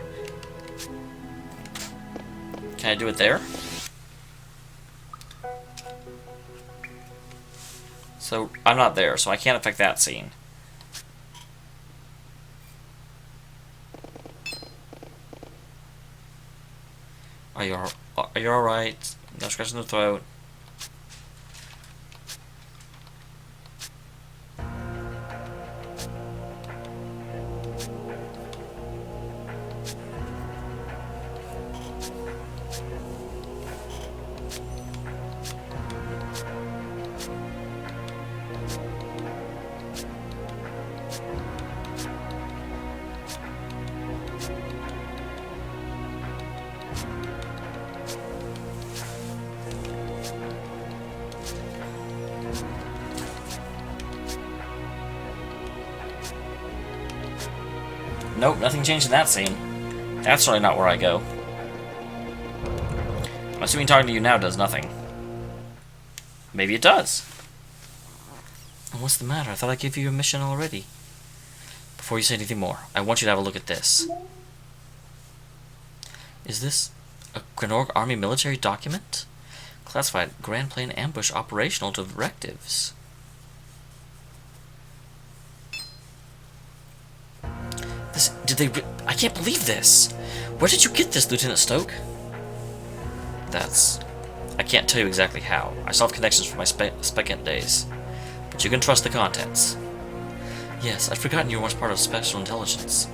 A: Can I do it there? So I'm not there, so I can't affect that scene. Are you all right? No scratch in the throat. Nope, nothing changed in that scene. That's certainly not where I go. I'm assuming talking to you now does nothing. Maybe it does. What's the matter? I thought I gave you a mission already. Before you say anything more, I want you to have a look at this. Is this a Granorg Army military document? Classified Grand Plan Ambush Operational Directives. I can't believe this! Where did you get this, Lieutenant Stoke? I can't tell you exactly how. I still have connections from my Specant days. But you can trust the contents. Yes, I'd forgotten you were once part of Special Intelligence.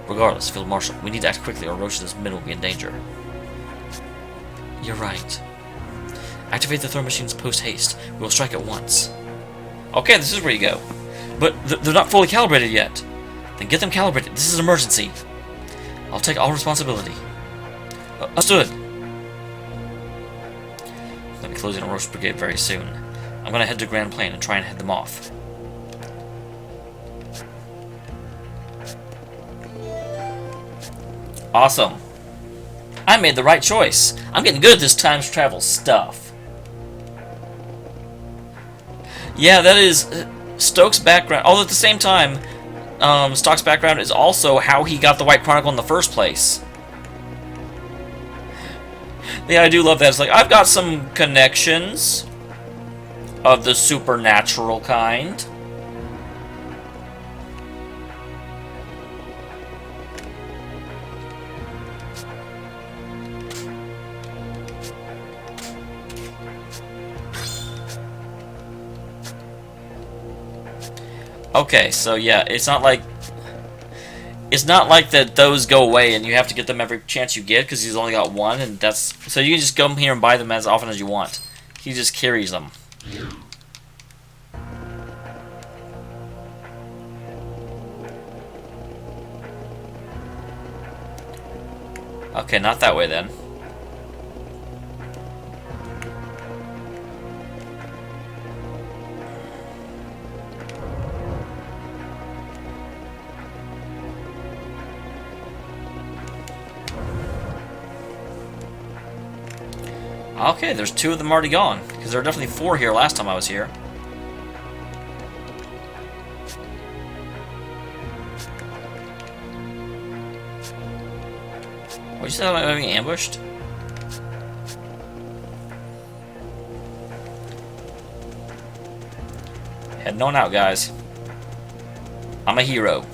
A: Regardless, Field Marshal, we need to act quickly or Roche's men will be in danger. You're right. Activate the thermal machines post-haste. We will strike at once. Okay, this is where you go. But they're not fully calibrated yet. Then get them calibrated. This is an emergency. I'll take all responsibility. Understood. They'll be closing on Roche Brigade very soon. I'm going to head to Grand Plain and try and head them off. Awesome. I made the right choice. I'm getting good at this time travel stuff. Yeah, that is Stoke's background. Although at the same time, Stoke's background is also how he got the White Chronicle in the first place. Yeah, I do love that. It's like, I've got some connections of the supernatural kind. Okay, so yeah, it's not like that those go away and you have to get them every chance you get because he's only got one, and that's so you can just come here and buy them as often as you want. He just carries them. Okay, not that way then. Okay, there's 2 of them already gone, because there were definitely 4 here last time I was here. What did you say about being ambushed? Heading on out, guys. I'm a hero.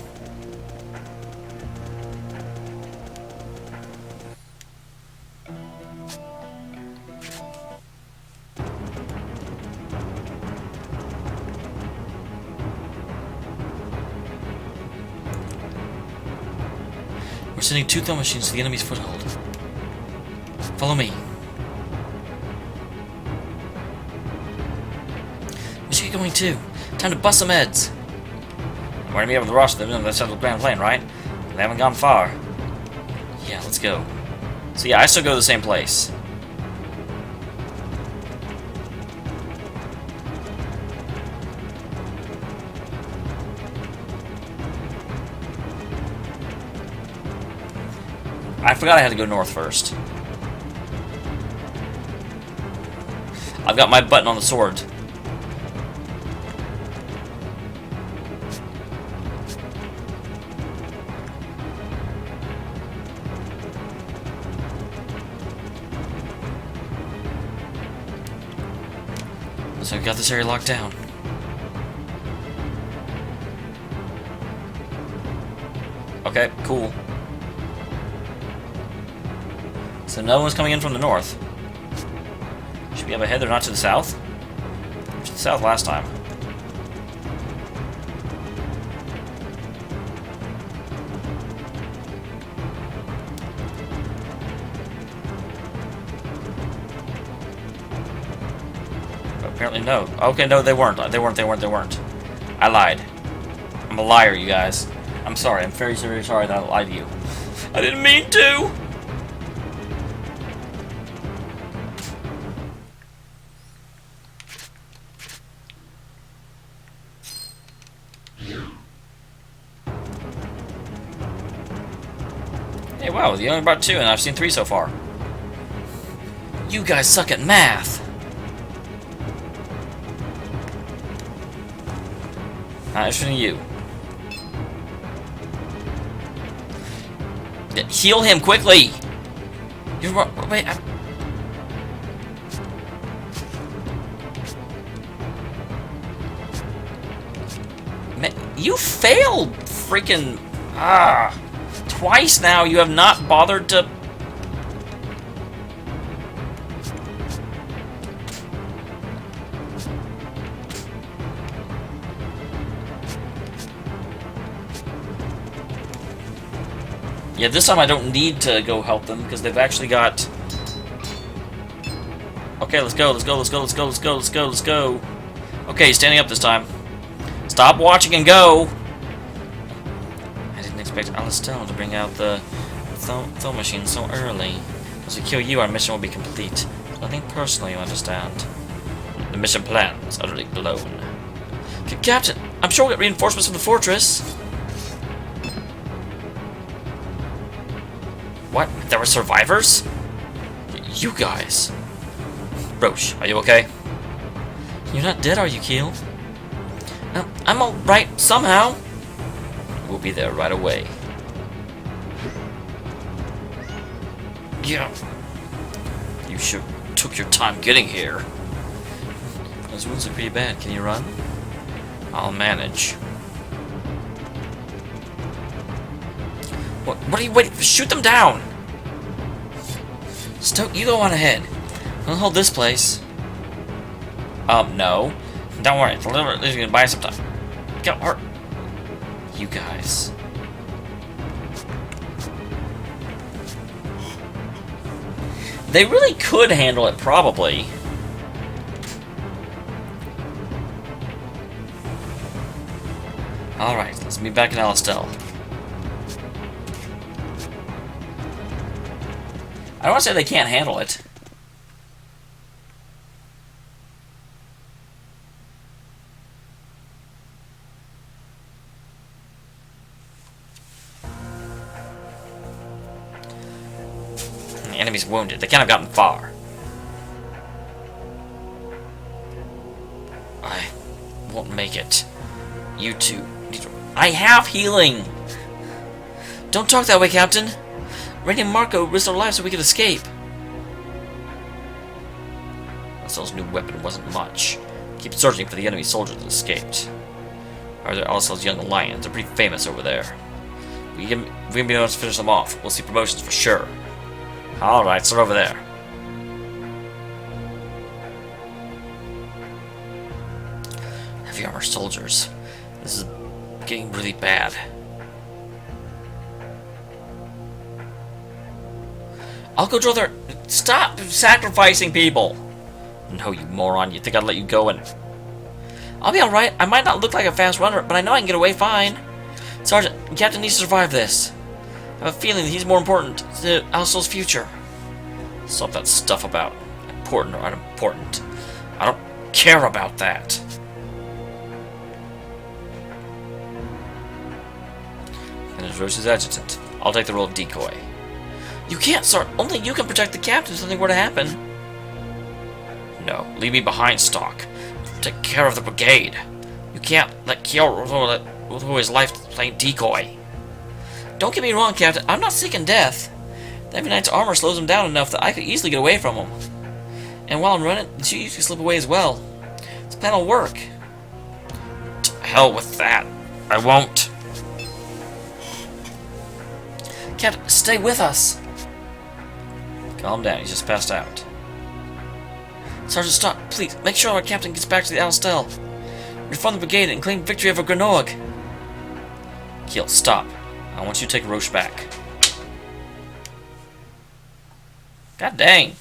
A: We're sending 2 thermal machines to the enemy's foothold. Follow me. We should get going too. Time to bust some heads. We're gonna be able to rush them in the central Grand Plain, right? They haven't gone far. Yeah, let's go. So yeah, I still go to the same place. I forgot I had to go north first. I've got my button on the sword. So I've got this area locked down. Okay, cool. So no one's coming in from the north. Should be up ahead, they're not to the south? To the south last time. But apparently no. Okay, no, they weren't. They weren't. I lied. I'm a liar, you guys. I'm sorry. I'm very, very sorry that I lied to you. I didn't mean to! Hey, wow, you only brought 2 and I've seen 3 so far. You guys suck at math! Not interested in you. Heal him quickly! You're wait. You failed, freaking twice now. You have not bothered to. Yeah, this time I don't need to go help them because they've actually got. Okay, let's go. Okay, he's standing up this time. Stop watching and go! I didn't expect Alistel to bring out the thermal machine so early. Once we kill you, our mission will be complete. Nothing personal, you understand. The mission plan is utterly blown. Captain, I'm sure we'll get reinforcements from the fortress. What? There were survivors? You guys. Roche, are you okay? You're not dead, are you, Keel? I'm alright, somehow. We'll be there right away. Yeah. You sure took your time getting here. Those wounds are pretty bad. Can you run? I'll manage. What are you waiting for? Shoot them down! Stoke, you go on ahead. I'll hold this place. No. Don't worry, it's literally gonna buy some time. Go, hurt. You guys. They really could handle it, probably. Alright, let's meet back in Alistel. don't want to say they can't handle it. The enemy's wounded. They can't have gotten far. I won't make it. You two need to... I have healing! Don't talk that way, Captain. Rainy and Marco risked their lives so we could escape. Alistair's new weapon wasn't much. Keep searching for the enemy soldiers that escaped. Are there Alistair's young lions? They're pretty famous over there. We can be able to finish them off. We'll see promotions for sure. Alright, start over there. Heavy armor soldiers. This is getting really bad. I'll go draw their... Stop sacrificing people! No, you moron. You think I'd let you go and... I'll be alright. I might not look like a fast runner, but I know I can get away fine. Sergeant, Captain needs to survive this. I have a feeling that he's more important to Alistair's future. Stop that stuff about important or unimportant. I don't care about that. And as Roche's adjutant, I'll take the role of decoy. You can't, sir. Only you can protect the captain if something were to happen. No, leave me behind, Stock. Take care of the brigade. You can't let Kyo throw his life playing decoy. Don't get me wrong, Captain. I'm not seeking death. The Heavy Knight's armor slows him down enough that I could easily get away from him. And while I'm running, the two of you can slip away as well. This plan will work. To hell with that. I won't. Captain, stay with us. Calm down. He's just passed out. Sergeant, stop. Please, make sure our captain gets back to the Alistel. Reform the brigade and claim victory over Granorg. Keel, stop. I want you to take Roche back. God dang.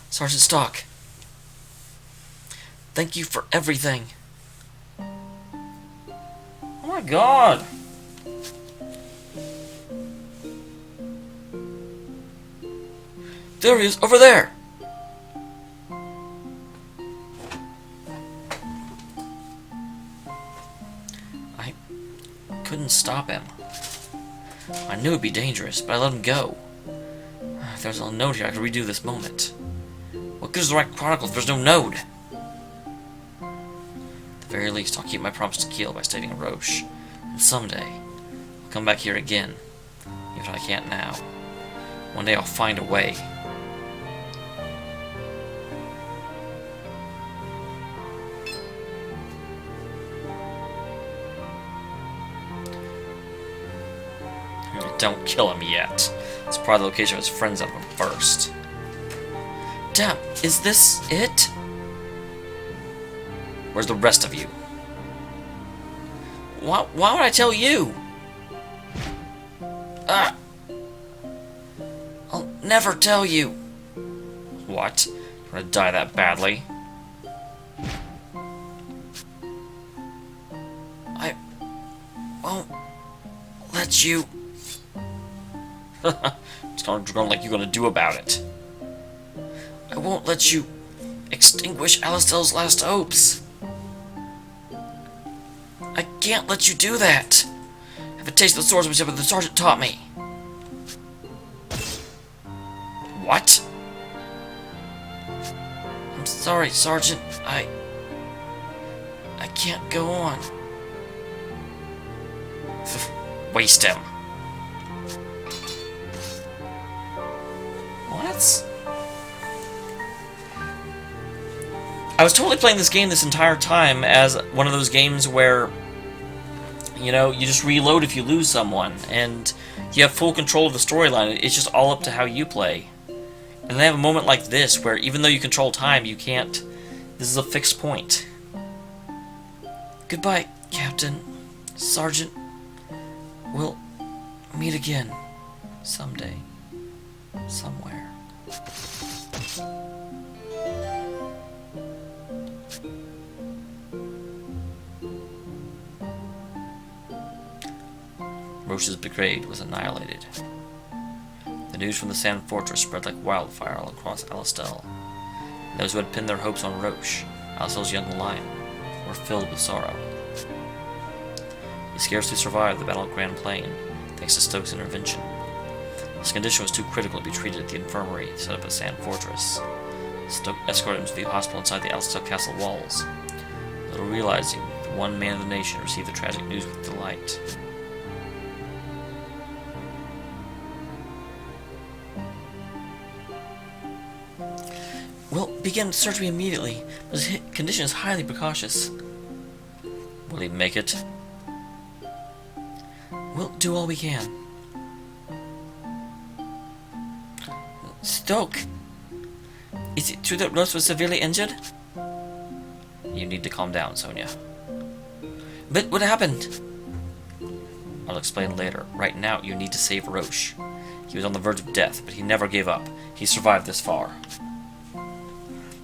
A: Sergeant Stock. Thank you for everything. Oh my god. There he is, over there. I couldn't stop him. I knew it'd be dangerous, but I let him go. If there was a node here, I could redo this moment. What good is the right chronicle if there's no node? At the very least, I'll keep my promise to Keel by saving Roche. And someday, I'll come back here again. Even if I can't now. One day I'll find a way. Don't kill him yet. Let's pry the location of his friends out of him first. Damn, is this it? Where's the rest of you? Why would I tell you? I'll never tell you. What? You want to die that badly? I won't let you. It's going like you're going to do about it. I won't let you extinguish Alistel's last hopes. I can't let you do that. I have a taste of the swordsmanship that the sergeant taught me. What? I'm sorry, Sergeant. I can't go on. Waste him. What? I was totally playing this game this entire time as one of those games where, you know, you just reload if you lose someone, and you have full control of the storyline. It's just all up to how you play. And they have a moment like this where even though you control time, you can't... This is a fixed point. Goodbye, Captain. Sergeant. We'll meet again. Someday. Somewhere. Roche's brigade was annihilated. The news from the Sand Fortress spread like wildfire all across Alistel. And those who had pinned their hopes on Roche, Alistel's young lion, were filled with sorrow. He scarcely survived the Battle of Grand Plain, thanks to Stokes' intervention. His condition was too critical to be treated at the infirmary set up at Sand Fortress. Stoke escorted him to the hospital inside the Alistel castle walls, little realizing that one man of the nation received the tragic news with delight. We'll begin surgery immediately, but his condition is highly precocious. Will he make it? We'll do all we can. Stoke! Is it true that Rose was severely injured? You need to calm down, Sonia. But what happened? I'll explain later. Right now, you need to save Roche. He was on the verge of death, but he never gave up. He survived this far.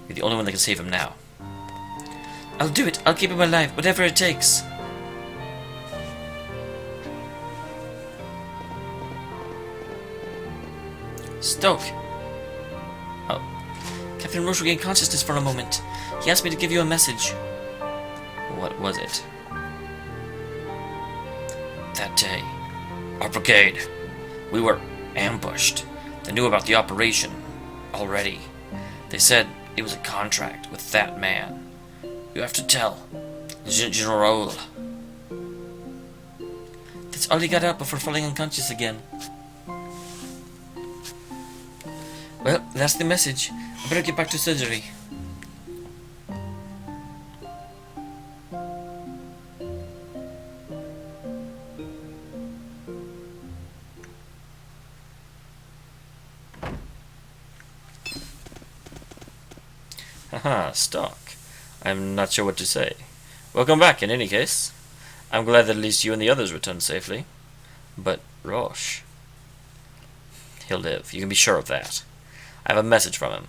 A: You're the only one that can save him now. I'll do it. I'll keep him alive, whatever it takes. Stoke! Oh. Captain Roche regained consciousness for a moment. He asked me to give you a message. What was it? That day, our brigade, we were ambushed. They knew about the operation already. They said it was a contract with that man. You have to tell General. That's all he got out before falling unconscious again. Well, that's the message. I better get back to surgery. Haha, Stock. I'm not sure what to say. Welcome back, in any case. I'm glad that at least you and the others returned safely. But Roche... He'll live. You can be sure of that. I have a message from him.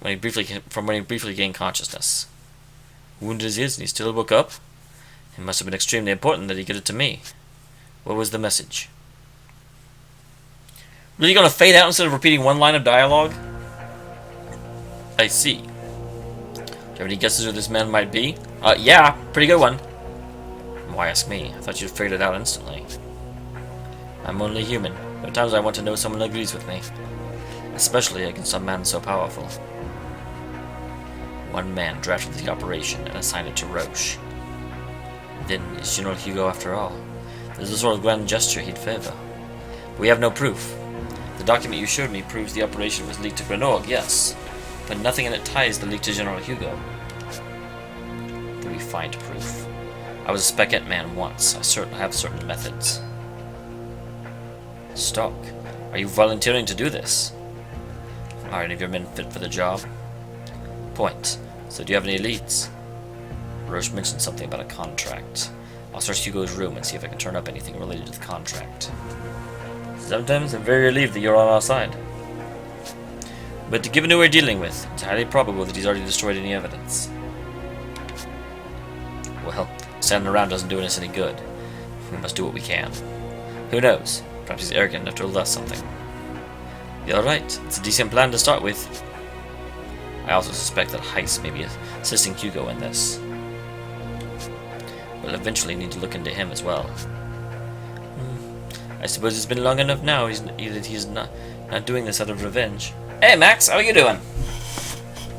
A: When he briefly gained consciousness. Wounded as he is, and he still woke up? It must have been extremely important that he get it to me. What was the message? Really gonna fade out instead of repeating one line of dialogue? I see. Do you have any guesses who this man might be? Yeah, pretty good one. Why ask me? I thought you'd figured it out instantly. I'm only human. There are times I want to know someone agrees with me. Especially against a man so powerful. One man drafted the operation and assigned it to Roche. Then it's General Hugo after all. There's a sort of grand gesture he'd favor. We have no proof. The document you showed me proves the operation was leaked to Granorg, yes. But nothing in it ties the leak to General Hugo. Then we find proof. I was a Spec-Ed man once. I have certain methods. Stock, are you volunteering to do this? Are any of your men fit for the job? Point. So do you have any leads? Roche mentioned something about a contract. I'll search Hugo's room and see if I can turn up anything related to the contract. Sometimes I'm very relieved that you're on our side. But given who we're dealing with, it's highly probable that he's already destroyed any evidence. Well, standing around doesn't do us any good. We must do what we can. Who knows? Perhaps he's arrogant enough to hold us something. You're right. It's a decent plan to start with. I also suspect that Heiss may be assisting Hugo in this. We'll eventually need to look into him as well. I suppose it's been long enough now that he's not doing this out of revenge. Hey Max, how you doing?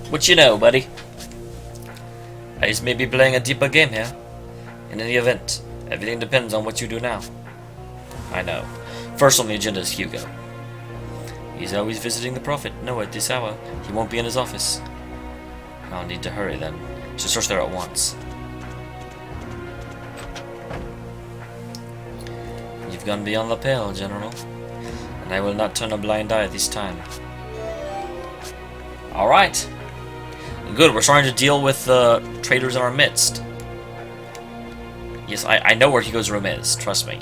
A: What you know, buddy? Heiss may be playing a deeper game here. In any event, everything depends on what you do now. I know. First on the agenda is Hugo. He's always visiting the Prophet. No, at this hour, he won't be in his office. I'll need to hurry then. Should search there at once. You've gone beyond the pale, General. And I will not turn a blind eye this time. Alright. Good, we're starting to deal with the traitors in our midst. Yes, I know where Hugo's room is, trust me.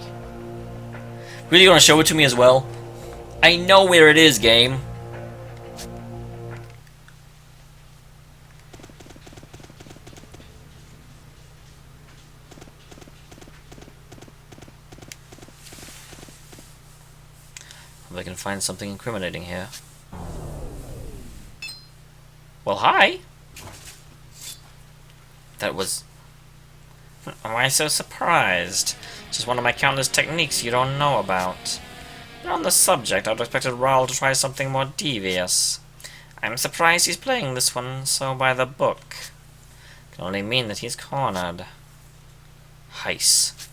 A: Really gonna show it to me as well? I know where it is, game. If I can find something incriminating here. Well, hi! That was... Why so surprised? Just one of my countless techniques you don't know about. But on the subject, I'd expected Raul to try something more devious. I'm surprised he's playing this one so by the book. Can only mean that he's cornered. Heiss.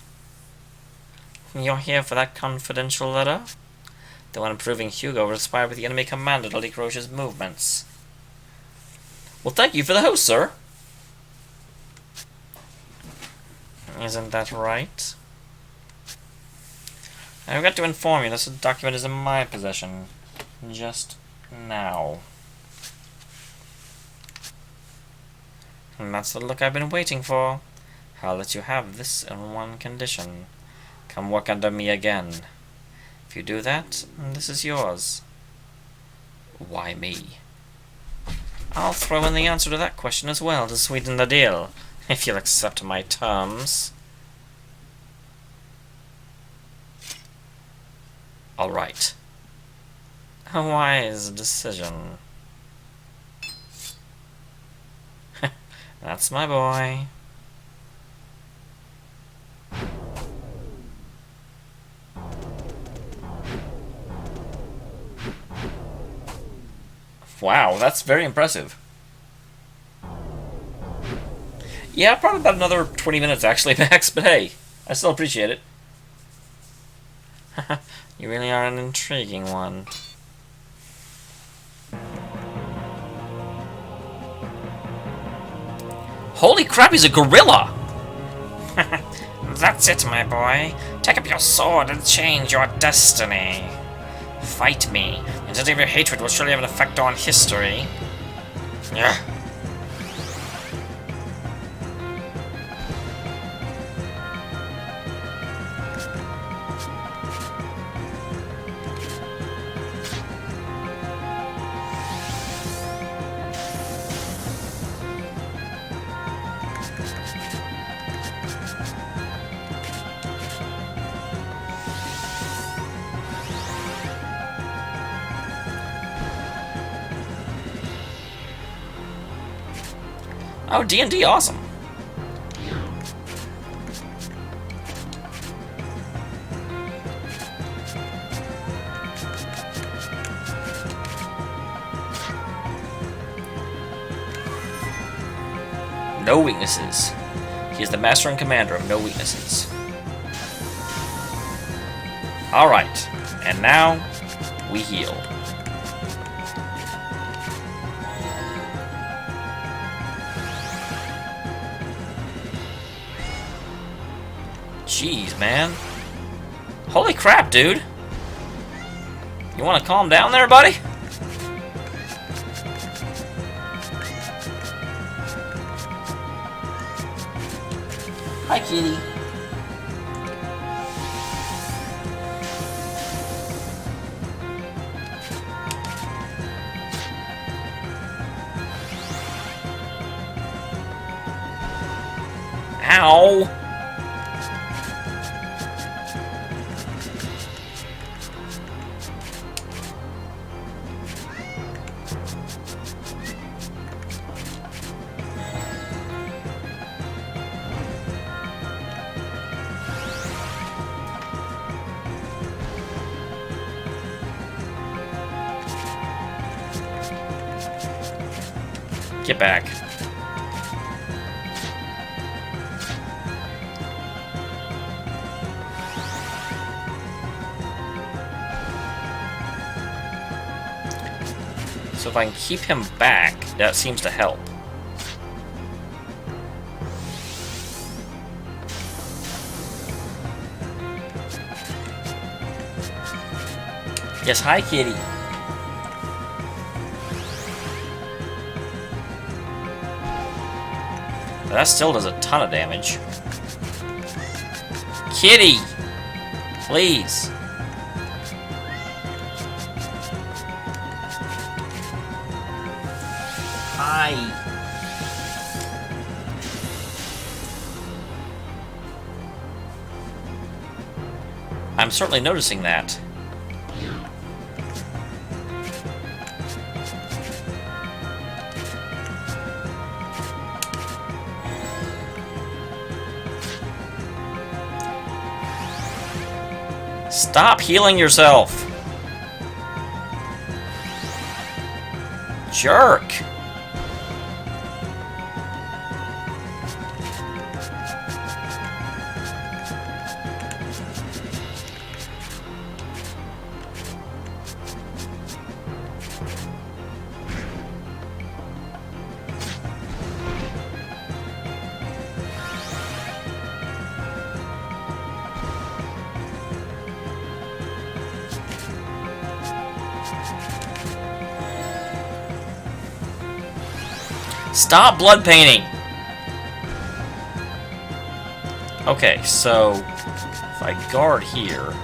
A: You're here for that confidential letter? The one proving Hugo was inspired with the enemy commander to leak Roche's movements. Well, thank you for the host, sir. Isn't that right? I forgot to inform you this document is in my possession. Just now. And that's the look I've been waiting for. I'll let you have this on one condition. Come work under me again. If you do that, this is yours. Why me? I'll throw in the answer to that question as well to sweeten the deal, if you'll accept my terms. Alright. A wise decision. That's my boy. Wow, that's very impressive. Yeah, probably about another 20 minutes actually, Max, but hey, I still appreciate it. You really are an intriguing one. Holy crap, he's a gorilla! That's it, my boy. Take up your sword and change your destiny. Fight me. The intensity of your hatred will surely have an effect on history. Yeah. Oh, D&D, awesome. No weaknesses. He is the master and commander of no weaknesses. Alright, and now we heal. Jeez, man. Holy crap, dude. You want to calm down there, buddy? Hi, kitty. Ow! Get back. So if I can keep him back, that seems to help. Yes, hi, kitty. That still does a ton of damage. Kitty! Please. Hi. I'm certainly noticing that. Stop healing yourself! Jerk! Stop blood painting! Okay, so if I guard here...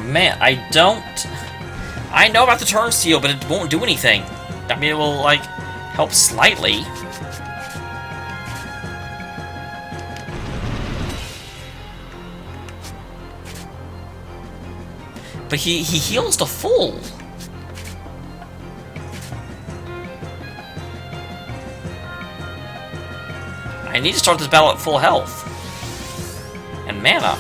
A: Man, I know about the turnstile, but it won't do anything. I mean, it will, like, help slightly. But he heals to full. I need to start this battle at full health. And mana.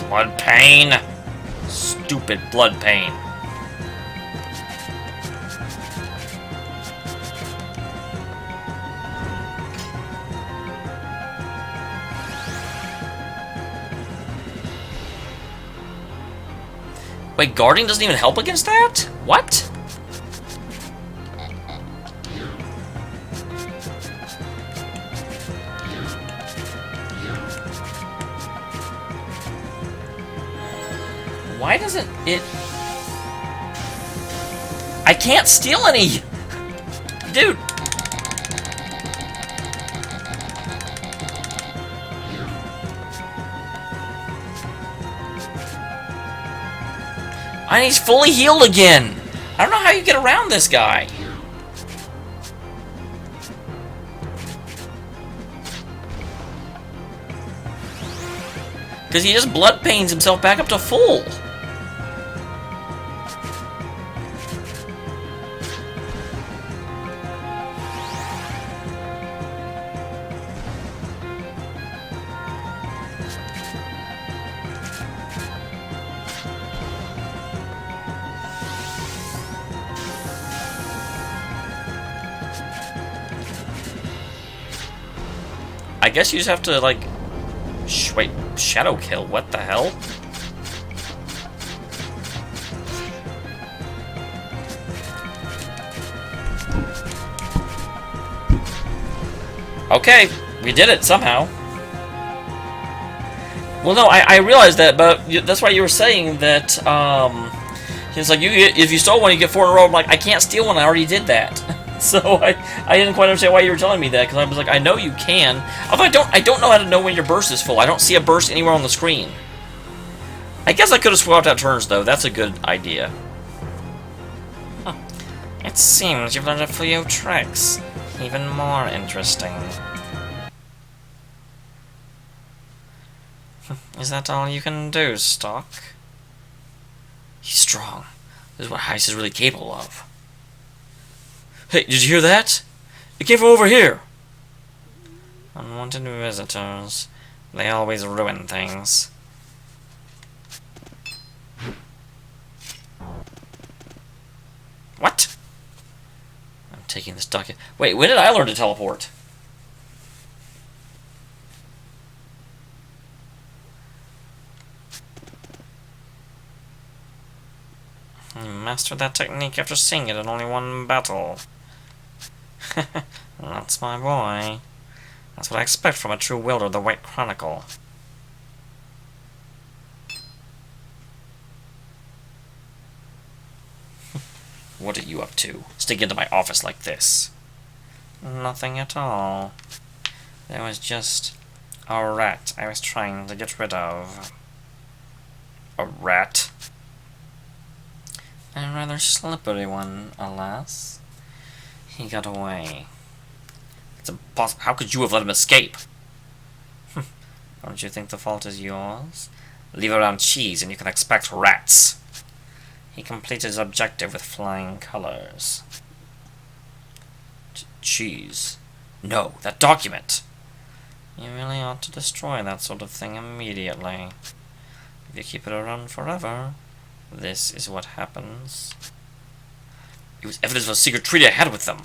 A: Blood pain. Stupid blood pain. Wait, guarding doesn't even help against that? What? Why doesn't it... I can't steal any! Dude! And he's fully healed again! I don't know how you get around this guy. Because he just blood pains himself back up to full. I guess you just have to, like... wait, shadow kill? What the hell? Okay, we did it somehow. Well, no, I realized that, but that's why you were saying that, it's like, if you stole one, you get 4 in a row. I'm like, I can't steal one, I already did that. So I didn't quite understand why you were telling me that, because I was like, I know you can. Although I don't know how to know when your burst is full. I don't see a burst anywhere on the screen. I guess I could have swapped out turns, though. That's a good idea. Huh. It seems you've learned a few tricks. Even more interesting. Is that all you can do, Stock? He's strong. This is what Heiss is really capable of. Hey, did you hear that? It came from over here! Unwanted visitors. They always ruin things. What? I'm taking this document. Wait, when did I learn to teleport? You mastered that technique after seeing it in only one battle. That's my boy. That's what I expect from a true wielder of the White Chronicle. What are you up to? Sneak into my office like this? Nothing at all. There was just a rat I was trying to get rid of. A rat? A rather slippery one, alas. He got away. It's impossible. How could you have let him escape? Don't you think the fault is yours? Leave around cheese and you can expect rats. He completed his objective with flying colors. Cheese? No, that document! You really ought to destroy that sort of thing immediately. If you keep it around forever, this is what happens. It was evidence of a secret treaty I had with them.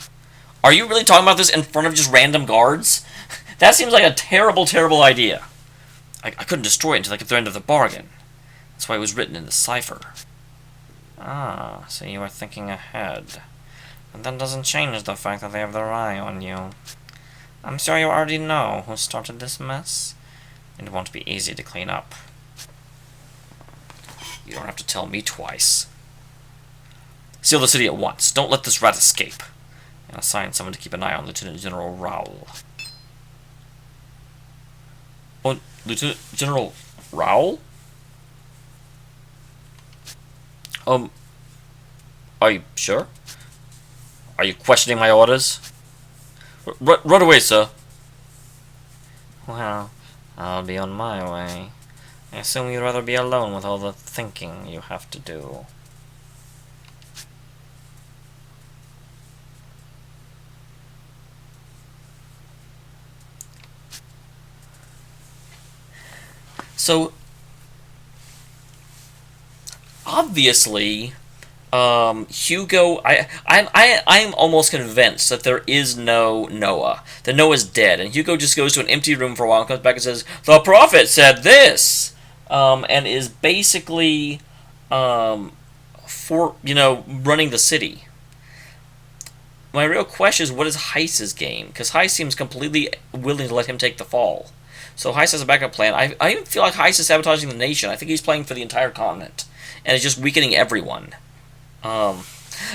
A: Are you really talking about this in front of just random guards? That seems like a terrible, terrible idea. I couldn't destroy it until I got the end of the bargain. That's why it was written in the cipher. Ah, so you are thinking ahead. But that doesn't change the fact that they have their eye on you. I'm sure you already know who started this mess. It won't be easy to clean up. You don't have to tell me twice. Seal the city at once. Don't let this rat escape. And assign someone to keep an eye on Lieutenant General Raoul. Oh, Lieutenant General Raoul? Are you sure? Are you questioning my orders? Run away, sir. Well, I'll be on my way. I assume you'd rather be alone with all the thinking you have to do. So, obviously, Hugo, I'm almost convinced that there is no Noah. That Noah's dead, and Hugo just goes to an empty room for a while and comes back and says, "The prophet said this," and is basically, running the city. My real question is, what is Heiss's game? Because Heiss seems completely willing to let him take the fall. So Heiss has a backup plan. I even feel like Heiss is sabotaging the nation. I think he's playing for the entire continent, and is just weakening everyone. I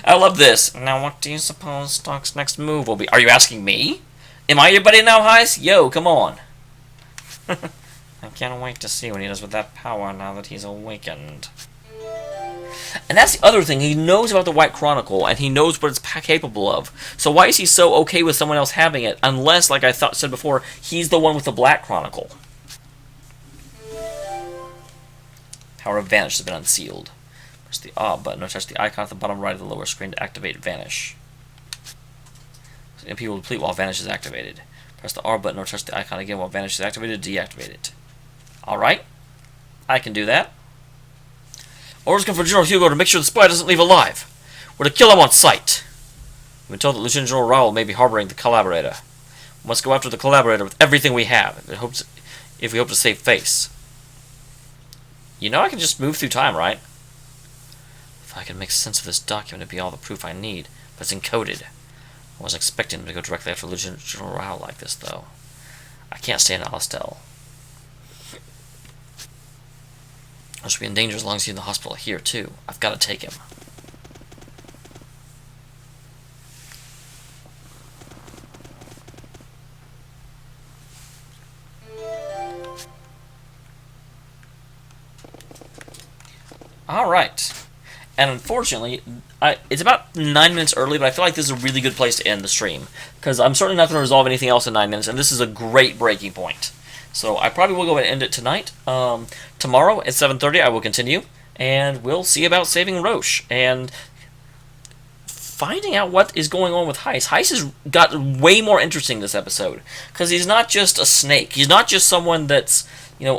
A: love this. Now, what do you suppose Stock's next move will be? Are you asking me? Am I your buddy now, Heiss? Yo, come on. I can't wait to see what he does with that power now that he's awakened. And that's the other thing. He knows about the White Chronicle, and he knows what it's capable of. So why is he so okay with someone else having it? Unless, like I said before, he's the one with the Black Chronicle. Power of Vanish has been unsealed. Press the A button or touch the icon at the bottom right of the lower screen to activate Vanish. So MP will deplete while Vanish is activated. Press the R button or touch the icon again while Vanish is activated to deactivate it. Alright. I can do that. Orders come for General Hugo to make sure the spy doesn't leave alive. We're to kill him on sight. We've been told that Lieutenant General Raoul may be harboring the collaborator. We must go after the collaborator with everything we have if we hope to save face. You know I can just move through time, right? If I can make sense of this document, it'd be all the proof I need, but it's encoded. I wasn't expecting him to go directly after Lieutenant General Raoul like this, though. I can't stay in Alistel. I should be in danger as long as he's in the hospital here, too. I've got to take him. Alright. And unfortunately, it's about 9 minutes early, but I feel like this is a really good place to end the stream, because I'm certainly not going to resolve anything else in 9 minutes, and this is a great breaking point. So I probably will go and end it tonight. Tomorrow at 7:30 I will continue, and we'll see about saving Roche and finding out what is going on with Heiss. Heiss has got way more interesting this episode, because he's not just a snake. He's not just someone that's,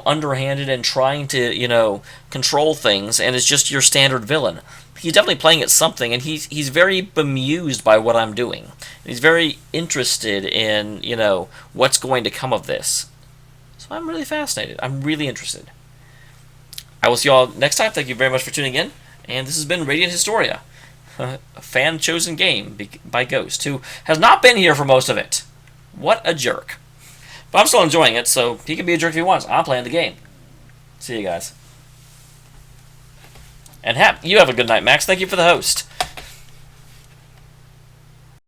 A: underhanded and trying to, control things, and is just your standard villain. He's definitely playing at something, and he's very bemused by what I'm doing. He's very interested in, what's going to come of this. So I'm really fascinated. I'm really interested. I will see you all next time. Thank you very much for tuning in, and this has been Radiant Historia, a fan-chosen game by Ghost, who has not been here for most of it. What a jerk. But I'm still enjoying it, so he can be a jerk if he wants. I'm playing the game. See you guys. And you have a good night, Max. Thank you for the host.